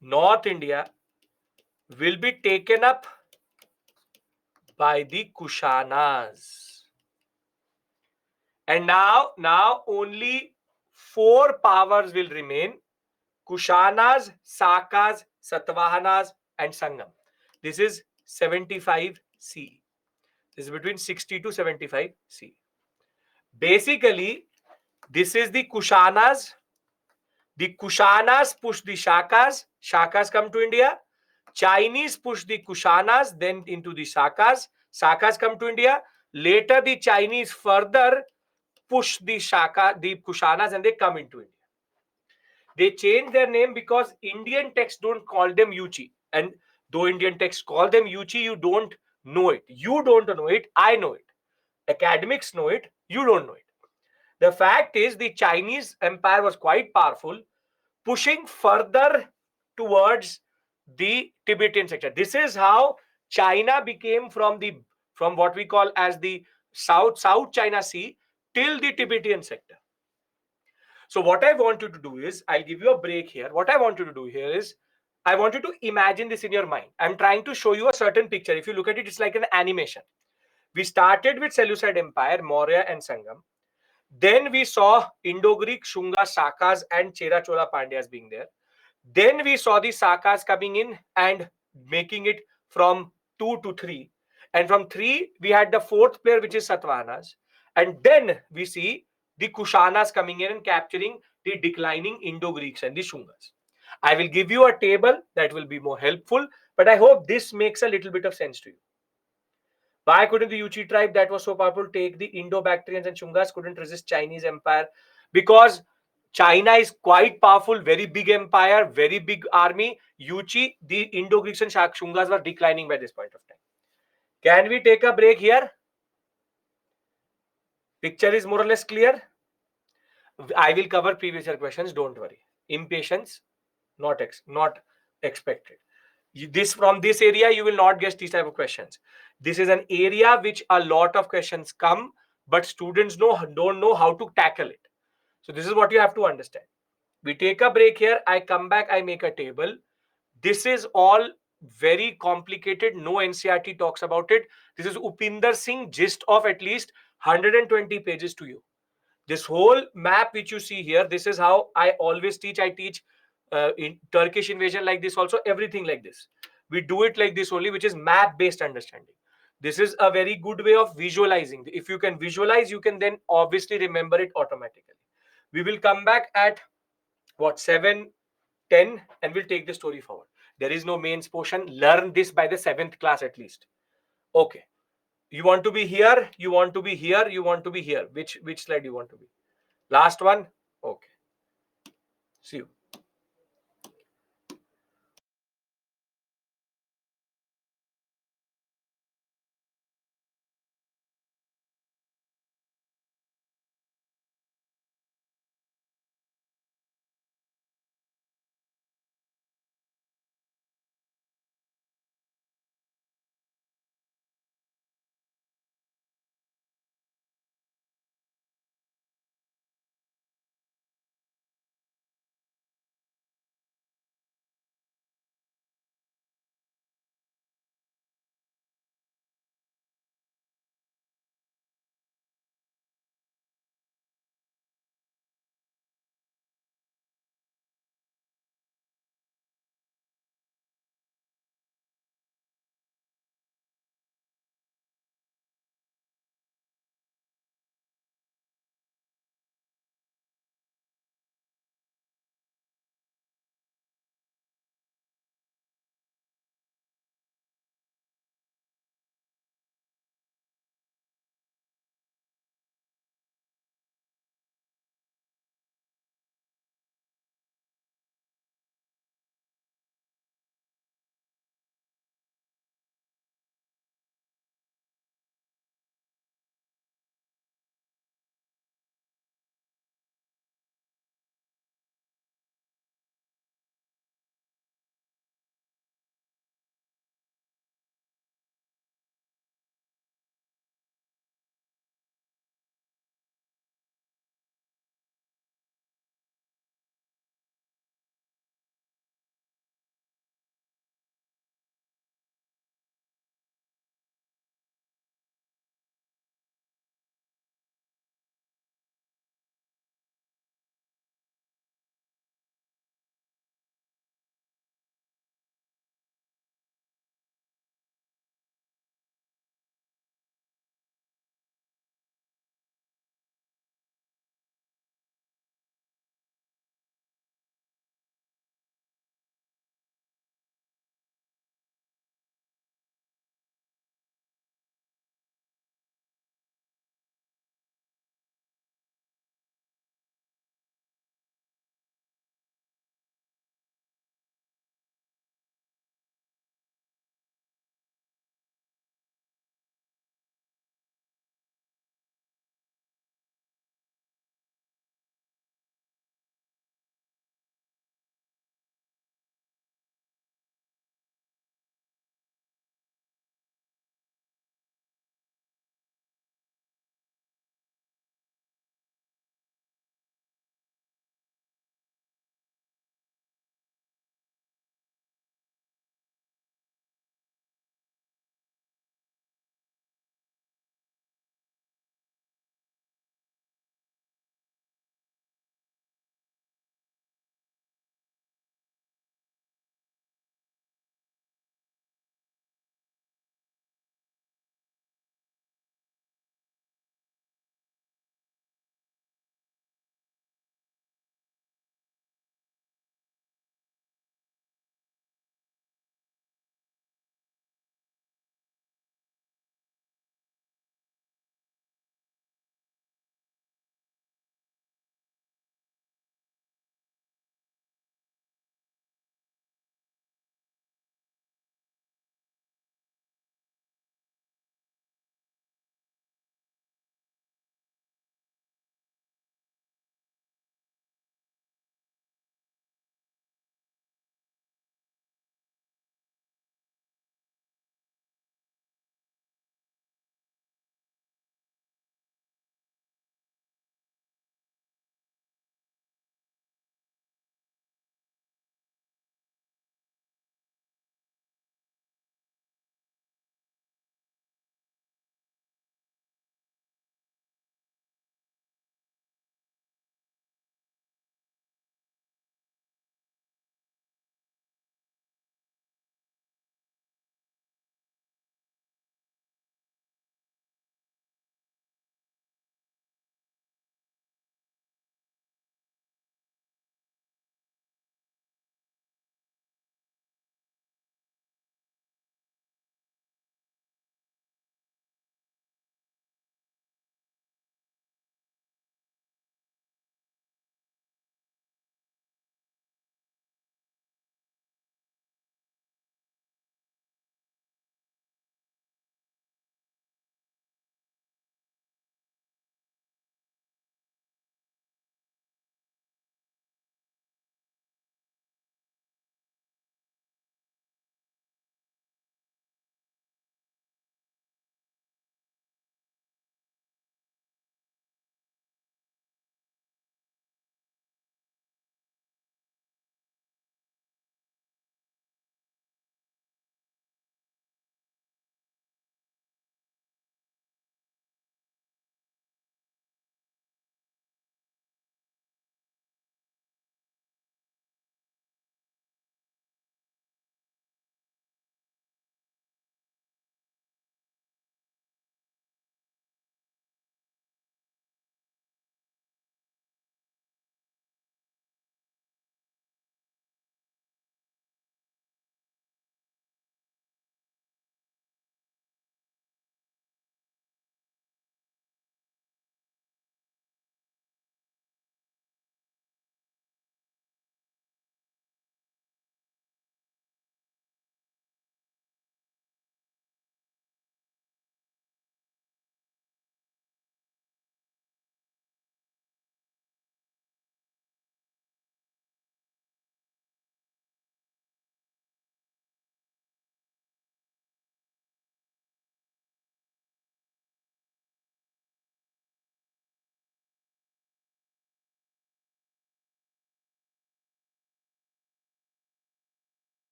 North India, will be taken up by the Kushanas. And now only four powers will remain: Kushanas, Sakas, Satavahanas, and Sangam. This is 75 C. This is between 60 to 75 C. Basically, this is the Kushanas. The Kushanas push the Shakas. Shakas come to India. Chinese push the Kushanas, then into the Sakas. Sakas come to India. Later, the Chinese further push the Kushanas, and they come into India. They change their name because Indian texts don't call them Yuchi. And though Indian texts call them Yuchi, you don't know it. You don't know it. I know it. Academics know it. You don't know it. The fact is, the Chinese empire was quite powerful, pushing further towards the Tibetan sector. This is how China became from what we call as the South China Sea till the Tibetan sector. So what I want you to do is, I'll give you a break here. What I want you to do here is, I want you to imagine this in your mind. I'm trying to show you a certain picture. If you look at it, it's like an animation. We started with Seleucid Empire, Maurya and Sangam. Then we saw Indo-Greek, Shunga, Sakas and Chera Chola Pandyas being there. Then we saw the Sakas coming in and making it from 2 to 3. And from 3, we had the fourth player, which is Satavahanas. And then we see the Kushanas coming in and capturing the declining Indo-Greeks and the Shungas. I will give you a table that will be more helpful, but I hope this makes a little bit of sense to you. Why couldn't the Yuchi tribe that was so powerful take the Indo-Bactrians and Shungas couldn't resist Chinese empire? Because China is quite powerful, very big empire, very big army. Yuchi, the Indo-Greeks and Shungas were declining by this point of time. Can we take a break here? Picture is more or less clear. I will cover previous year questions, don't worry. Impatience, not expected. This from this area, you will not get these type of questions. This is an area which a lot of questions come, but students don't know how to tackle it. So this is what you have to understand. We take a break here. I come back. I make a table. This is all very complicated. No NCRT talks about it. This is Upinder Singh gist of at least 120 pages to you. This whole map which you see here, this is how I always teach. I teach in Turkish invasion like this also, everything like this. We do it like this only, which is map based understanding. This is a very good way of visualizing. If you can visualize, you can then obviously remember it automatically. We will come back at what, 7:10, and we'll take the story forward. There is no mains portion. Learn this by the 7th class at least. Okay. You want to be here, you want to be here, you want to be here. Which slide you want to be? Last one? Okay. See you.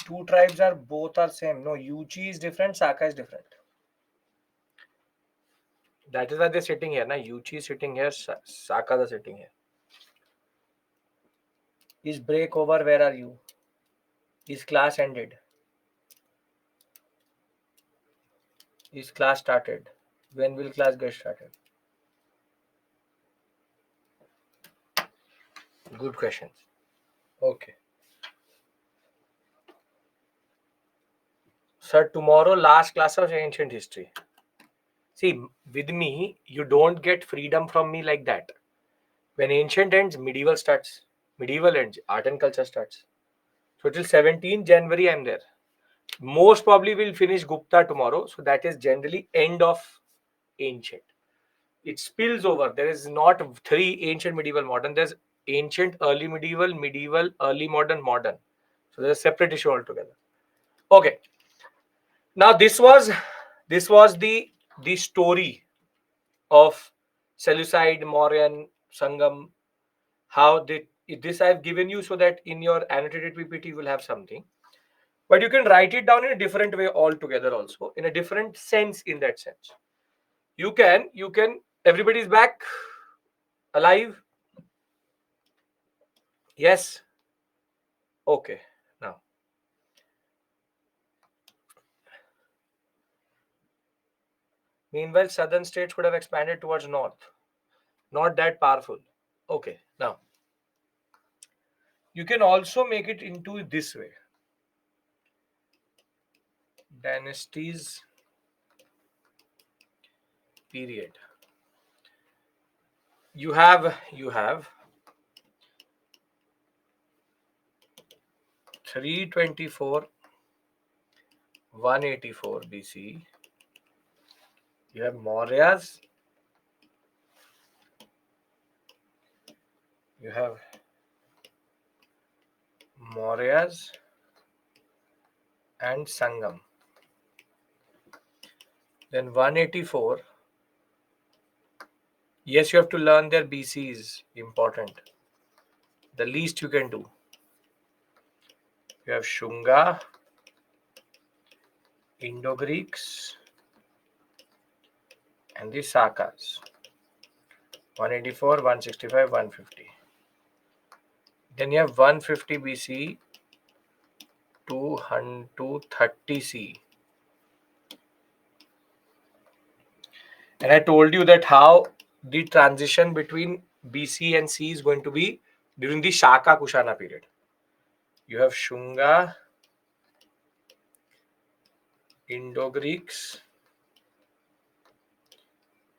two tribes are both are same. No, Yuchi is different, Saka is different. That is why they're sitting here. Na Yuchi is sitting here, Saka is sitting here. Is break over? Where are you? Is class ended? Is class started? When will class get started? Good questions. Okay. Sir, tomorrow last class of ancient history. See, with me, you don't get freedom from me like that. When ancient ends, medieval starts. Medieval ends, art and culture starts. So till 17 January, I'm there. Most probably we'll finish Gupta tomorrow. So that is generally end of ancient. It spills over. There is not three ancient, medieval, modern. There's ancient, early medieval, medieval, early modern, modern. So there's a separate issue altogether. Okay. Now this was the story of Seleucid, Mauryan, Sangam. How did this I've given you so that in your annotated PPT you will have something. But you can write it down in a different way altogether also, in a different sense in that sense. You can, everybody's back alive? Yes. Okay. Now, meanwhile, southern states could have expanded towards north. Not that powerful. Okay. Now, you can also make it into this way. Dynasties period. You have 324 184 BC. You have Mauryas. You have Mauryas and Sangam. Then 184. Yes, you have to learn their BCs. Important. The least you can do. You have Shunga, Indo-Greeks, and the Sakas. 184, 165, 150. Then you have 150 BC to 30 C. And I told you that how the transition between BC and C is going to be during the Shaka Kushana period. You have Shunga, Indo-Greeks,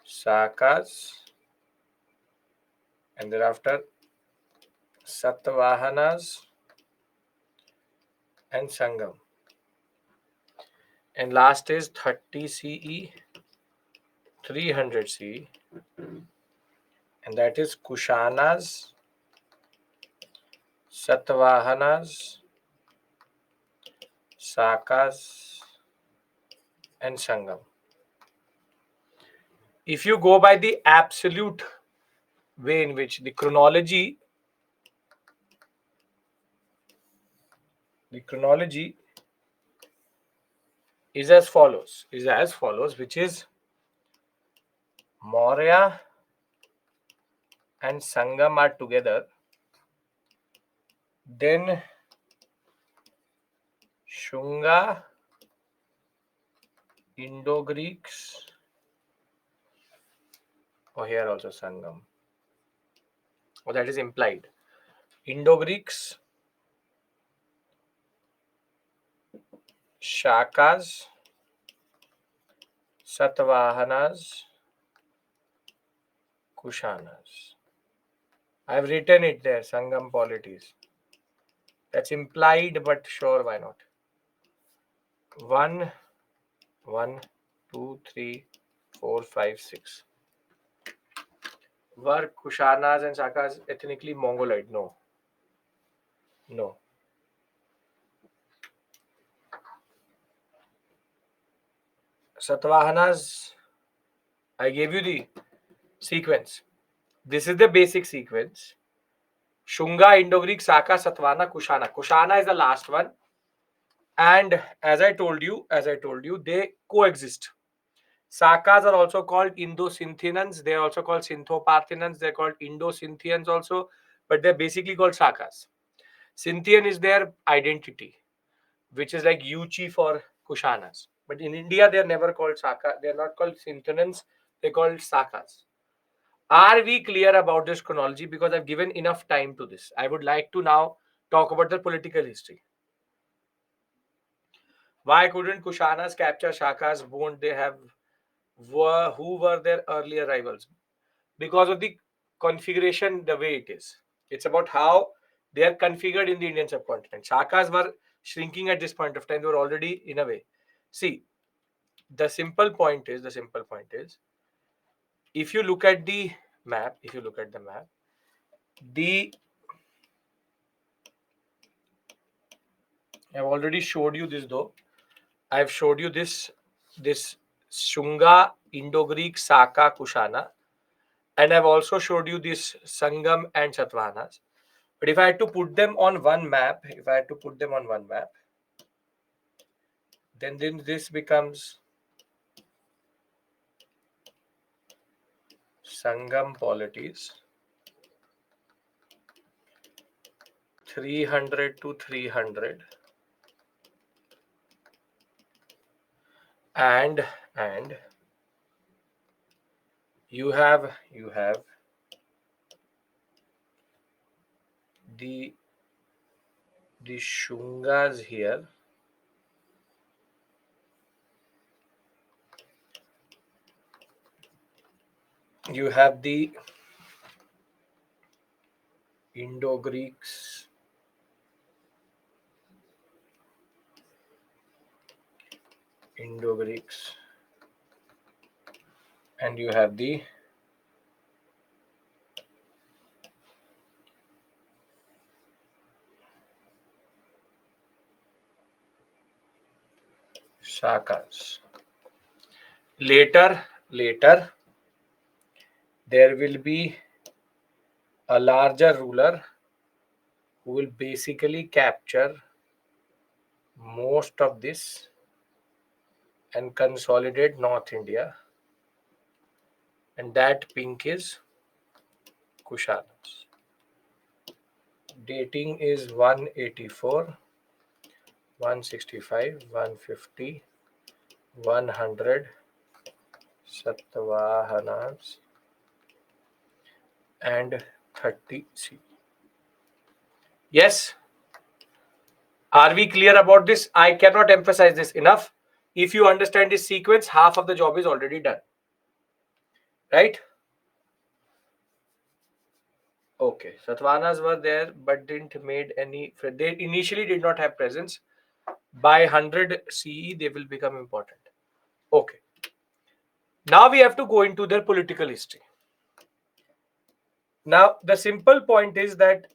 Sakas, and thereafter Satavahanas and Sangam. And last is 30 CE, 300 CE, and that is Kushanas, Satavahanas, Sakas, and Sangam. If you go by the absolute way in which the chronology is as follows, which is Maurya and Sangam are together, then Shunga, Indo-Greeks, here also Sangam. That is implied. Indo-Greeks, Shakas, Satavahanas, Kushanas. I have written it there, Sangam polities. That's implied, but sure, why not? 1, 2, 3, 4, 5, 6. Were Kushanas and Shakas ethnically Mongoloid? No. Satavahanas, I gave you the sequence. This is the basic sequence. Shunga, Indo-Greek, Saka, Satvana, Kushana. Kushana is the last one. And as I told you, they coexist. Sakas are also called Indo-Scythians. They are also called Scytho-Parthians. They're called Indo-Scythians also, but they're basically called Sakas. Scythian is their identity, which is like Yuchi for Kushanas. But in India, they're never called Saka. They're not called Scythians. They're called Sakas. Are we clear about this chronology? Because I've given enough time to this. I would like to now talk about the political history. Why couldn't Kushanas capture Shakas? Won't they have? Who were their earlier rivals? Because of the configuration, the way it is. It's about how they are configured in the Indian subcontinent. Shakas were shrinking at this point of time. They were already in a way. See, the simple point is, if you look at the map, the I've already showed you this though. I've showed you this Shunga, Indo-Greek, Saka, Kushana, and I've also showed you this Sangam and Satvahanas. But if I had to put them on one map, then this becomes Sangam polities, 300 to 300, and you have the Shungas here. You have the Indo-Greeks, and you have the Shakas. Later, there will be a larger ruler who will basically capture most of this and consolidate North India, and that pink is Kushanas. Dating is 184, 165, 150, 100 Satavahanas, and 30 C. Yes? Are we clear about this? I cannot emphasize this enough. If you understand this sequence, half of the job is already done. Right? Okay. Satavahanas were there but didn't made any. They initially did not have presence. By 100 CE, they will become important. Okay. Now we have to go into their political history. Now, the simple point is that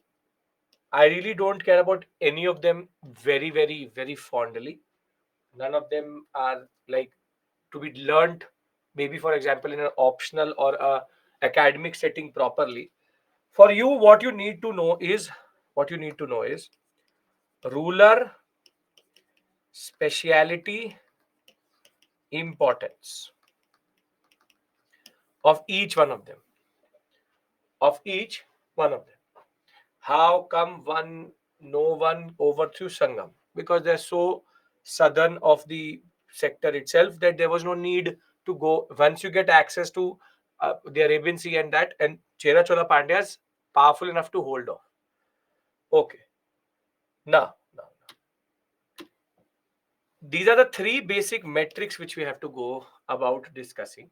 I really don't care about any of them very, very, very fondly. None of them are like to be learnt, maybe for example, in an optional or a academic setting properly. For you, what you need to know is ruler, speciality, importance of each one of them. How come no one overthrew Sangam? Because they're so southern of the sector itself that there was no need to go. Once you get access to the Arabian Sea and Chera Chola Pandyas powerful enough to hold off. Okay. Now, these are the three basic metrics which we have to go about discussing.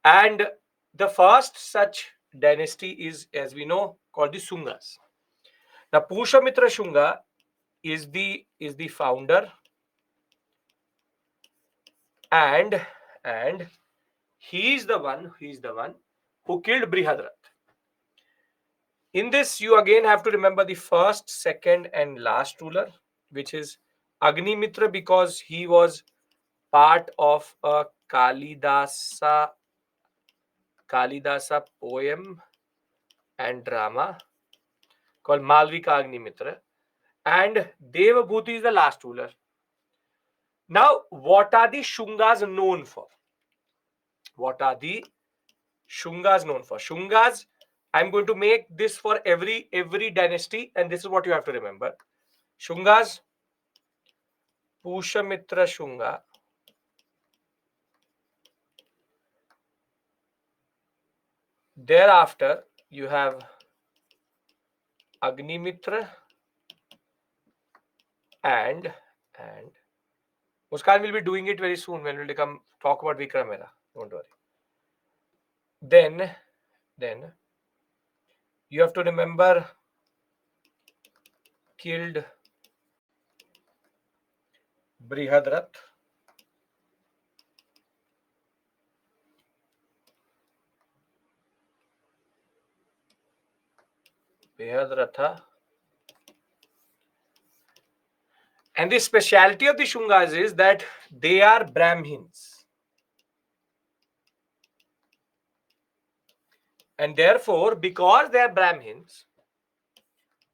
And the first such dynasty is, as we know, called the Sungas. Now, Pushamitra Shunga is the founder, and he's the one who killed Brihadrat. In this, you again have to remember the first, second, and last ruler, which is Agnimitra, because he was part of a Kalidasa poem and drama called Malvika Agnimitra. and Devabhuti is the last ruler. Now, what are the Shungas known for? What are the Shungas known for? Shungas, I'm going to make this for every dynasty, and this is what you have to remember. Shungas, Pushamitra Shunga, thereafter you have Agnimitra and Muskan will be doing it very soon when we'll talk about Vikramera. Don't worry. Then you have to remember killed Brihadrat. Brihadratha. And the specialty of the Shungas is that they are Brahmins. And therefore, because they are Brahmins,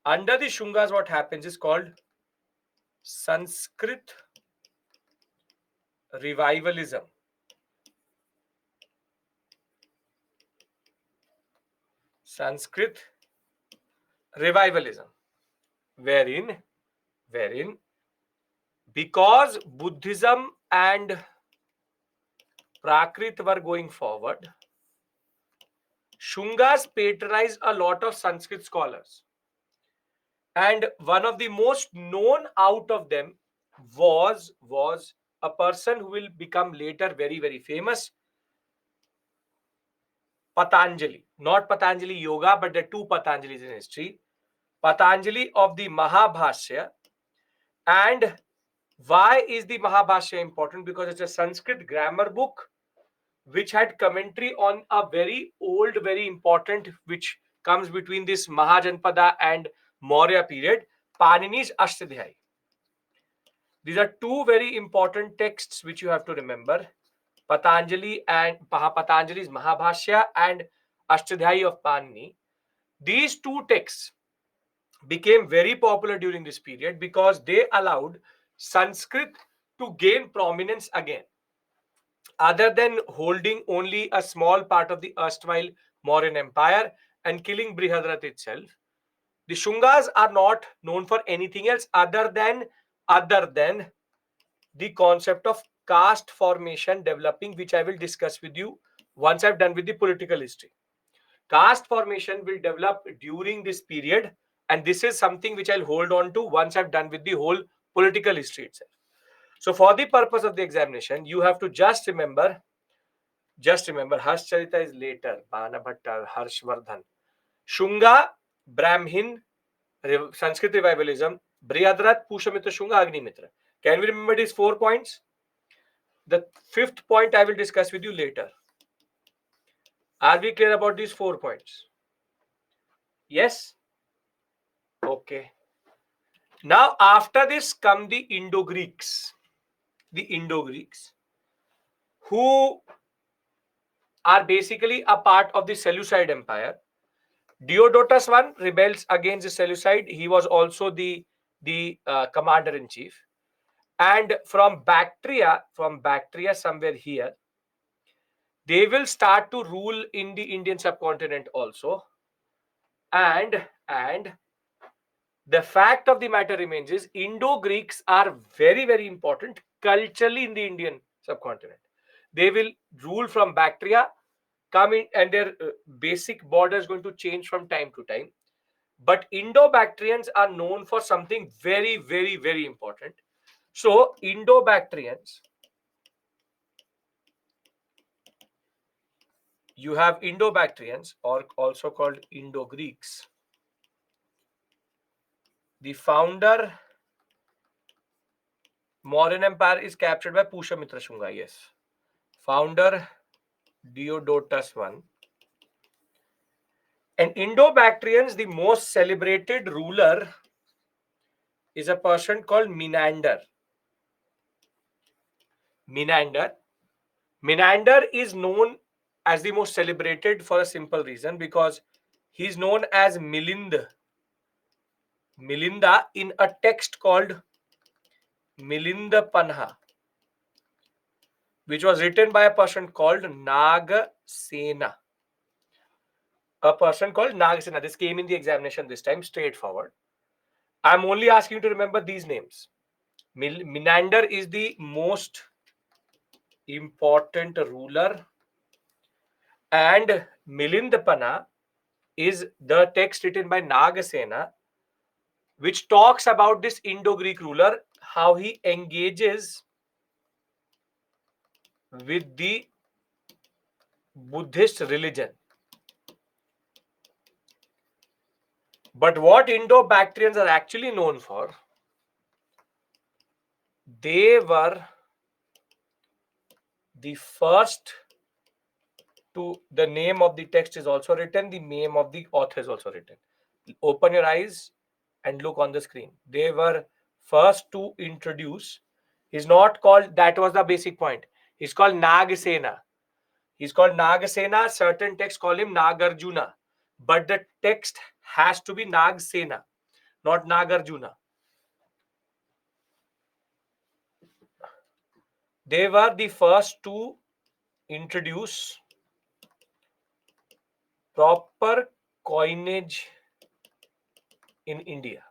under the Shungas, what happens is called Sanskrit revivalism. Sanskrit revivalism. Wherein because Buddhism and Prakrit were going forward, Shungas patronized a lot of Sanskrit scholars. And one of the most known out of them was a person who will become later very, very famous, Patanjali. Not Patanjali Yoga, but there are two Patanjalis in history. Patanjali of the Mahabhashya. And why is the Mahabhashya important? Because it's a Sanskrit grammar book which had commentary on a very old, very important, which comes between this Mahajanpada and Maurya period, Panini's Ashtadhyayi. These are two very important texts which you have to remember. Patanjali's Mahabhashya and Ashtadhyayi of Panini. These two texts became very popular during this period because they allowed Sanskrit to gain prominence again. Other than holding only a small part of the erstwhile Mauryan Empire and killing Brihadrat itself, the Shungas are not known for anything else other than the concept of caste formation developing, which I will discuss with you once I've done with the political history. Caste formation will develop during this period, and this is something which I'll hold on to once I've done with the whole political history itself. So for the purpose of the examination, you have to just remember Harshcharita is later, Bana Bhatta, Harshvardhan. Shunga, Brahmin, Sanskrit revivalism, Brihadrat, Pushamitra Shunga, Agnimitra. Can we remember these 4 points? The 5th point I will discuss with you later. Are we clear about these 4 points? Yes? Okay. Now, after this come the Indo-Greeks. The Indo-Greeks, who are basically a part of the Seleucid Empire. Diodotus I rebels against the Seleucid. He was also the commander-in-chief. And from Bactria, somewhere here, they will start to rule in the Indian subcontinent also. And the fact of the matter remains is Indo-Greeks are very, very important culturally in the Indian subcontinent. They will rule from Bactria, come in, and their basic border is going to change from time to time. But Indo-Bactrians are known for something very, very, very important. So Indo-Bactrians, you have Indo-Bactrians, or also called Indo-Greeks. The founder Mauryan Empire is captured by Pushamitra Shunga, yes. Founder Diodotus I. And Indo-Bactrians, the most celebrated ruler is a person called Menander. Menander is known as the most celebrated for a simple reason, because he's known as Milind. Milinda in a text called Milinda Panha, which was written by a person called Nagasena. A person called Nagasena. This came in the examination this time, straightforward. I'm only asking you to remember these names. Menander is the most important ruler, and Milindapana is the text written by Nagasena, which talks about this Indo-Greek ruler, how he engages with the Buddhist religion. But what Indo-Bactrians are actually known for, they were the first to, the name of the text is also written, the name of the author is also written. Open your eyes and look on the screen. They were first to introduce. He's not called, that was the basic point. He's called Nagasena. He's called Nagasena. Certain texts call him Nagarjuna. But the text has to be Nagasena, not Nagarjuna. They were the first to introduce proper coinage in India.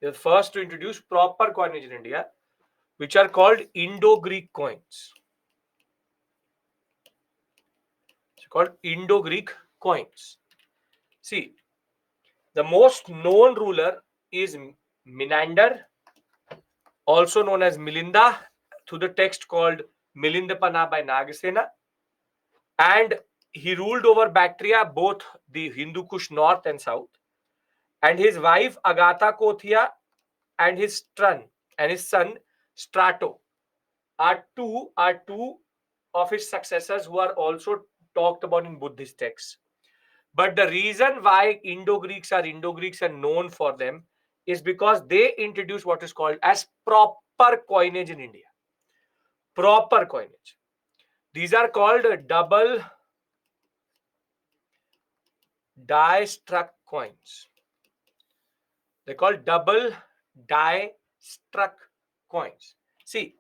They were first to introduce proper coinage in India, which are called Indo-Greek coins. It's called Indo-Greek coins. See, the most known ruler is Menander, also known as Milinda, through the text called Milindapana by Nagasena. And he ruled over Bactria, both the Hindu Kush north and south. And his wife Agatha Kothia and his son Strato are two of his successors who are also talked about in Buddhist texts. But the reason why Indo-Greeks are Indo-Greeks and known for them is because they introduced what is called as proper coinage in India. Proper coinage. These are called double die struck coins. They're called double die struck coins. See,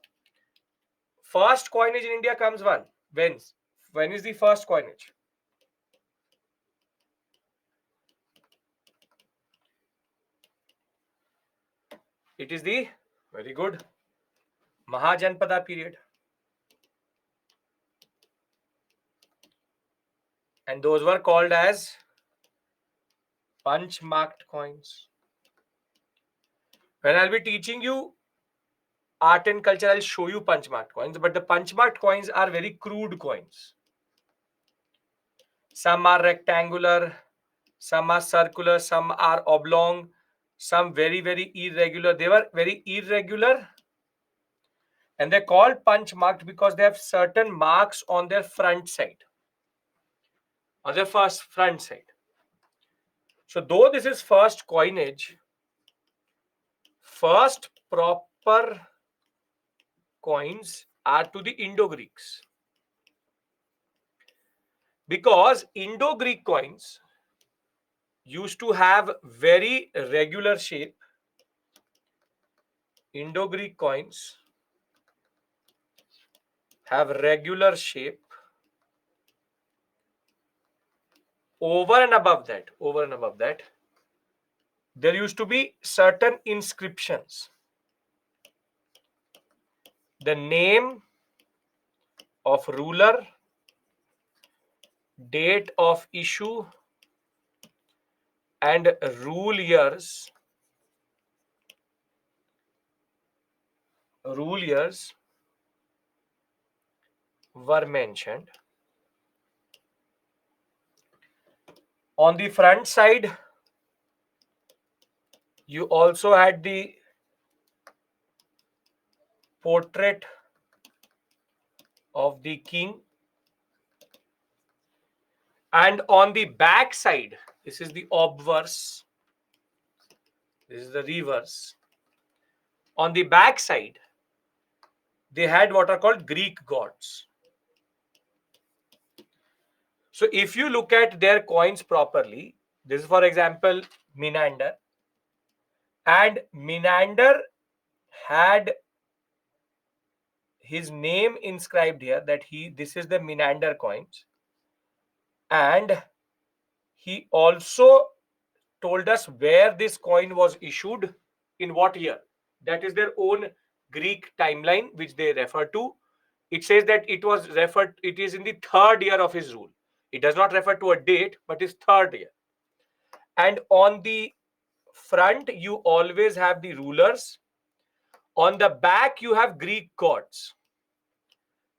first coinage in India comes when? When is the first coinage? It is the, very good, Mahajanpada period. And those were called as punch marked coins. When I'll be teaching you art and culture, I'll show you punch marked coins, but the punch marked coins are very crude coins. Some are rectangular, some are circular, some are oblong, some very, very irregular. They were very irregular, and they're called punch marked because they have certain marks on their front side, on their first front side. So though this is first coinage, first proper coins are to the Indo-Greeks, because Indo-Greek coins used to have very regular shape. Indo-Greek coins have regular shape. Over and above that, there used to be certain inscriptions. The name of ruler, date of issue, and rule years were mentioned. On the front side, you also had the portrait of the king, and on the back side, this is the obverse, this is the reverse. On the back side, they had what are called Greek gods. So if you look at their coins properly, this is for example Menander. And Menander had his name inscribed here, that this is the Menander coins. And he also told us where this coin was issued, in what year. That is their own Greek timeline which they refer to. It says that it is in the third year of his rule. It does not refer to a date, but his third year. And on the front you always have the rulers. On the back you have Greek gods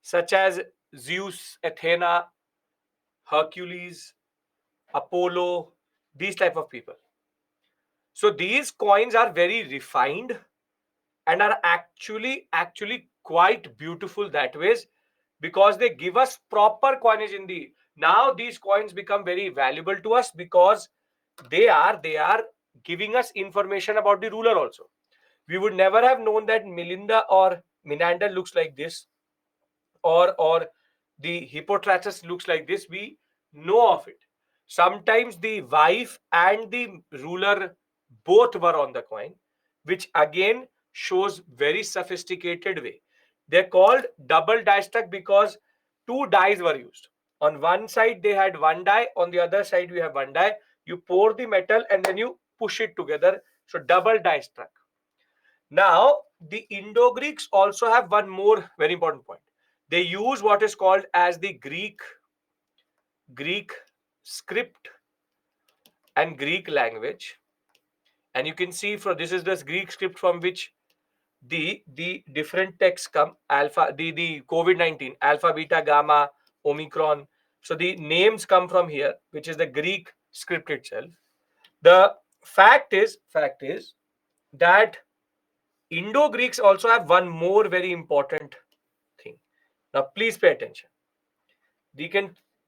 such as Zeus, Athena, Hercules, Apollo, these type of people. So these coins are very refined and are actually quite beautiful that ways, because they give us proper coinage in the. Now these coins become very valuable to us because they are giving us information about the ruler also. We would never have known that Melinda or Menander looks like this, or the Hippostratus looks like this. We know of it. Sometimes the wife and the ruler both were on the coin, which again shows very sophisticated way. They're called double die struck because two dies were used. On one side they had one die, on the other side we have one die. You pour the metal and then you push it together. So double die struck. Now, the Indo-Greeks also have one more very important point. They use what is called as the Greek script and Greek language. And you can see from this is this Greek script from which the different texts come. Alpha, the COVID-19, alpha, beta, gamma, omicron. So the names come from here, which is the Greek script itself. The fact is that Indo-Greeks also have one more very important thing. Now, please pay attention.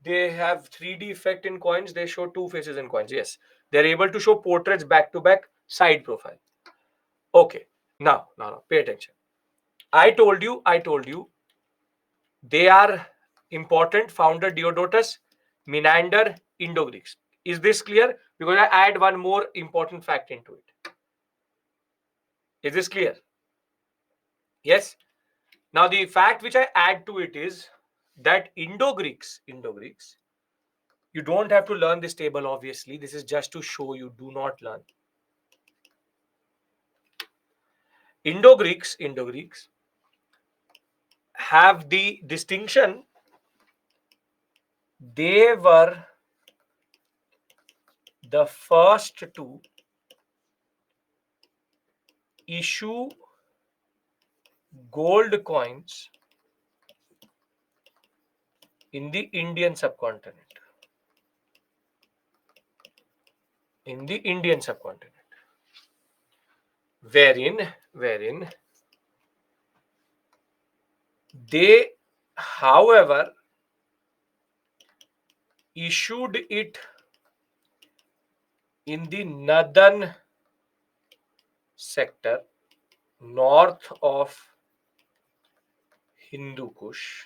They have 3D effect in coins. They show two faces in coins. Yes, they're able to show portraits back to back, side profile. Okay. Now, pay attention. I told you, they are important. Founder Diodotus, Menander, Indo-Greeks. Is this clear? Because I add one more important fact into it. Is this clear? Yes. Now, the fact which I add to it is that Indo-Greeks, you don't have to learn this table, obviously. This is just to show you, do not learn. Indo-Greeks have the distinction. They were the first to issue gold coins in the Indian subcontinent. Wherein they, however, issued it in the northern sector, north of Hindu Kush,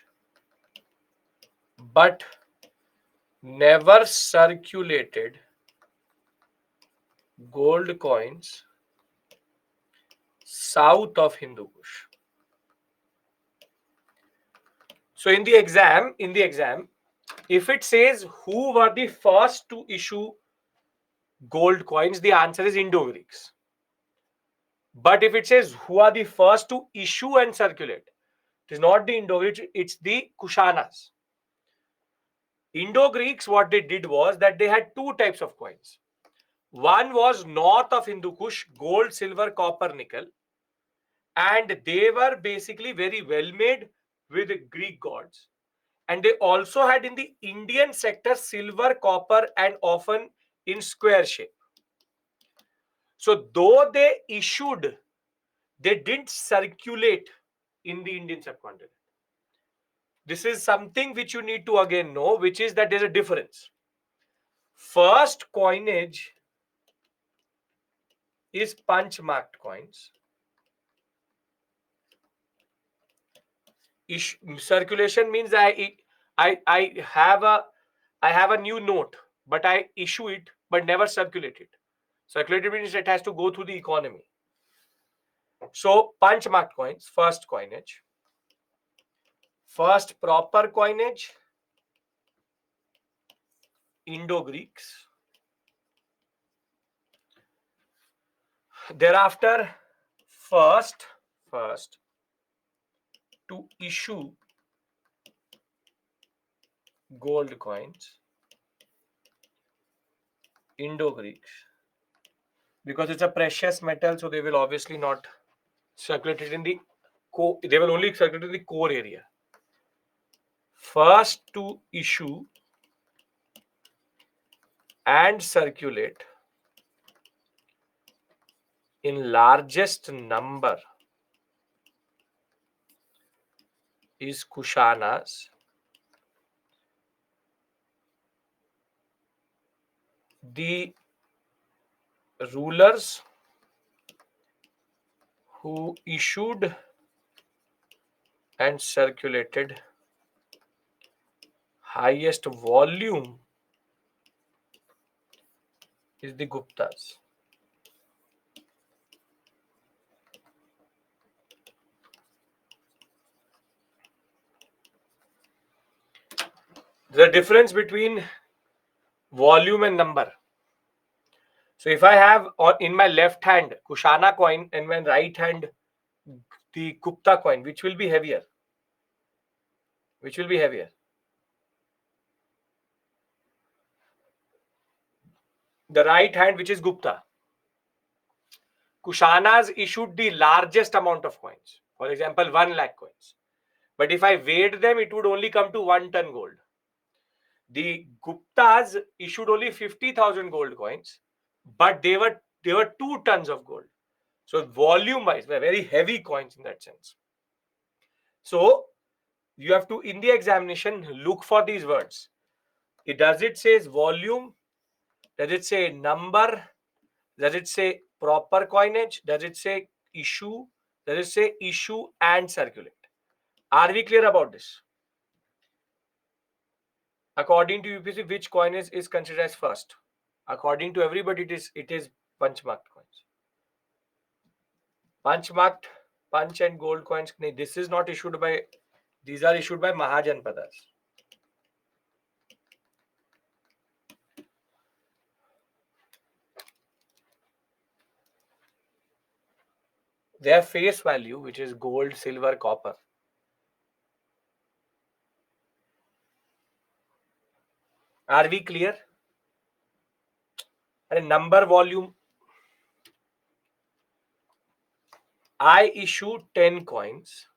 but never circulated gold coins south of Hindu Kush. So in the exam, if it says who were the first to issue gold coins, the answer is Indo-Greeks. But if it says who are the first to issue and circulate, it is not the Indo-Greeks, it's the Kushanas. Indo-Greeks, what they did was that they had two types of coins. One was north of Hindu Kush, gold, silver, copper, nickel. And they were basically very well made with Greek gods. And they also had in the Indian sector silver, copper, and often in square shape. So though they issued, they didn't circulate in the Indian subcontinent. This is something which you need to again know, which is that there's a difference. First coinage is punch marked coins. Circulation means I have a new note, but I issue it but never circulate it. Circulated means it has to go through the economy. So punch marked coins, first coinage. First proper coinage, Indo-Greeks. Thereafter, first to issue gold coins, Indo-Greeks. Because it's a precious metal, so they will obviously not circulate it in the they will only circulate in the core area. First to issue and circulate in largest number is Kushanas. The rulers who issued and circulated highest volume is the Guptas. The difference between volume and number. So if I have in my left hand Kushana coin and my right hand the Gupta coin, which will be heavier? Which will be heavier? The right hand, which is Gupta. Kushanas issued the largest amount of coins. For example, 1 lakh coins. But if I weighed them, it would only come to 1 ton gold. The Guptas issued only 50,000 gold coins, but they were 2 tons of gold. So volume wise, they're very heavy coins in that sense. So you have to, in the examination, look for these words. Does it say volume? Does it say number? Does it say proper coinage? Does it say issue? Does it say issue and circulate? Are we clear about this? According to UPC, which coinage is considered as first? According to everybody, it is punch marked coins. Punch marked, punch and gold coins. This is not issued by. These are issued by Mahajanpadas. Their face value, which is gold, silver, copper. Are we clear? And number, volume. I issue 10 coins.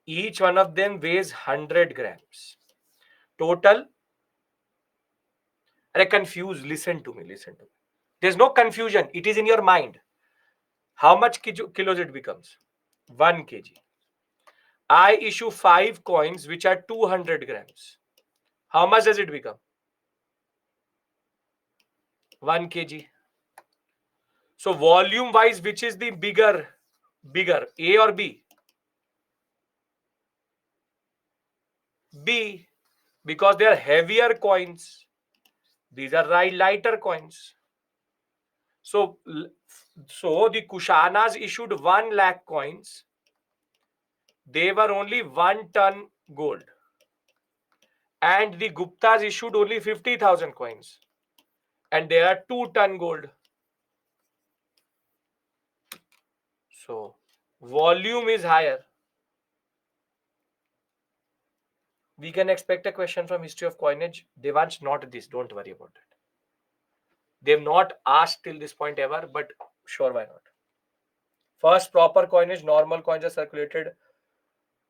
Each one of them weighs 100 grams. Total. And I confused. Listen to me. There's no confusion. It is in your mind. How much kilos it becomes? 1 kg. I issue 5 coins which are 200 grams. How much does it become? 1 kg. So volume wise, which is the bigger, A or B? B, because they are heavier coins. These are lighter coins. So the Kushanas issued 1 lakh coins. They were only 1 ton gold. And the Guptas issued only 50,000 coins. And they are 2 ton gold. So volume is higher. We can expect a question from history of coinage. Devansh, not this. Don't worry about it. They've not asked till this point ever, but sure, why not? First, proper coinage, normal coins are circulated.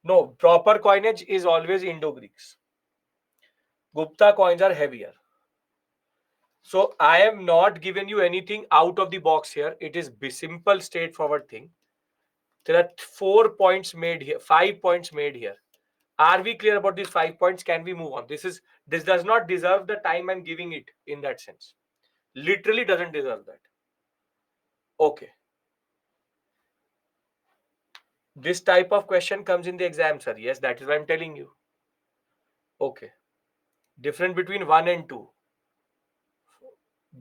No, proper coinage is always Indo-Greeks. Gupta coins are heavier. So I have not given you anything out of the box here. It is simple, straightforward thing. There are 4 points made here, 5 points made here. Are we clear about these 5 points? Can we move on? This does not deserve the time I'm giving it in that sense. Literally doesn't deserve that. Okay. This type of question comes in the exam, sir. Yes, that is what I'm telling you. Okay. Difference between 1 and 2.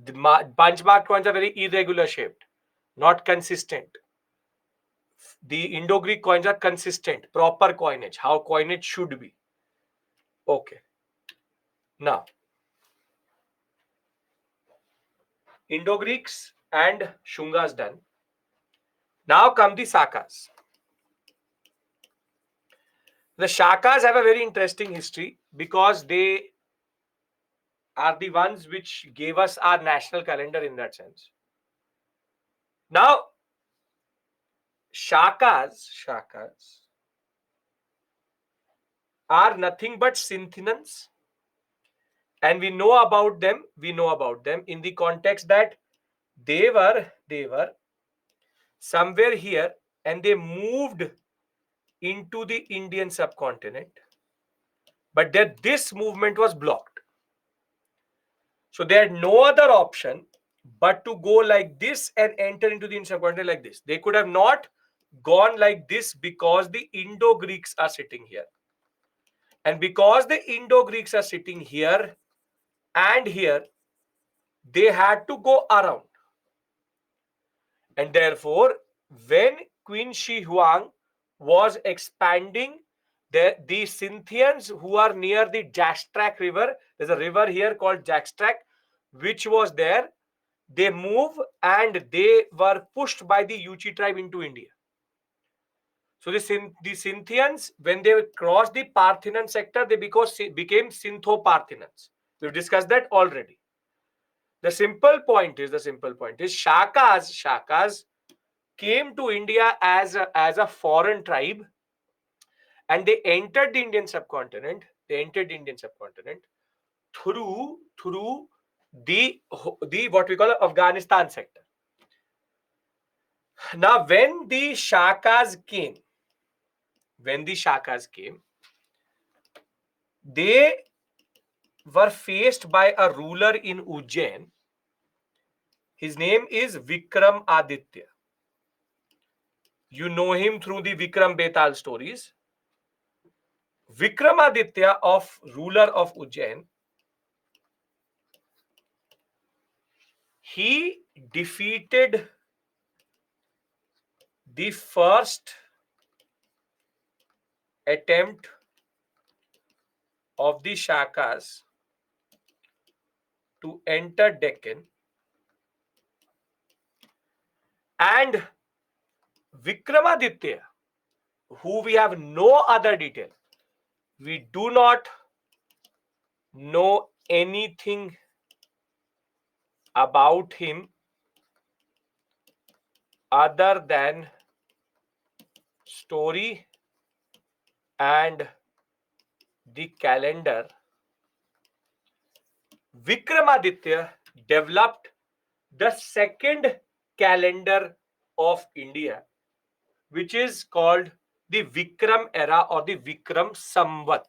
The punch marked coins are very irregular shaped, not consistent. The Indo-Greek coins are consistent, proper coinage, how coinage should be. Okay. Now, Indo-Greeks and Shungas done. Now come the Sakas. The Shakas have a very interesting history because they are the ones which gave us our national calendar in that sense. Now, Shakas are nothing but Scythians, and we know about them. We know about them in the context that they were somewhere here, and they moved into the Indian subcontinent, but this movement was blocked. So they had no other option but to go like this and enter into the Indian subcontinent like this. They could have not gone like this because the Indo-Greeks are sitting here. And because the Indo-Greeks are sitting here and here, they had to go around. And therefore, when Queen Shi Huang was expanding, the Scythians who are near the Jakstrak river, there's a river here called Jakstrak, which was there, they move and they were pushed by the Yuchi tribe into India. So the Scythians, when they crossed the Parthian sector, they became Scytho-Parthians. We've discussed that already. The simple point is Shakas came to India as a foreign tribe, and they entered the Indian subcontinent. Through the what we call Afghanistan sector. Now, when the Shakas came, they were faced by a ruler in Ujjain. His name is Vikram Aditya. You know him through the Vikram Betal stories. Vikramaditya, ruler of Ujjain, he defeated the first attempt of the Shakas to enter Deccan, and Vikramaditya, who we have no other detail, we do not know anything about him other than story and the calendar. Vikramaditya developed the second calendar of India, which is called the Vikram era or the Vikram Samvat.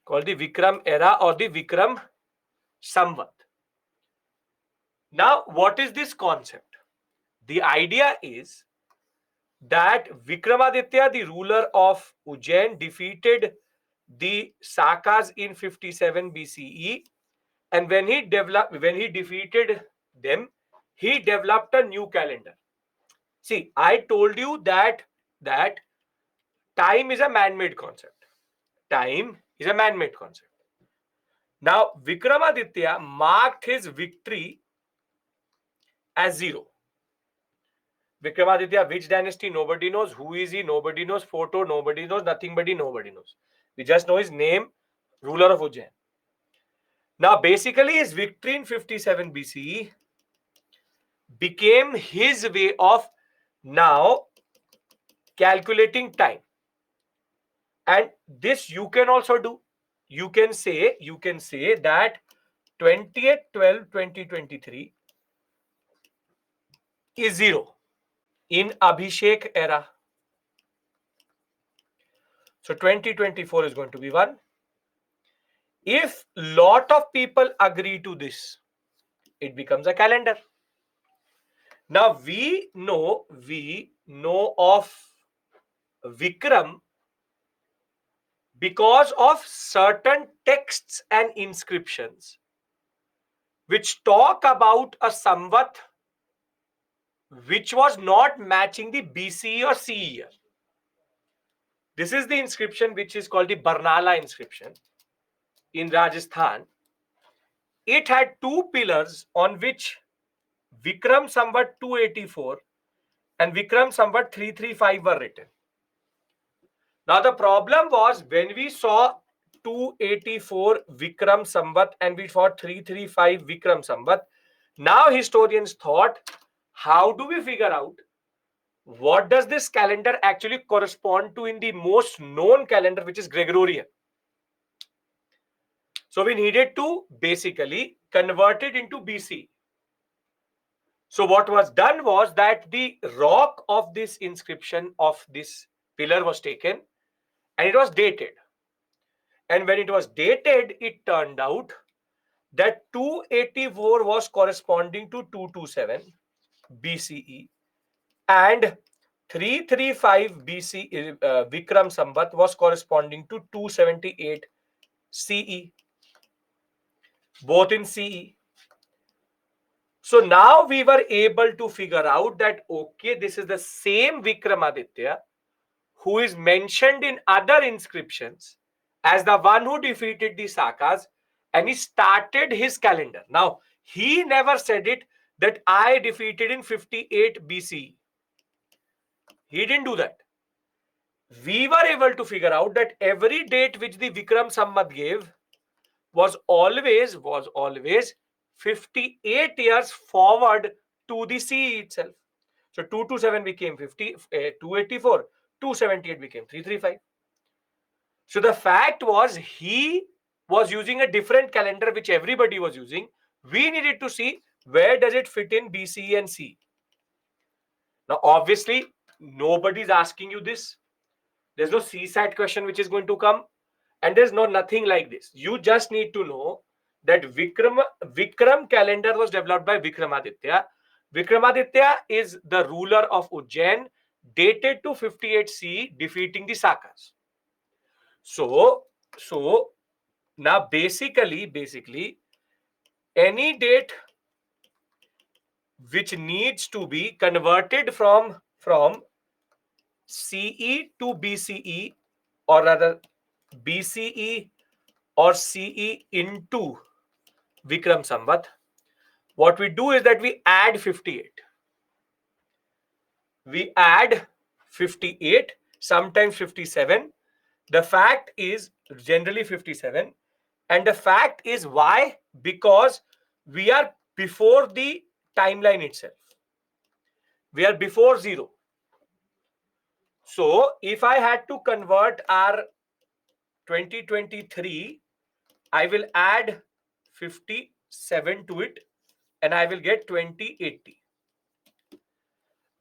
Called the Vikram era or the Vikram Samvat. Now, what is this concept? The idea is that Vikramaditya, the ruler of Ujjain, defeated the Sakas in 57 BCE, and when he defeated them, he developed a new calendar. See, I told you that time is a man-made concept. Now, Vikramaditya marked his victory as 0. Vikramaditya, which dynasty? Nobody knows. Who is he? Nobody knows. Photo? Nobody knows. Nothing but nobody knows. We just know his name, ruler of Ujjain. Now, basically, his victory in 57 BCE became his way of now calculating time. And this you can also do. You can say that 20th 12 2023 is 0 in Abhishek era. So 2024 is going to be 1. If lot of people agree to this, it becomes a calendar. Now we know of Vikram because of certain texts and inscriptions which talk about a Samvat which was not matching the BCE or CE year. This is the inscription which is called the Barnala inscription in Rajasthan. It had two pillars on which Vikram Samvat 284 and Vikram Samvat 335 were written. Now the problem was when we saw 284 Vikram Samvat and we saw 335 Vikram Samvat, now historians thought, how do we figure out what does this calendar actually correspond to in the most known calendar, which is Gregorian? So we needed to basically convert it into BC. So what was done was that the rock of this inscription of this pillar was taken and it was dated. And when it was dated, it turned out that 284 was corresponding to 227 BCE and 335 BC Vikram Samvat was corresponding to 278 CE, both in CE. So now we were able to figure out that, okay, this is the same Vikramaditya who is mentioned in other inscriptions as the one who defeated the Sakas, and he started his calendar. Now, he never said it that I defeated in 58 BC. He didn't do that. We were able to figure out that every date which the Vikram Samvat gave was always 58 years forward to the CE itself. So 227 became 284, 278 became 335. So the fact was he was using a different calendar which everybody was using. We needed to see where does it fit in BC and C. Now obviously nobody's asking you this. There's no CSAT question which is going to come, and there's nothing like this. You just need to know that Vikram calendar was developed by Vikramaditya. Vikramaditya is the ruler of Ujjain, dated to 58 CE, defeating the Sakas. So now basically any date which needs to be converted from CE to BCE, or rather BCE or CE into Vikram Samvat, what we do is that we add 58. We add 58, sometimes 57. The fact is generally 57. And the fact is why? Because we are before the timeline itself. We are before 0. So if I had to convert our 2023, I will add 57 to it and I will get 2080.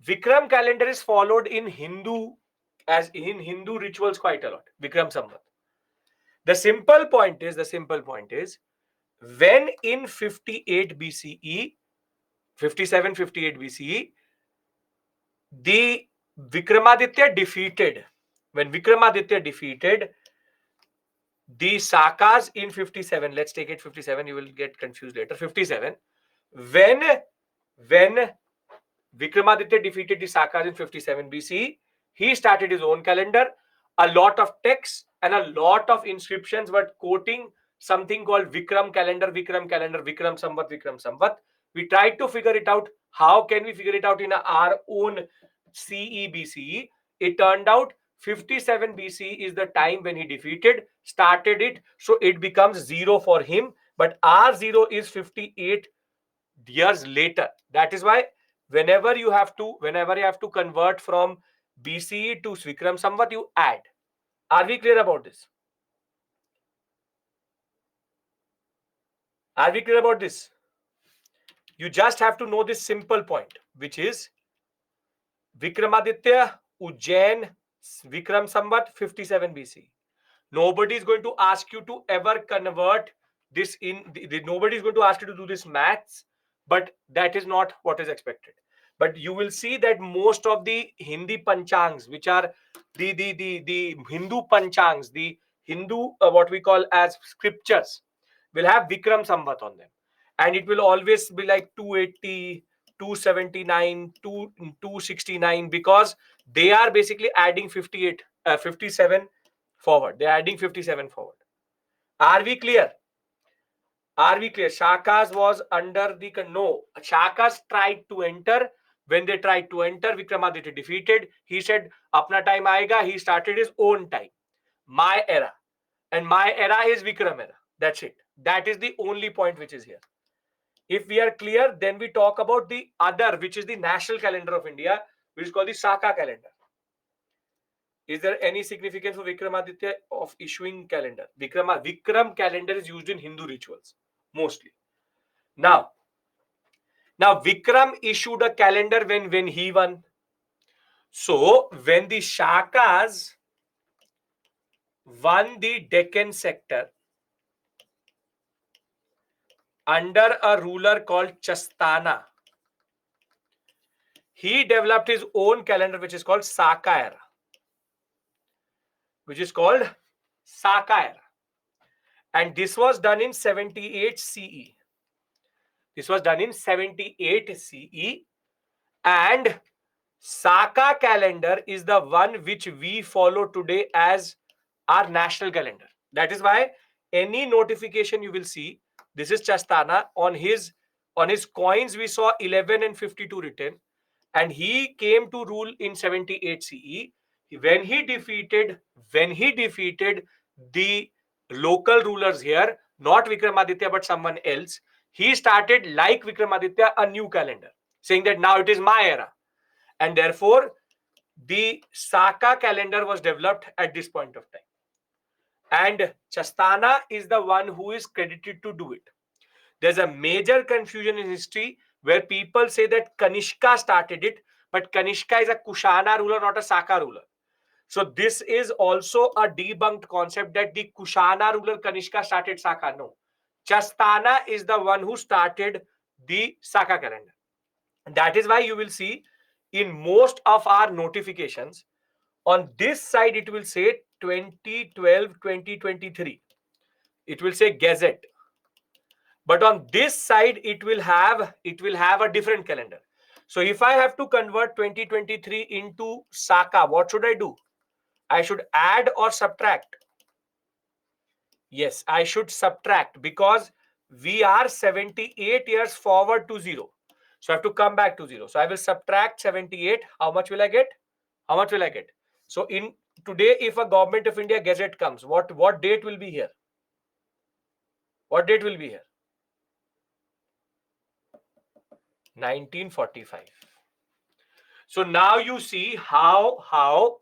Vikram calendar is followed in Hindu rituals quite a lot. Vikram Samvat. The simple point is when in 58 BCE, 57, 58 BCE, the Vikramaditya defeated. When Vikramaditya defeated the Sakas in 57, let's take it 57, you will get confused later. 57, when Vikramaditya defeated the Sakas in 57 BCE, he started his own calendar. A lot of texts and a lot of inscriptions were quoting something called Vikram calendar, Vikram calendar, Vikram Samvat, Vikram Samvat. We tried to figure it out. How can we figure it out in our own CE BCE? It turned out 57 BCE is the time when he defeated, started it, so it becomes 0 for him. But our 0 is 58 years later. That is why whenever you have to convert from BCE to Vikram Samvat, you add. Are we clear about this? Are we clear about this? You just have to know this simple point, which is Vikramaditya, Ujjain, Vikram Samvat, 57 BC. Nobody is going to ask you to ever convert this in. Nobody is going to ask you to do this maths, but that is not what is expected. But you will see that most of the Hindi panchangs, which are the Hindu panchangs, the Hindu what we call as scriptures, will have Vikram Samvat on them. and it will always be like 280, 279, 269, because they are basically adding 57 forward. They're adding 57 forward. Are we clear? Are we clear? Shakas was under the no. Shakas tried to enter. When they tried to enter, Vikramaditya defeated. He said, "Apna time aayega." He started his own time, my era, and my era is Vikram era. That's it. That is the only point which is here. If we are clear, then we talk about the other, which is the national calendar of India, which is called the Saka calendar. Is there any significance for Vikramaditya of issuing calendar? Vikram calendar is used in Hindu rituals mostly. Now Vikram issued a calendar when he won. So when the Shakas won the Deccan sector under a ruler called Chastana, he developed his own calendar, which is called Saka era. And this was done in 78 CE. This was done in 78 CE. And Saka calendar is the one which we follow today as our national calendar. That is why any notification you will see, this is Chastana. On his coins, we saw 11 and 52 written. And he came to rule in 78 CE. When he defeated the local rulers here, not Vikramaditya but someone else, he started, like Vikramaditya, a new calendar, saying that now it is my era. And therefore, the Saka calendar was developed at this point of time. And Chastana is the one who is credited to do it. There's a major confusion in history where people say that Kanishka started it, but Kanishka is a Kushana ruler, not a Saka ruler. So this is also a debunked concept that the Kushana ruler Kanishka started Saka. No. Chastana is the one who started the Saka calendar. That is why you will see in most of our notifications, on this side it will say 2012, 2023. It will say Gazette. But on this side, it will have a different calendar. So if I have to convert 2023 into Saka, what should I do? I should add or subtract? Yes, I should subtract, because we are 78 years forward to 0. So I have to come back to 0. So I will subtract 78. How much will I get? How much will I get? So in today, if a Government of India Gazette comes, what date will be here? What date will be here? 1945. So now you see how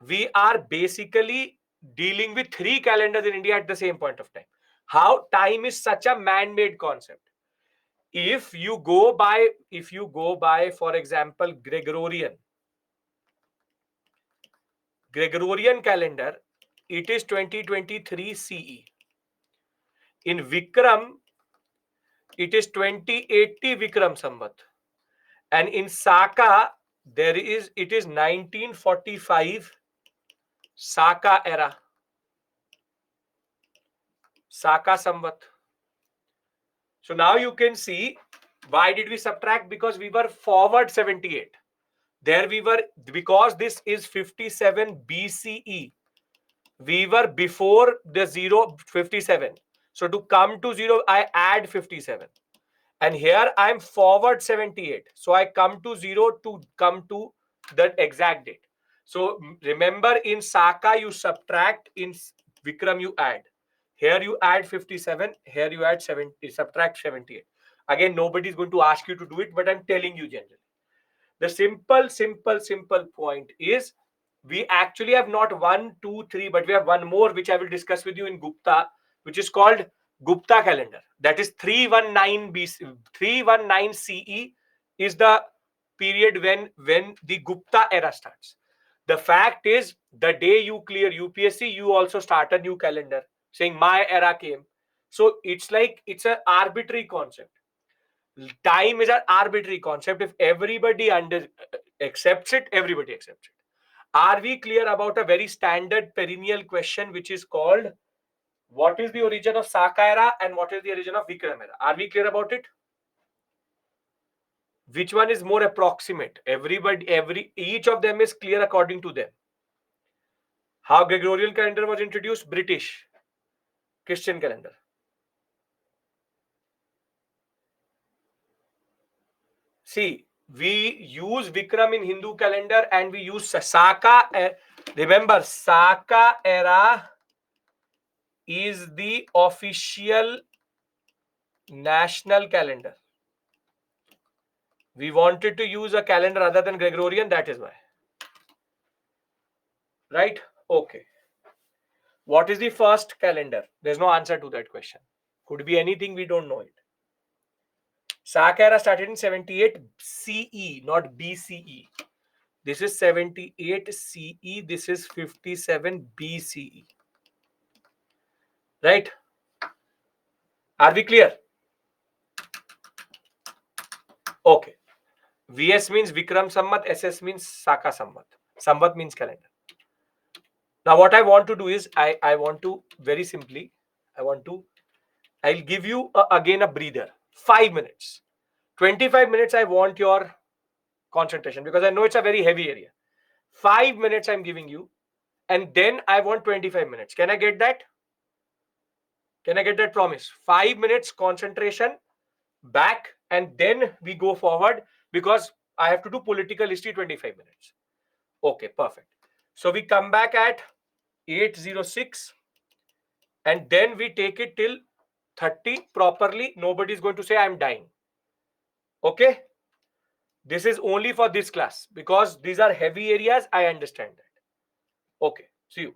we are basically dealing with 3 calendars in India at the same point of time. How time is such a man-made concept. If you go by, for example, Gregorian calendar, it is 2023 CE. In Vikram, it is 2080 Vikram Samvat. And in Saka, it is 1945 Saka era. Saka Samvat. So now you can see, why did we subtract? Because we were forward 78. There we were, because this is 57 BCE. We were before the 57. So to come to 0, I add 57. And here I am forward 78. So I come to 0 to come to the exact date. So remember, in Saka you subtract, in Vikram you add. Here you add 57, here you add 70, subtract 78. Again, nobody is going to ask you to do it, but I'm telling you generally. The simple point is, we actually have not 1, 2, 3, but we have one more, which I will discuss with you in Gupta, which is called Gupta calendar. That is 319 BC, 319 CE is the period when the Gupta era starts. The fact is, the day you clear UPSC, you also start a new calendar saying my era came. So it's like, it's an arbitrary concept. Time is an arbitrary concept. If everybody accepts it, everybody accepts it. Are we clear about a very standard perennial question, which is called What is the origin of Saka era and what is the origin of Vikram era? Are we clear about it? Which one is more approximate? Each of them is clear according to them. How Gregorian calendar was introduced? British Christian calendar. See, we use Vikram in Hindu calendar and we use Saka. Remember, Saka era is the official national calendar. We wanted to use a calendar other than Gregorian, that is why. Right? Okay. What is the first calendar? There's no answer to that question. Could be anything, we don't know it. Saka era started in 78 CE, not BCE. This is 78 CE, this is 57 BCE. Right? Are we clear? Okay. VS means Vikram Samvat, SS means Saka Samvat. Samvat means calendar. Now what I want to do is, I want to very simply, I'll give you again a breather. 5 minutes. 25 minutes I want your concentration because I know it's a very heavy area. 5 minutes I'm giving you and then I want 25 minutes. Can I get that? Can I get that promise? 5 minutes concentration back and then we go forward because I have to do political history 25 minutes. Okay, perfect. So we come back at 806 and then we take it till 30 properly. Nobody is going to say I'm dying. Okay? This is only for this class because these are heavy areas. I understand that. Okay, see you.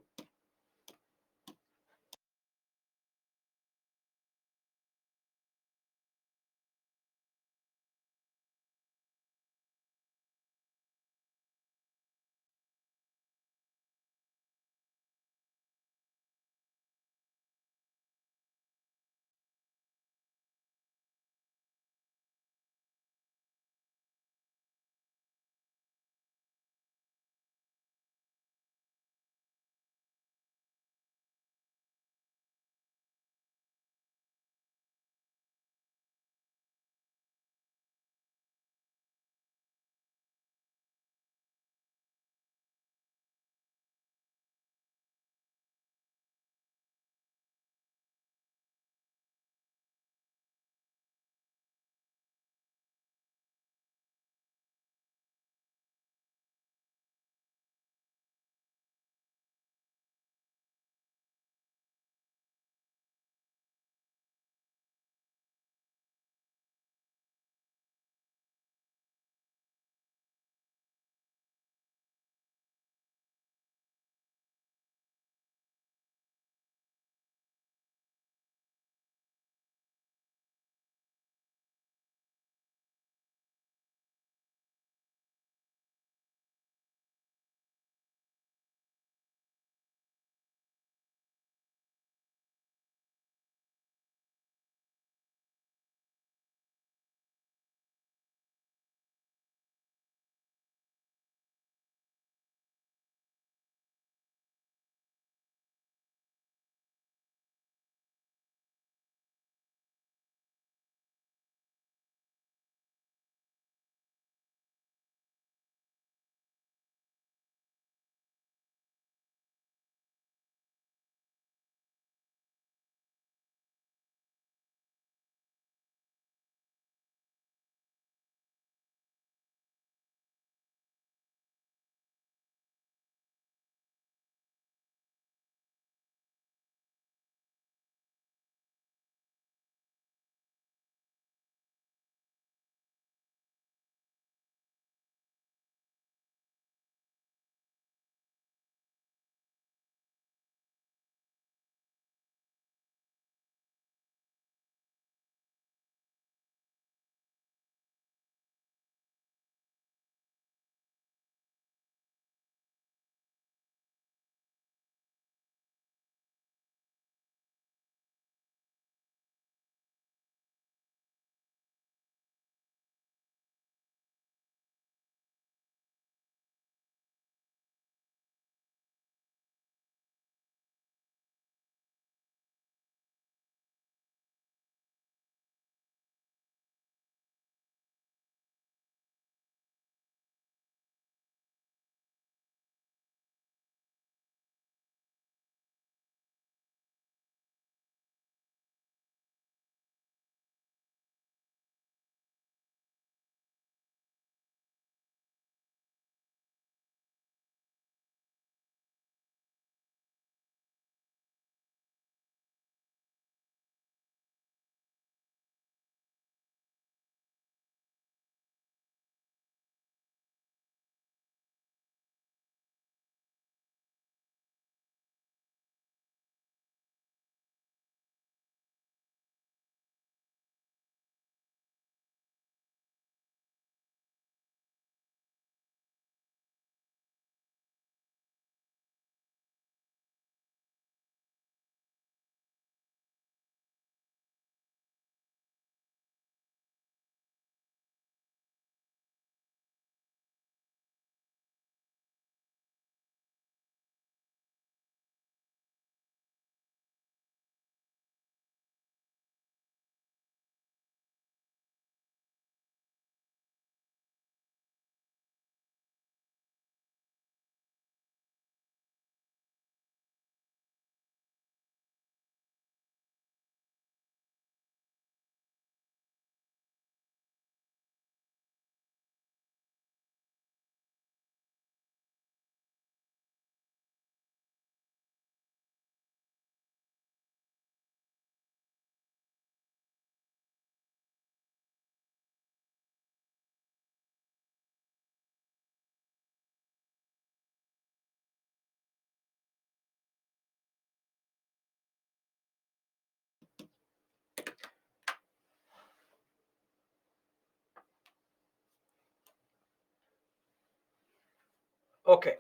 Okay.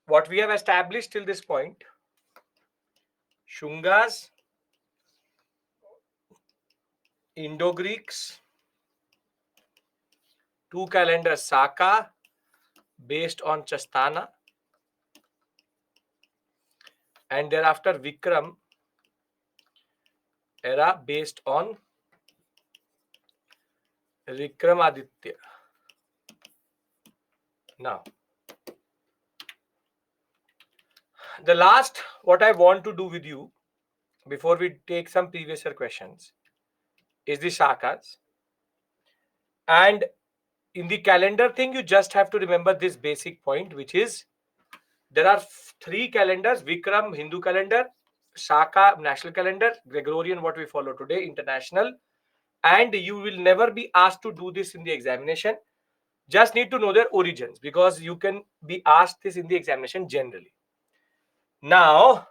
What we have established till this point, Shungas, Indo-Greeks, two calendars Saka based on Chastana, and thereafter Vikram era based on Vikramaditya. Now, the last what I want to do with you before we take some previous year questions is the Shakas. And in the calendar thing, you just have to remember this basic point, which is there are three calendars: Vikram, Hindu calendar; Shaka, national calendar; Gregorian, what we follow today, international. And you will never be asked to do this in the examination. Just need to know their origins, because you can be asked this in the examination generally. Now,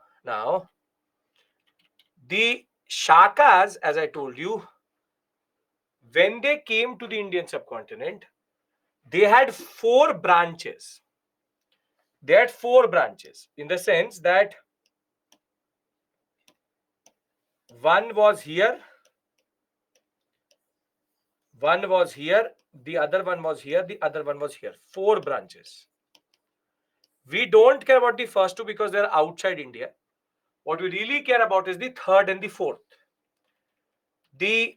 the Shakas, as I told you, when they came to the Indian subcontinent, they had four branches. They had four branches in the sense that one was here, one was here, the other one was here, the other one was here. Four branches. We don't care about the first two because they're outside India. What we really care about is the third and the fourth. The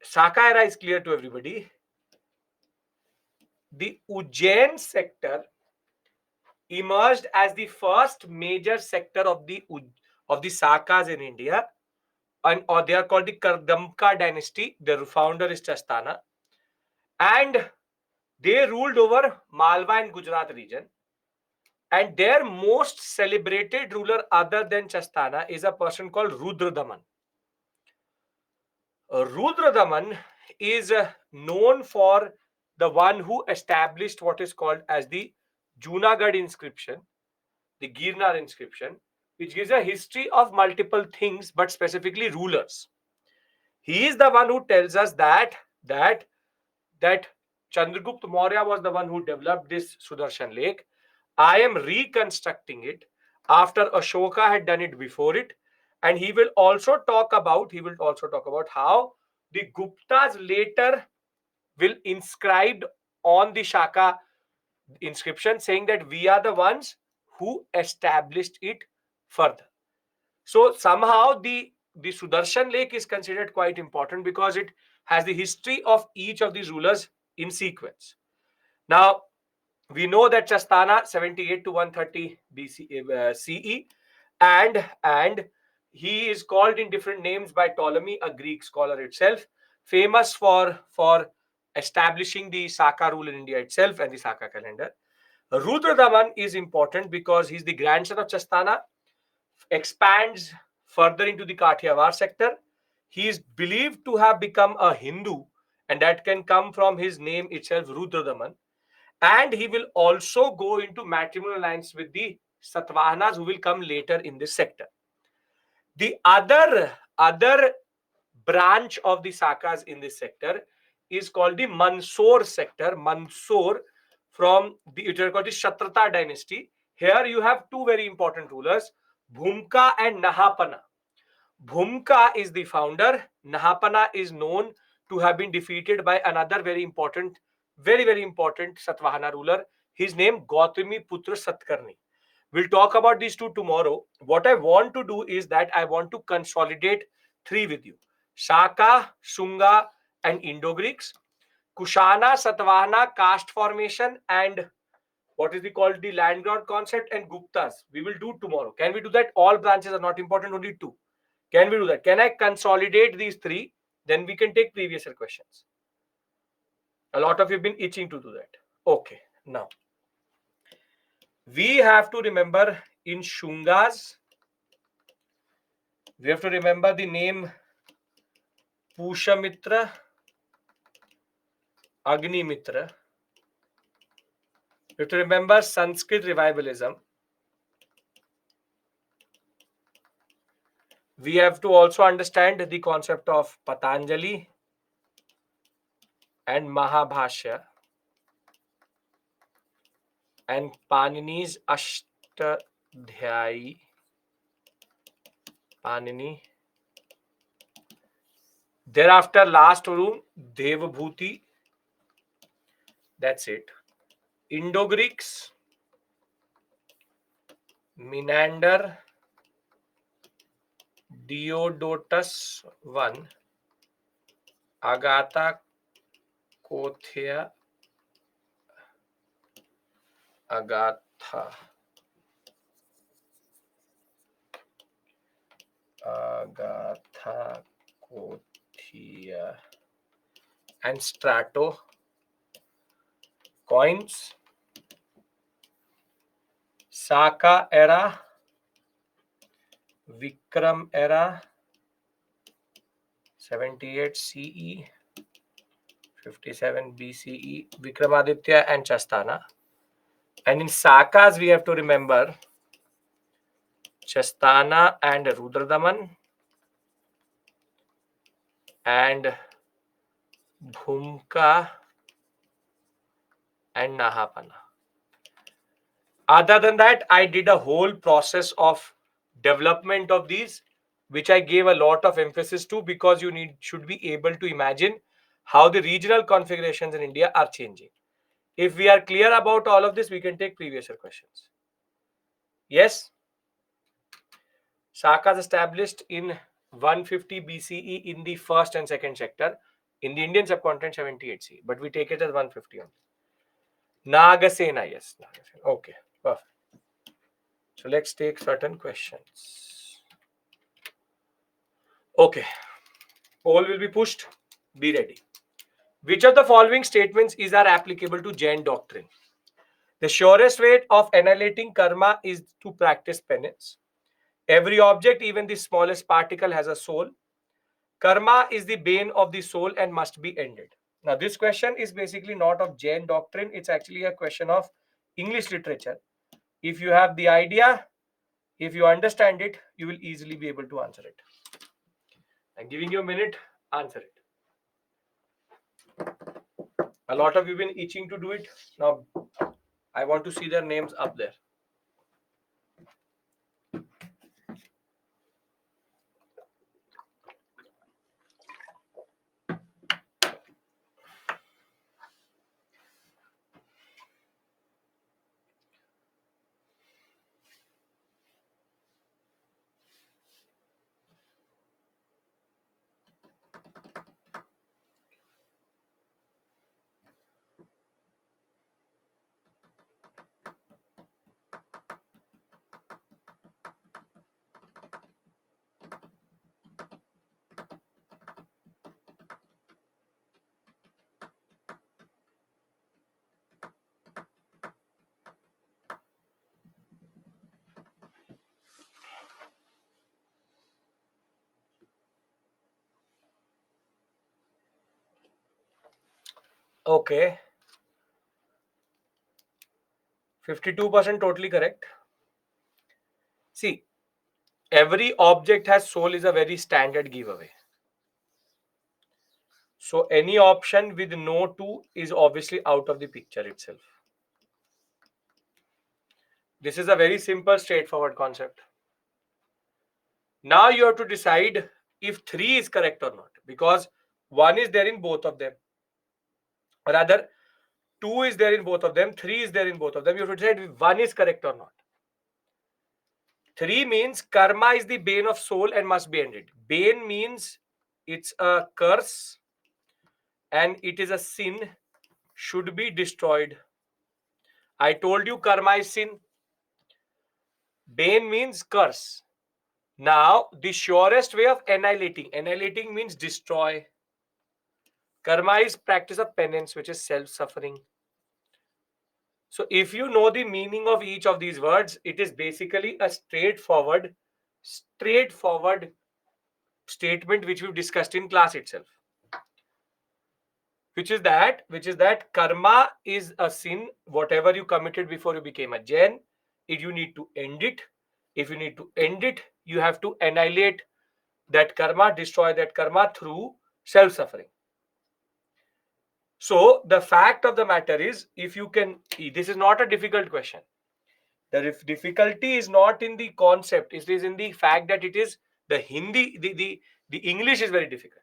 Shaka era is clear to everybody. The Ujjain sector emerged as the first major sector of the Sakas in India, or they are called the Kardamka dynasty. Their founder is Chastana, and they ruled over Malwa and Gujarat region. And their most celebrated ruler other than Chastana is a person called Rudradaman. Rudradaman is known for the one who established what is called as the Junagadh inscription, the Girnar inscription, which gives a history of multiple things, but specifically rulers. He is the one who tells us that Chandragupta Maurya was the one who developed this Sudarshan Lake. I am reconstructing it after Ashoka had done it before it, and he will also talk about how the Guptas later will inscribed on the Shaka inscription, saying that we are the ones who established it further. So somehow the Sudarshan Lake is considered quite important because it has the history of each of these rulers in sequence. Now, we know that Chastana 78 to 130 CE, and he is called in different names by Ptolemy, a Greek scholar itself, famous for establishing the Saka rule in India itself and the Saka calendar. Rudradaman is important because he's the grandson of Chastana, expands further into the Kathiawar sector. He is believed to have become a Hindu, and that can come from his name itself, Rudradaman. And he will also go into matrimonial alliance with the Satavahanas, who will come later in this sector. The other branch of the Sakas in this sector is called the Mansur sector. Mansur, from the, it is called the Kshatrata dynasty. Here you have two very important rulers, Bhumka and Nahapana. Bhumka is the founder. Nahapana is known to have been defeated by another very important Satvahana ruler. His name Gautami Putra Satkarni. We'll talk about these two tomorrow. What I want to do is that I want to consolidate three with you: Shaka, Shunga, and Indo-Greeks, Kushana, Satvahana, caste formation, and what is called the land grant concept, and Guptas. We will do tomorrow. Can we do that? All branches are not important, only two. Can we do that? Can I consolidate these three? Then we can take previous year questions. A lot of you have been itching to do that. Okay, now we have to remember in Shungas, we have to remember the name Pushamitra, Agnimitra. We have to remember Sanskrit revivalism. We have to also understand the concept of Patanjali. and Mahabhashya and Panini's Ashtadhyayi. Panini. Thereafter, last room, Devabhuti. That's it. Indo-Greeks, Menander, Diodotus I, Agatha, Kothia, Agatha, Kothia, and Strato. Coins, Saka era, Vikram era, 78 CE, 57 BCE, Vikramaditya and Chastana. And in Sakas, we have to remember Chastana and Rudradaman and Bhumka and Nahapana. Other than that, I did a whole process of development of these, which I gave a lot of emphasis to, because you should be able to imagine how the regional configurations in India are changing. If we are clear about all of this, we can take previous year questions. Yes? Sakas established in 150 BCE in the first and second sector. In the Indian subcontinent, 78 CE. But we take it as 150 only. Nagasena, yes. Nagasena. Okay, perfect. So let's take certain questions. Okay. Poll will be pushed. Be ready. Which of the following statements are applicable to Jain doctrine? The surest way of annihilating karma is to practice penance. Every object, even the smallest particle, has a soul. Karma is the bane of the soul and must be ended. Now, this question is basically not of Jain doctrine. It's actually a question of English literature. If you have the idea, if you understand it, you will easily be able to answer it. I'm giving you a minute, answer it. A lot of you have been itching to do it. Now, I want to see their names up there. Okay. 52% totally correct. See, every object has soul is a very standard giveaway. So any option with no to is obviously out of the picture itself. This is a very simple, straightforward concept. Now you have to decide if 3 is correct or not, because 1 is there in both of them. Or rather, 2 is there in both of them, 3 is there in both of them. You have to decide if 1 is correct or not. 3 means karma is the bane of soul and must be ended. Bane means it's a curse and it is a sin, should be destroyed. I told you karma is sin. Bane means curse. Now, the surest way of annihilating means destroy. Karma is practice of penance, which is self-suffering. So if you know the meaning of each of these words, it is basically a straightforward statement which we've discussed in class itself. Which is that karma is a sin, whatever you committed before you became a Jain. If you need to end it, you have to annihilate that karma, destroy that karma through self-suffering. So the fact of the matter is, if you can, this is not a difficult question. The difficulty is not in the concept, it is in the fact that it is the Hindi, the English is very difficult.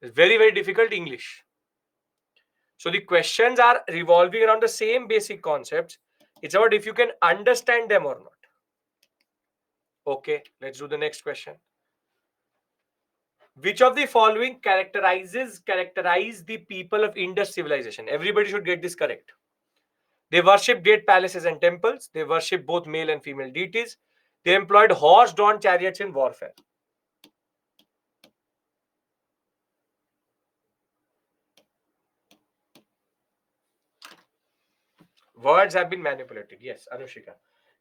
It's very, very difficult English. So the questions are revolving around the same basic concepts. It's about if you can understand them or not. Okay, let's do the next question. Which of the following characterize the people of Indus civilization? Everybody should get this correct. They worshipped great palaces and temples. They worshipped both male and female deities. They employed horse-drawn chariots in warfare. Words have been manipulated. Yes, Anushika.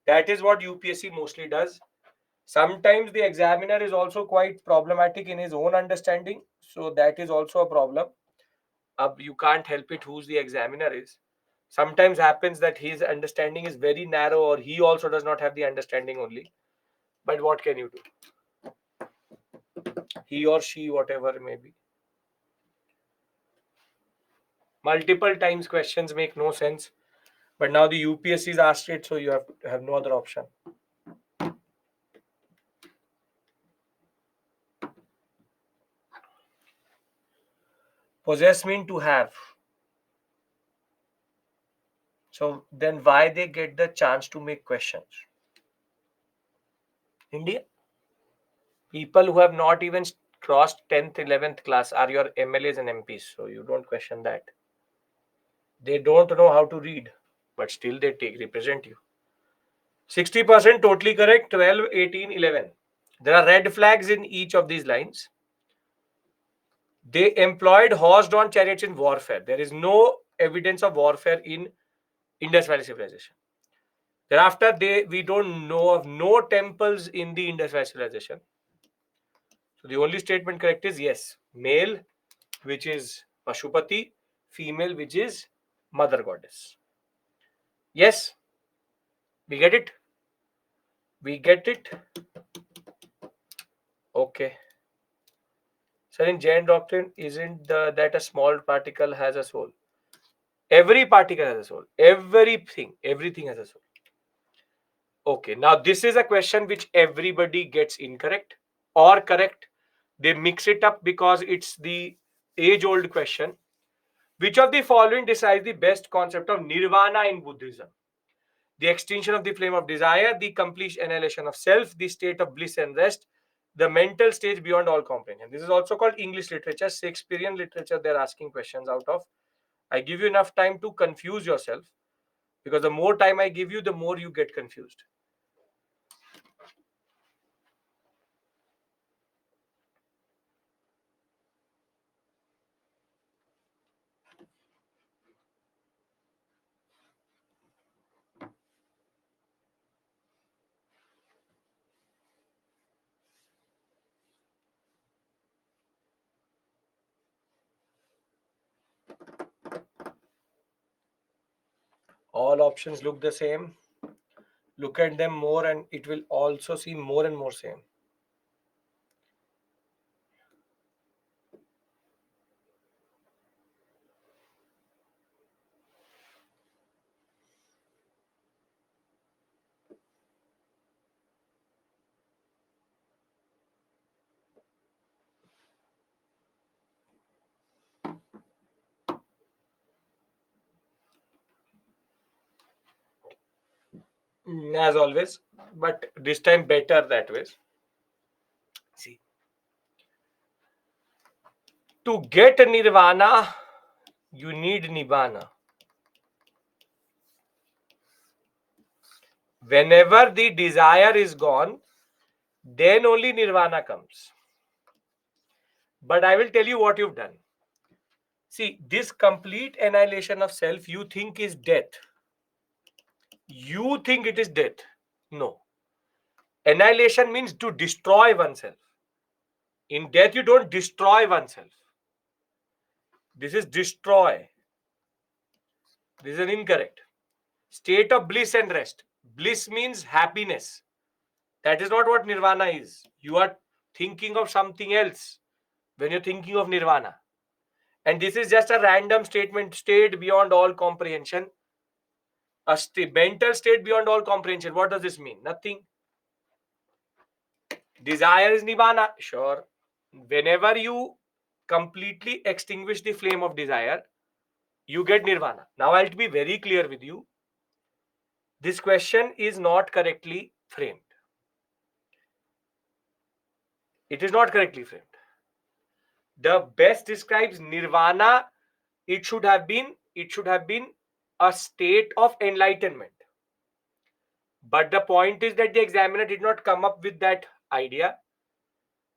That is what UPSC mostly does. Sometimes the examiner is also quite problematic in his own understanding. So that is also a problem. You can't help it who's the examiner is. Sometimes happens that his understanding is very narrow, or he also does not have the understanding only. But what can you do? He or she, whatever may be. Multiple times questions make no sense. But now the UPSC is asked it, so you have no other option. Possess mean to have. So then why they get the chance to make questions? India? People who have not even crossed 10th, 11th class are your MLAs and MPs. So you don't question that. They don't know how to read, but still they represent you. 60% totally correct. 12, 18, 11. There are red flags in each of these lines. They employed horse-drawn chariots in warfare. There is no evidence of warfare in Indus Valley civilization. Thereafter, we don't know of no temples in the Indus Valley civilization. So the only statement correct is yes, male, which is Pashupati, female, which is Mother Goddess. Yes, we get it. We get it. Okay. So in Jain doctrine, isn't that a small particle has a soul? Every particle has a soul. Everything has a soul. Okay, now this is a question which everybody gets incorrect or correct. They mix it up because it's the age-old question. Which of the following describes the best concept of nirvana in Buddhism? The extinction of the flame of desire, the complete annihilation of self, the state of bliss and rest, the mental stage beyond all comprehension. This is also called English literature, Shakespearean literature. They're asking questions out of. I give you enough time to confuse yourself, because the more time I give you, the more you get confused. All options look the same. Look at them more and it will also seem more and more same. As always, but this time better that way. See, to get nirvana, you need nibbana. Whenever the desire is gone, then only nirvana comes. But I will tell you what you've done. See, this complete annihilation of self you think is death. You think it is death. No. Annihilation means to destroy oneself. In death, you don't destroy oneself. This is destroy. This is incorrect. State of bliss and rest. Bliss means happiness. That is not what nirvana is. You are thinking of something else when you're thinking of nirvana. And this is just a random statement, state beyond all comprehension. A mental state beyond all comprehension. What does this mean? Nothing. Desire is nibbana. Sure. Whenever you completely extinguish the flame of desire, you get nirvana. Now I'll be very clear with you. This question is not correctly framed. It is not correctly framed. The best describes nirvana. It should have been a state of enlightenment. But the point is that the examiner did not come up with that idea.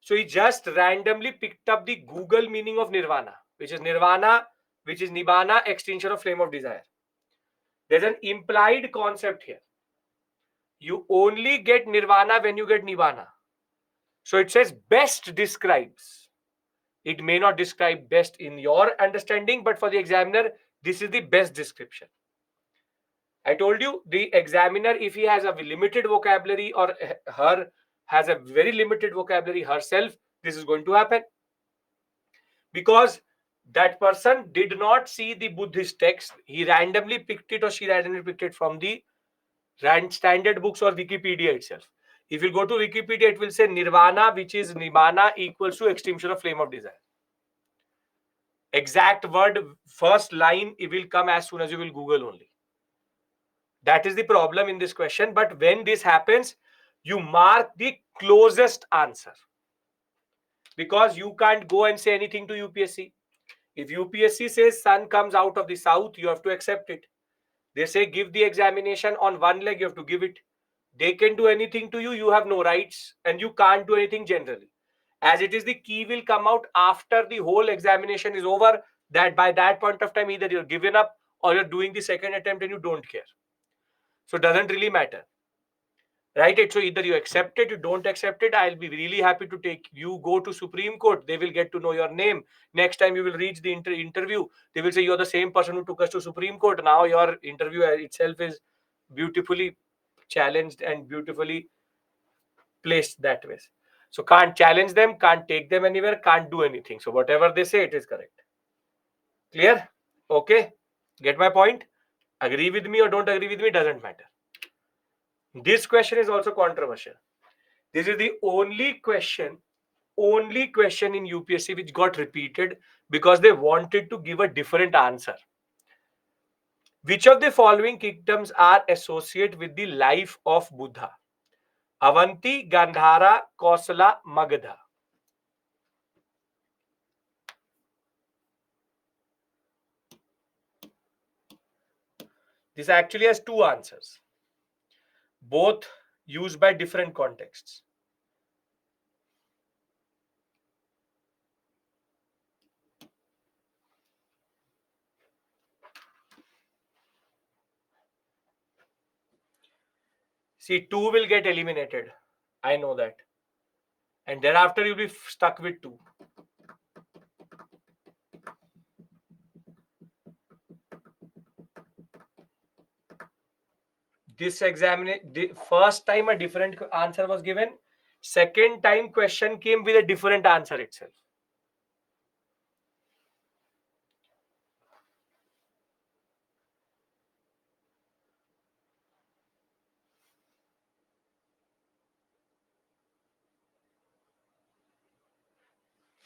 So he just randomly picked up the Google meaning of nirvana, which is nibbana, extinction of flame of desire. There's an implied concept here. You only get nirvana when you get nibbana. So it says best describes. It may not describe best in your understanding, but for the examiner, this is the best description. I told you, the examiner, if he has a limited vocabulary or her has a very limited vocabulary herself, this is going to happen. Because that person did not see the Buddhist text. He randomly picked it or she randomly picked it from the standard books or Wikipedia itself. If you go to Wikipedia, it will say nirvana, which is nibbana, equals to extinction of flame of desire. Exact word, first line, it will come as soon as you will Google only. That is the problem in this question. But when this happens, you mark the closest answer. Because you can't go and say anything to UPSC. If UPSC says sun comes out of the south, you have to accept it. They say give the examination on one leg, you have to give it. They can do anything to you, you have no rights, and you can't do anything generally. As it is, the key will come out after the whole examination is over, that by that point of time, either you're given up or you're doing the second attempt and you don't care. So it doesn't really matter. Right? So either you accept it, you don't accept it. I'll be really happy to take you, go to Supreme Court. They will get to know your name. Next time you will reach the interview, they will say you're the same person who took us to Supreme Court. Now your interview itself is beautifully challenged and beautifully placed that way. So can't challenge them, can't take them anywhere, can't do anything. So whatever they say, it is correct. Clear? Okay. Get my point? Agree with me or don't agree with me, doesn't matter. This question is also controversial. This is the only question in UPSC which got repeated because they wanted to give a different answer. Which of the following kingdoms are associated with the life of Buddha? Avanti, Gandhara, Kosala, Magadha. This actually has two answers, both used by different contexts. See, 2 will get eliminated. I know that. And thereafter, you'll be stuck with 2. This examination, the first time a different answer was given. Second time question came with a different answer itself.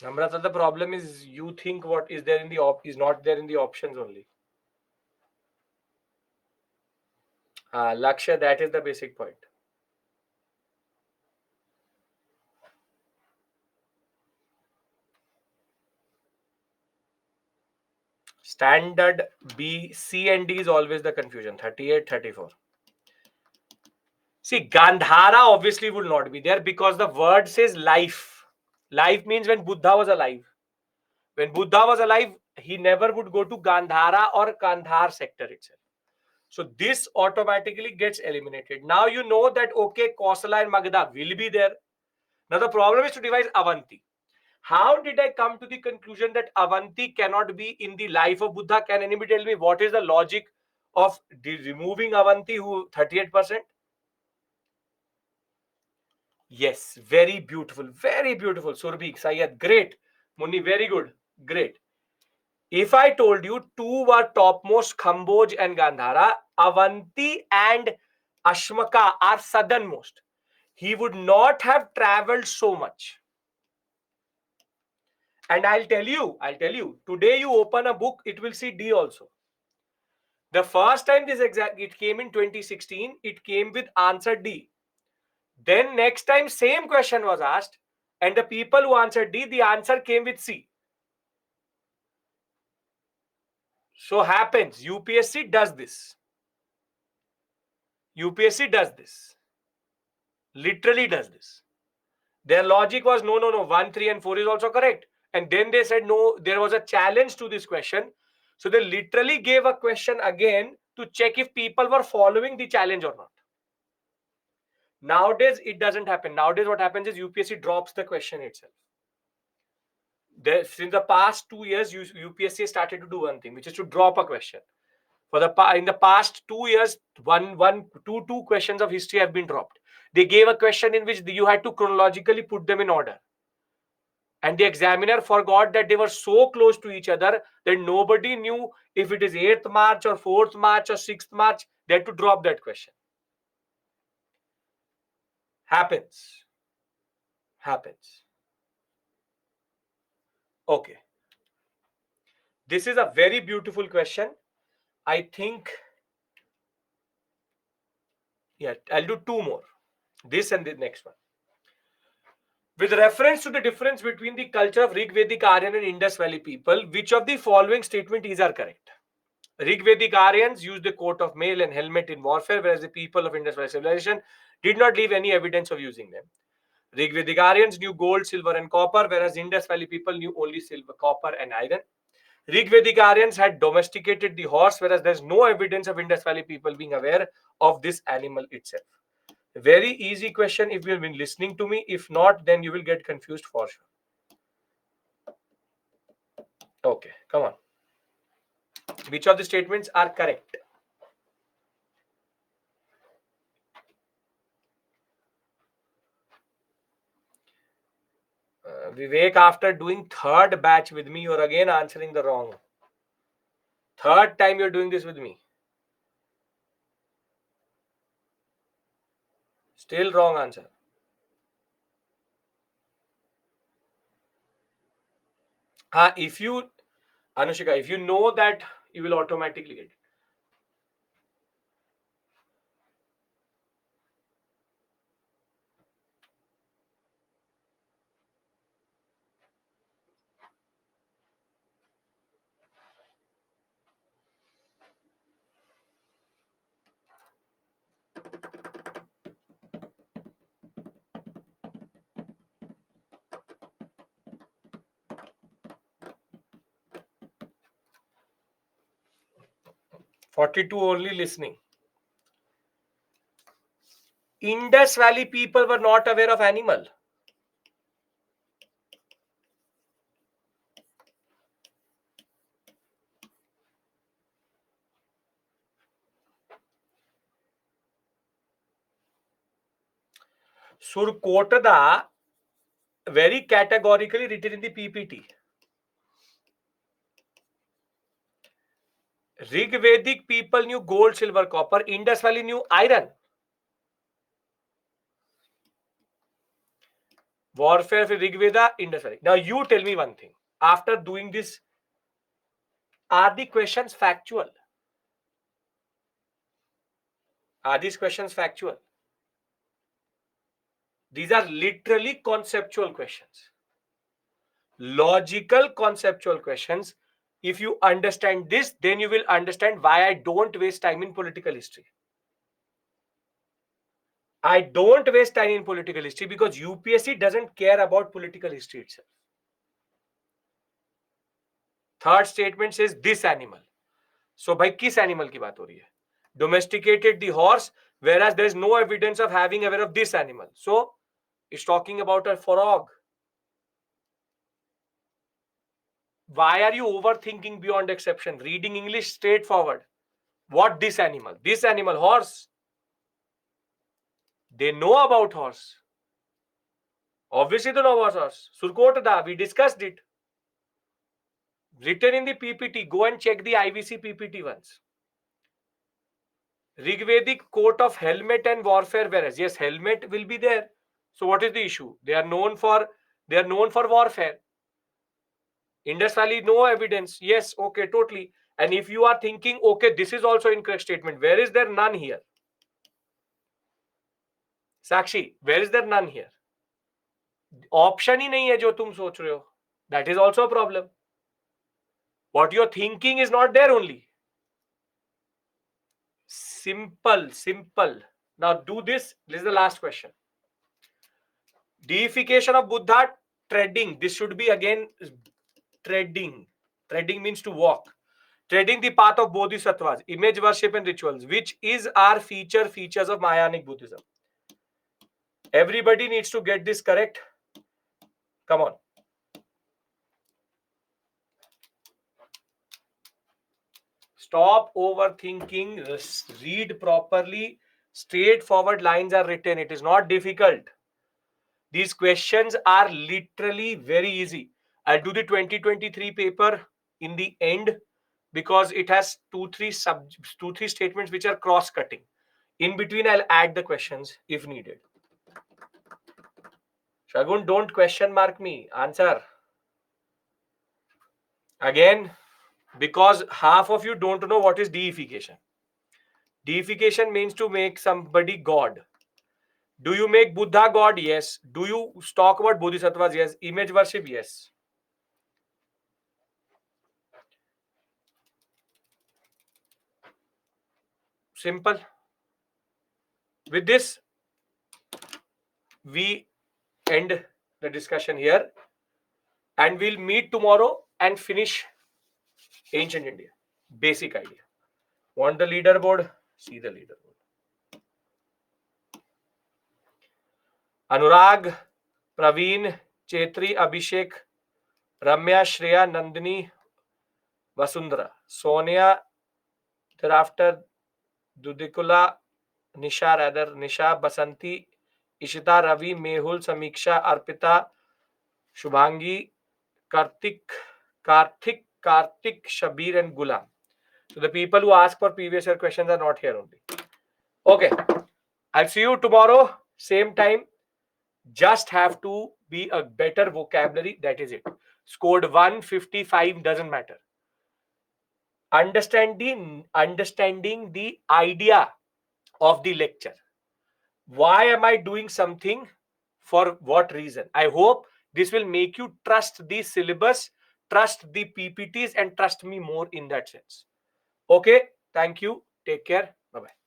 Namrata, the problem is you think what is there in the is not there in the options only. Lakshya, that is the basic point. Standard B, C and D is always the confusion. 38, 34. See, Gandhara obviously would not be there because the word says life. Life means when Buddha was alive. When Buddha was alive, he never would go to Gandhara or Kandhar sector itself. So this automatically gets eliminated. Now you know that, okay, Kosala and Magadha will be there. Now the problem is to devise Avanti. How did I come to the conclusion that Avanti cannot be in the life of Buddha? Can anybody tell me what is the logic of removing Avanti, who 38%? Yes, very beautiful, very beautiful. Surbhi, Sayed, great. Munni, very good, great. If I told you two were topmost, Khamboj and Gandhara, Avanti and Ashmaka are southernmost, he would not have traveled so much. And I'll tell you, today you open a book, it will see D also. The first time it came in 2016, it came with answer D. Then next time same question was asked, and the people who answered D, the answer came with C. So happens, UPSC does this. UPSC does this. Literally does this. Their logic was no, 1, 3, and 4 is also correct. And then they said no, there was a challenge to this question. So they literally gave a question again to check if people were following the challenge or not. Nowadays, it doesn't happen. Nowadays, what happens is UPSC drops the question itself. Since the past 2 years, UPSC started to do one thing, which is to drop a question. In the past 2 years, two questions of history have been dropped. They gave a question in which you had to chronologically put them in order. And the examiner forgot that they were so close to each other that nobody knew if it is 8th March or 4th March or 6th March. They had to drop that question. Happens. Okay. This is a very beautiful question. I think, yeah, I'll do two more. This and the next one. With reference to the difference between the culture of Rigvedic Aryan and Indus Valley people, which of the following statement is are correct? Rigvedic Aryans used the coat of mail and helmet in warfare, whereas the people of Indus Valley civilization did not leave any evidence of using them. Rigvedic Aryans knew gold, silver, and copper, whereas Indus Valley people knew only silver, copper, and iron. Rigvedic Aryans had domesticated the horse, whereas there's no evidence of Indus Valley people being aware of this animal itself. Very easy question if you've been listening to me. If not, then you will get confused for sure. Okay, come on. Which of the statements are correct? Vivek, after doing third batch with me, you're again answering the wrong. Third time you're doing this with me. Still wrong answer. If you, Anushika, if you know that, you will automatically get it. (42) only listening. Indus Valley people were not aware of animal. Surkotada very categorically written in the PPT. Rigvedic people knew gold, silver, copper. Indus Valley knew iron. Warfare for Rigveda, Indus Valley. Now you tell me one thing. After doing this, are the questions factual? Are these questions factual? These are literally conceptual questions. Logical conceptual questions. If you understand this, then you will understand why I don't waste time in political history. I don't waste time in political history because UPSC doesn't care about political history itself. Third statement says this animal. So भाई किस animal की बात हो रही है? Domesticated the horse, whereas there is no evidence of having aware of this animal. So it's talking about a frog. Why are you overthinking beyond exception? Reading English straightforward. What this animal? This animal, horse. They know about horse. Obviously, they know about horse. Surkotada, we discussed it. Written in the PPT. Go and check the IVC PPT once. Rigvedic coat of helmet and warfare wearers. Yes, helmet will be there. So what is the issue? They are known for warfare. Indus Valley, no evidence. Yes, okay, totally. And if you are thinking, okay, this is also incorrect statement, where is there none here? Sakshi, where is there none here? Option ही नहीं है जो तुम सोच रहे हो. That is also a problem. What you're thinking is not there only. Simple. Now do this. This is the last question. Deification of Buddha, treading. This should be again treading. Treading means to walk. Treading the path of bodhisattvas, image worship and rituals, which is our features of Mahayanic Buddhism. Everybody needs to get this correct. Come on. Stop overthinking. Read properly. Straightforward lines are written. It is not difficult. These questions are literally very easy. I'll do the 2023 paper in the end because it has two, three statements which are cross-cutting. In between, I'll add the questions if needed. Shagun, don't question mark me. Answer. Again, because half of you don't know what is deification. Deification means to make somebody God. Do you make Buddha God? Yes. Do you talk about bodhisattvas? Yes. Image worship? Yes. Simple. With this, we end the discussion here and we'll meet tomorrow and finish ancient India. Basic idea. Want the leaderboard? See the leaderboard. Anurag, Praveen, Chetri, Abhishek, Ramya, Shreya, Nandini, Vasundhara, Sonia, thereafter Dudikula, Nisha, Basanti, Ishita, Ravi, Mehul, Samiksha, Arpita, Shubhangi, Karthik, Shabir, and Gulam. So the people who ask for previous year questions are not here only. Okay. I'll see you tomorrow, same time. Just have to be a better vocabulary. That is it. Scored 155 doesn't matter. Understanding the idea of the lecture. Why am I doing something? For what reason? I hope this will make you trust the syllabus, trust the PPTs, and trust me more in that sense. Okay. Thank you. Take care. Bye-bye.